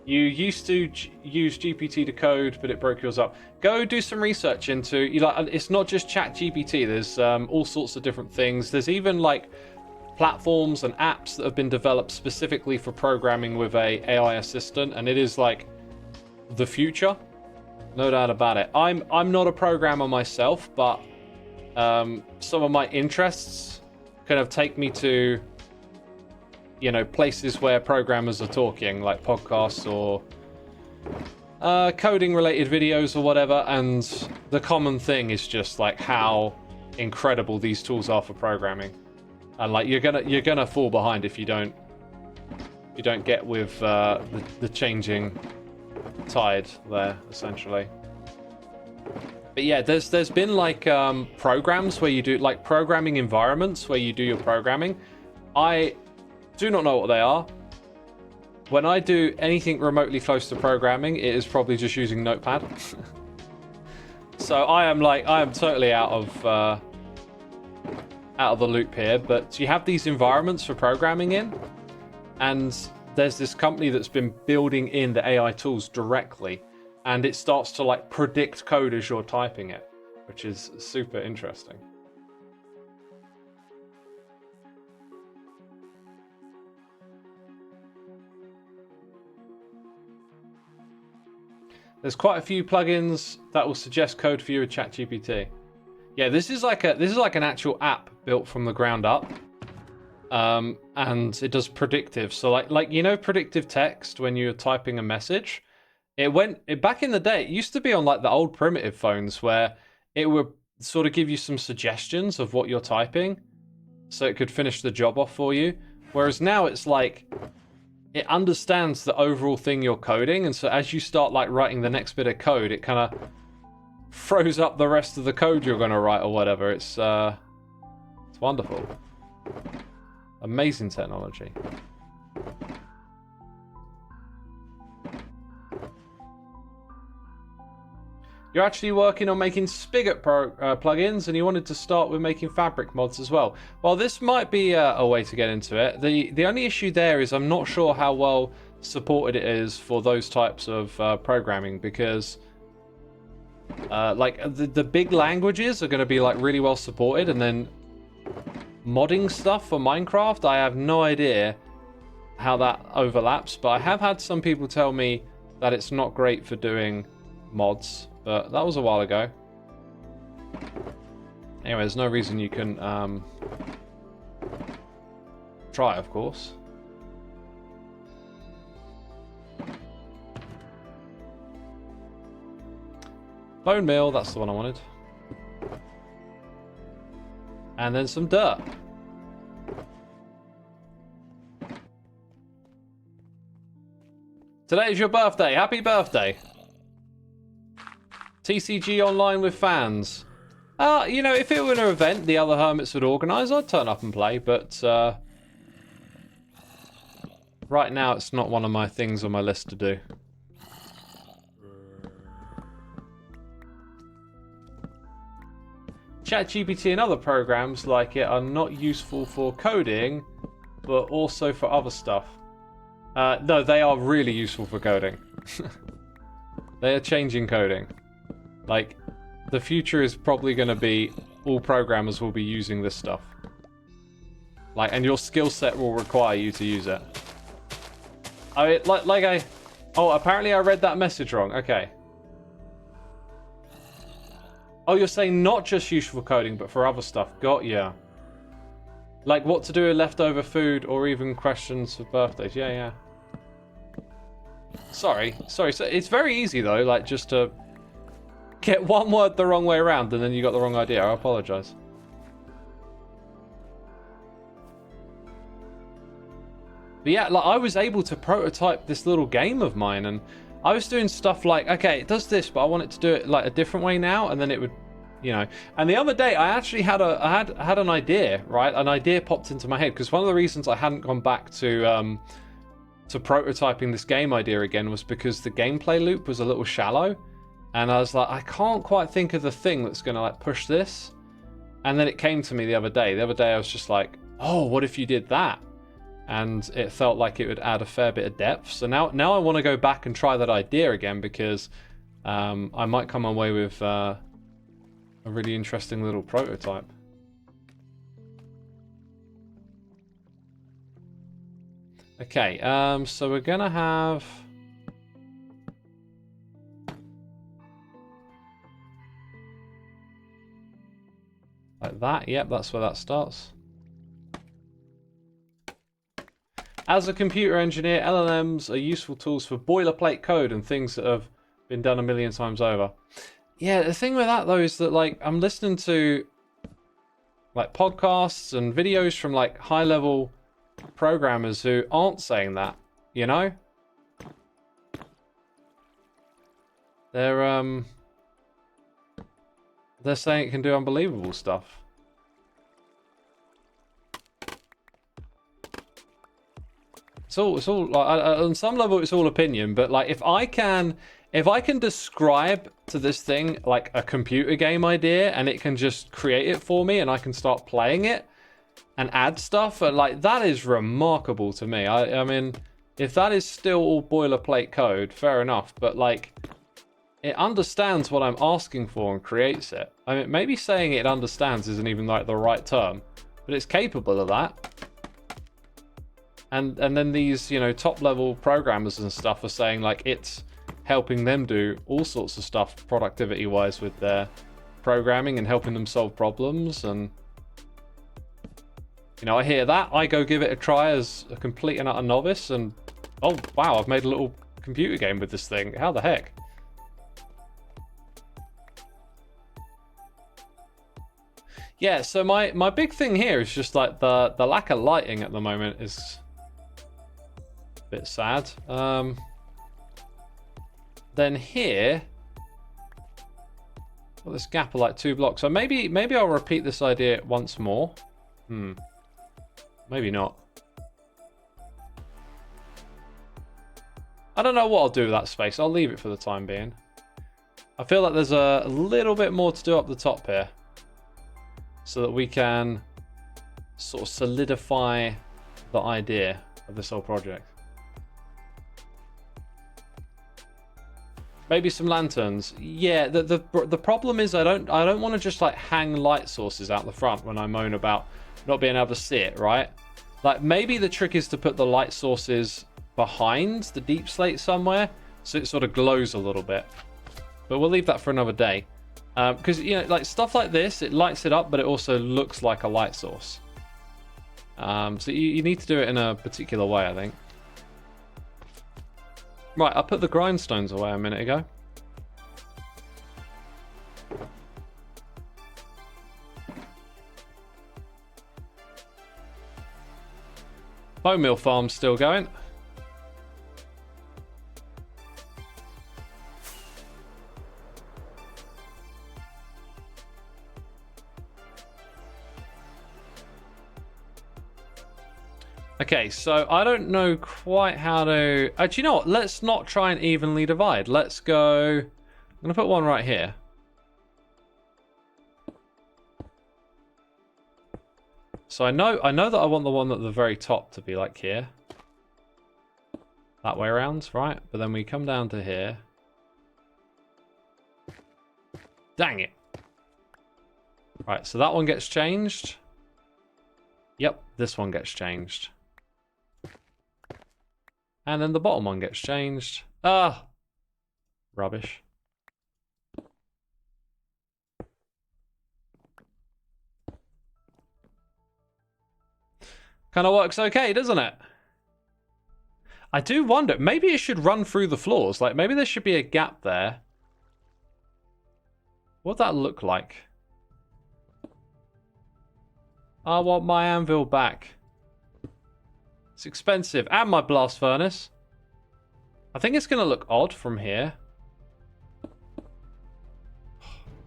You used to use GPT to code, but it broke yours up. Go do some research into, it's not just ChatGPT. There's all sorts of different things. There's even, like, platforms and apps that have been developed specifically for programming with a AI assistant, and it is, like, the future, no doubt about it. I'm not a programmer myself, but some of my interests kind of take me to, you know, places where programmers are talking, like podcasts or coding related videos or whatever, and the common thing is just, like, how incredible these tools are for programming. And, like, you're gonna fall behind if you don't get with the changing tide there, essentially. But yeah, there's been, like, programs where you do, like, programming environments where you do your programming, I do not know what they are. When I do anything remotely close to programming, it is probably just using Notepad. So I am totally out of the loop here. But you have these environments for programming in, and there's this company that's been building in the AI tools directly, and it starts to like predict code as you're typing it, which is super interesting. There's quite a few plugins that will suggest code for you with ChatGPT. Yeah, this is like an actual app built from the ground up, and it does predictive. So like you know, predictive text when you're typing a message. Back in the day. It used to be on like the old primitive phones where it would sort of give you some suggestions of what you're typing, so it could finish the job off for you. Whereas now it's like, it understands the overall thing you're coding, and so as you start like writing the next bit of code, it kind of froze up the rest of the code you're going to write or whatever. It's wonderful. Amazing technology. You're actually working on making Spigot plugins, and you wanted to start with making Fabric mods as well. Well, this might be a way to get into it. The only issue there is I'm not sure how well supported it is for those types of programming, because like the big languages are going to be like really well supported, and then modding stuff for Minecraft, I have no idea how that overlaps. But I have had some people tell me that it's not great for doing mods. But that was a while ago. Anyway, there's no reason you can try, of course. Bone meal, that's the one I wanted. And then some dirt. Today is your birthday. Happy birthday. TCG online with fans. You know, if it were an event the other hermits would organise, I'd turn up and play, but right now it's not one of my things on my list to do. ChatGPT and other programs like it are not useful for coding, but also for other stuff. No, they are really useful for coding. They are changing coding. Like, the future is probably going to be all programmers will be using this stuff. Like, and your skill set will require you to use it. Oh, apparently I read that message wrong. Okay. Oh, you're saying not just useful for coding, but for other stuff. Got ya. Like what to do with leftover food, or even questions for birthdays. Yeah, yeah. Sorry. So it's very easy though, like just to get one word the wrong way around and then you got the wrong idea. I apologize. But yeah, like I was able to prototype this little game of mine, and I was doing stuff like, okay, it does this, but I want it to do it like a different way now, and then it would, you know. And the other day, I actually had an idea, right? An idea popped into my head, because one of the reasons I hadn't gone back to prototyping this game idea again was because the gameplay loop was a little shallow. And I was like, I can't quite think of the thing that's going to like push this. And then it came to me the other day. The other day I was just like, oh, what if you did that? And it felt like it would add a fair bit of depth. So now I want to go back and try that idea again, because I might come away with a really interesting little prototype. Okay, so we're going to have... like that, yep, that's where that starts. As a computer engineer, LLMs are useful tools for boilerplate code and things that have been done a million times over. Yeah, the thing with that though is that like I'm listening to like podcasts and videos from like high-level programmers who aren't saying that, you know? They're saying it can do unbelievable stuff. It's all like, on some level it's all opinion, but like if I can describe to this thing like a computer game idea and it can just create it for me and I can start playing it and add stuff, like that is remarkable to me. I mean, if that is still all boilerplate code, fair enough, but like it understands what I'm asking for and creates it. I mean, maybe saying it understands isn't even like the right term, but it's capable of that. And then these, you know, top level programmers and stuff are saying like it's helping them do all sorts of stuff productivity wise with their programming and helping them solve problems. And you know, I hear that, I go give it a try as a complete and utter novice, and oh wow, I've made a little computer game with this thing. How the heck? Yeah, so my big thing here is just like the lack of lighting at the moment is a bit sad. Then here, well, this gap of like 2 blocks. So maybe I'll repeat this idea once more. Maybe not. I don't know what I'll do with that space. I'll leave it for the time being. I feel like there's a little bit more to do up the top here, so that we can sort of solidify the idea of this whole project. Maybe some lanterns. Yeah, the problem is I don't want to just like hang light sources out the front when I moan about not being able to see it, right? Like maybe the trick is to put the light sources behind the deep slate somewhere so it sort of glows a little bit. But we'll leave that for another day. Because, you know, like stuff like this, it lights it up, but it also looks like a light source. So you need to do it in a particular way, I think. Right, I put the grindstones away a minute ago. Bone meal farm's still going. Okay, so I don't know quite how to... do you know what? Let's not try and evenly divide. Let's go... I'm going to put one right here. So I know that I want the one at the very top to be like here. That way around, right? But then we come down to here. Dang it. Right, so that one gets changed. Yep, this one gets changed. And then the bottom one gets changed. Ah! Rubbish. Kind of works okay, doesn't it? I do wonder, maybe it should run through the floors. Like, maybe there should be a gap there. What'd that look like? I want my anvil back. It's expensive. And my blast furnace. I think it's going to look odd from here.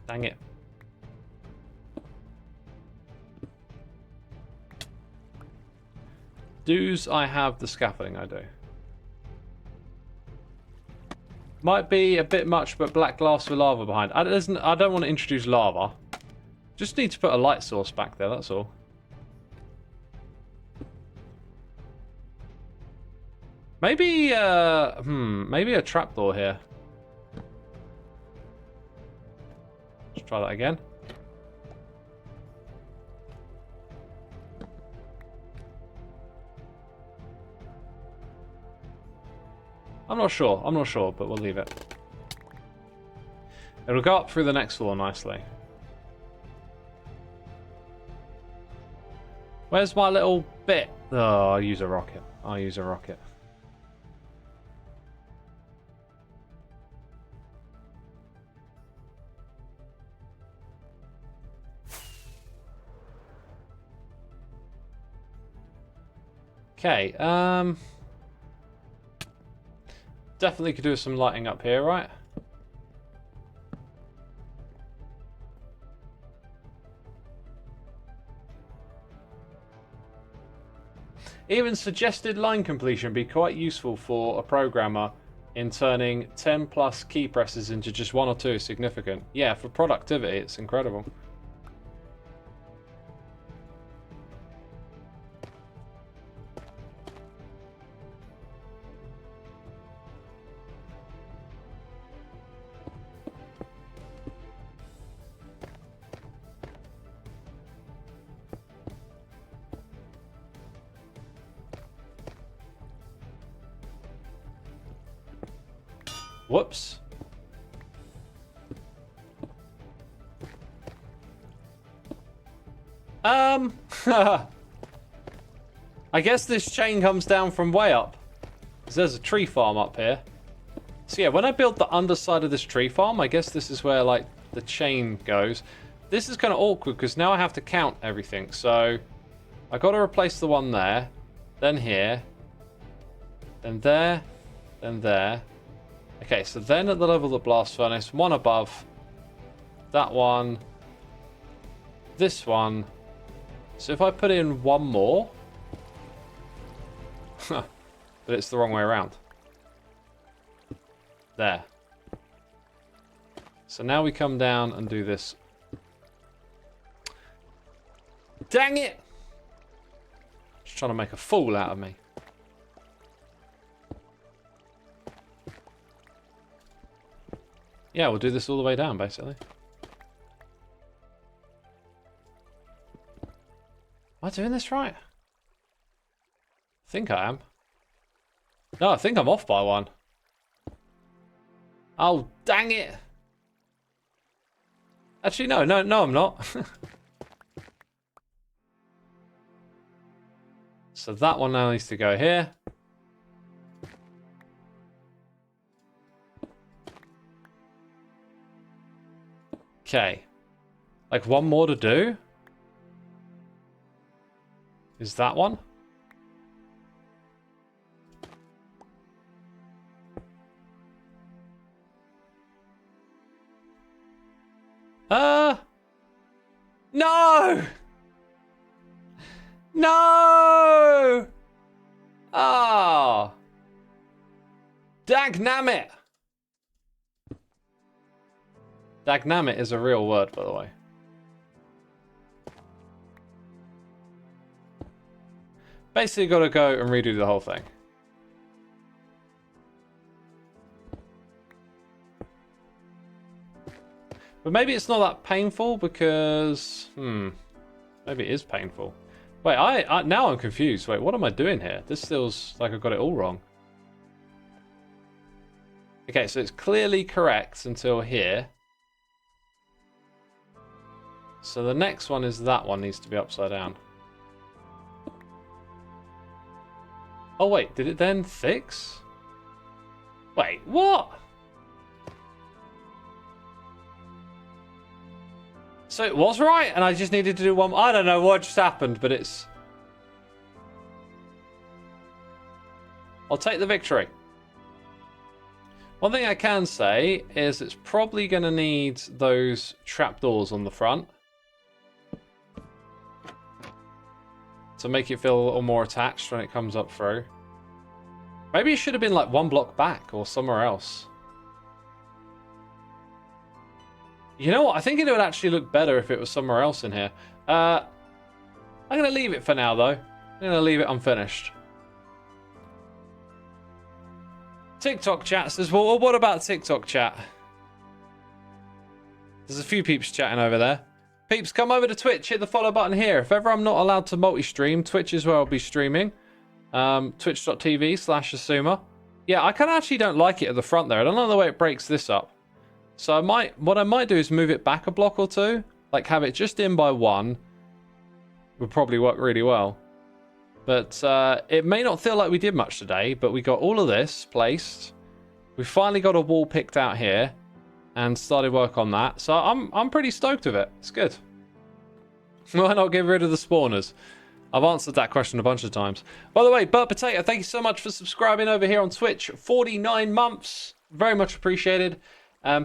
Dang it. Does I have the scaffolding? I do. Might be a bit much, but black glass with lava behind. I don't want to introduce lava. Just need to put a light source back there, that's all. Maybe, maybe a trapdoor here. Let's try that again. I'm not sure, but we'll leave it. It'll go up through the next floor nicely. Where's my little bit? Oh, I'll use a rocket. I'll use a rocket. Okay, definitely could do some lighting up here, right? Even suggested line completion be quite useful for a programmer in turning 10 plus key presses into just 1 or 2 is significant. Yeah, for productivity, it's incredible. Whoops. I guess this chain comes down from way up. 'Cause there's a tree farm up here. So yeah, when I build the underside of this tree farm, I guess this is where like the chain goes. This is kind of awkward because now I have to count everything. So I got to replace the one there, then here, then there, then there. Okay, so then at the level of the blast furnace, one above, that one, this one. So if I put in one more, but it's the wrong way around. There. So now we come down and do this. Dang it! Just trying to make a fool out of me. Yeah, we'll do this all the way down, basically. Am I doing this right? I think I am. No, I think I'm off by one. Oh, dang it. Actually, no, I'm not. So that one now needs to go here. Okay. Like one more to do? Is that one? No! No! Ah! Dagnamit! Dagnamit is a real word, by the way. Basically got to go and redo the whole thing. But maybe it's not that painful because... Maybe it is painful. Wait, now I'm confused. Wait, what am I doing here? This feels like I've got it all wrong. Okay, so it's clearly correct until here. So the next one is that one needs to be upside down. Oh wait, did it then fix? Wait, what? So it was right, and I just needed to do one. I don't know what just happened, but it's... I'll take the victory. One thing I can say is it's probably going to need those trapdoors on the front to make it feel a little more attached when it comes up through. Maybe it should have been like one block back or somewhere else. You know what? I think it would actually look better if it was somewhere else in here. I'm going to leave it for now, though. I'm going to leave it unfinished. TikTok chat says, well, what about TikTok chat? There's a few peeps chatting over there. Peeps, come over to Twitch. Hit the follow button here. If ever I'm not allowed to multi-stream, Twitch is where I'll be streaming. Twitch.tv/Xisuma. Yeah, I kind of actually don't like it at the front there. I don't know the way it breaks this up. So what I might do is move it back a block or two. Like have it just in by one. Would probably work really well. But it may not feel like we did much today, but we got all of this placed. We finally got a wall picked out here and started work on that. So I'm pretty stoked with it. It's good. Why not get rid of the spawners? I've answered that question a bunch of times. By the way, Burt Potato, thank you so much for subscribing over here on Twitch. 49 months. Very much appreciated.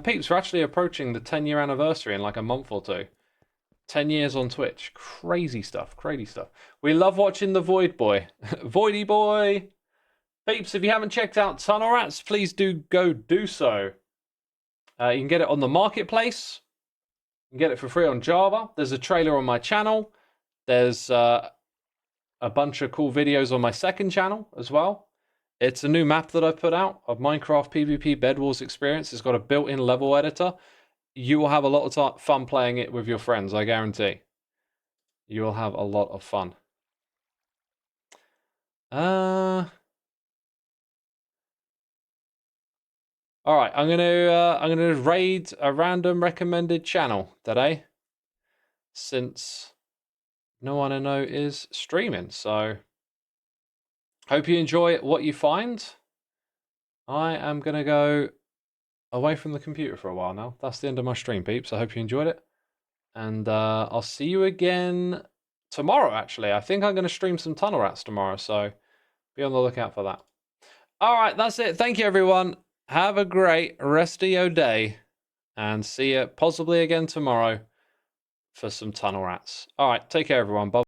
Peeps, we're actually approaching the 10-year anniversary in like a month or two. 10 years on Twitch. Crazy stuff, crazy stuff. We love watching the Void Boy. Voidy Boy! Peeps, if you haven't checked out Tunnel Rats, please do go do so. You can get it on the marketplace. You can get it for free on Java. There's a trailer on my channel. There's a bunch of cool videos on my second channel as well. It's a new map that I've put out of Minecraft PvP Bed Wars experience. It's got a built-in level editor. You will have a lot of fun playing it with your friends, I guarantee. You will have a lot of fun. All right, I'm gonna raid a random recommended channel today, since no one I know is streaming. So hope you enjoy what you find. I am gonna go away from the computer for a while now. That's the end of my stream, peeps. I hope you enjoyed it, and I'll see you again tomorrow. Actually, I think I'm gonna stream some Tunnel Rats tomorrow, so be on the lookout for that. All right, that's it. Thank you, everyone. Have a great rest of your day, and see you possibly again tomorrow for some Tunnel Rats. All right, take care, everyone. Bye.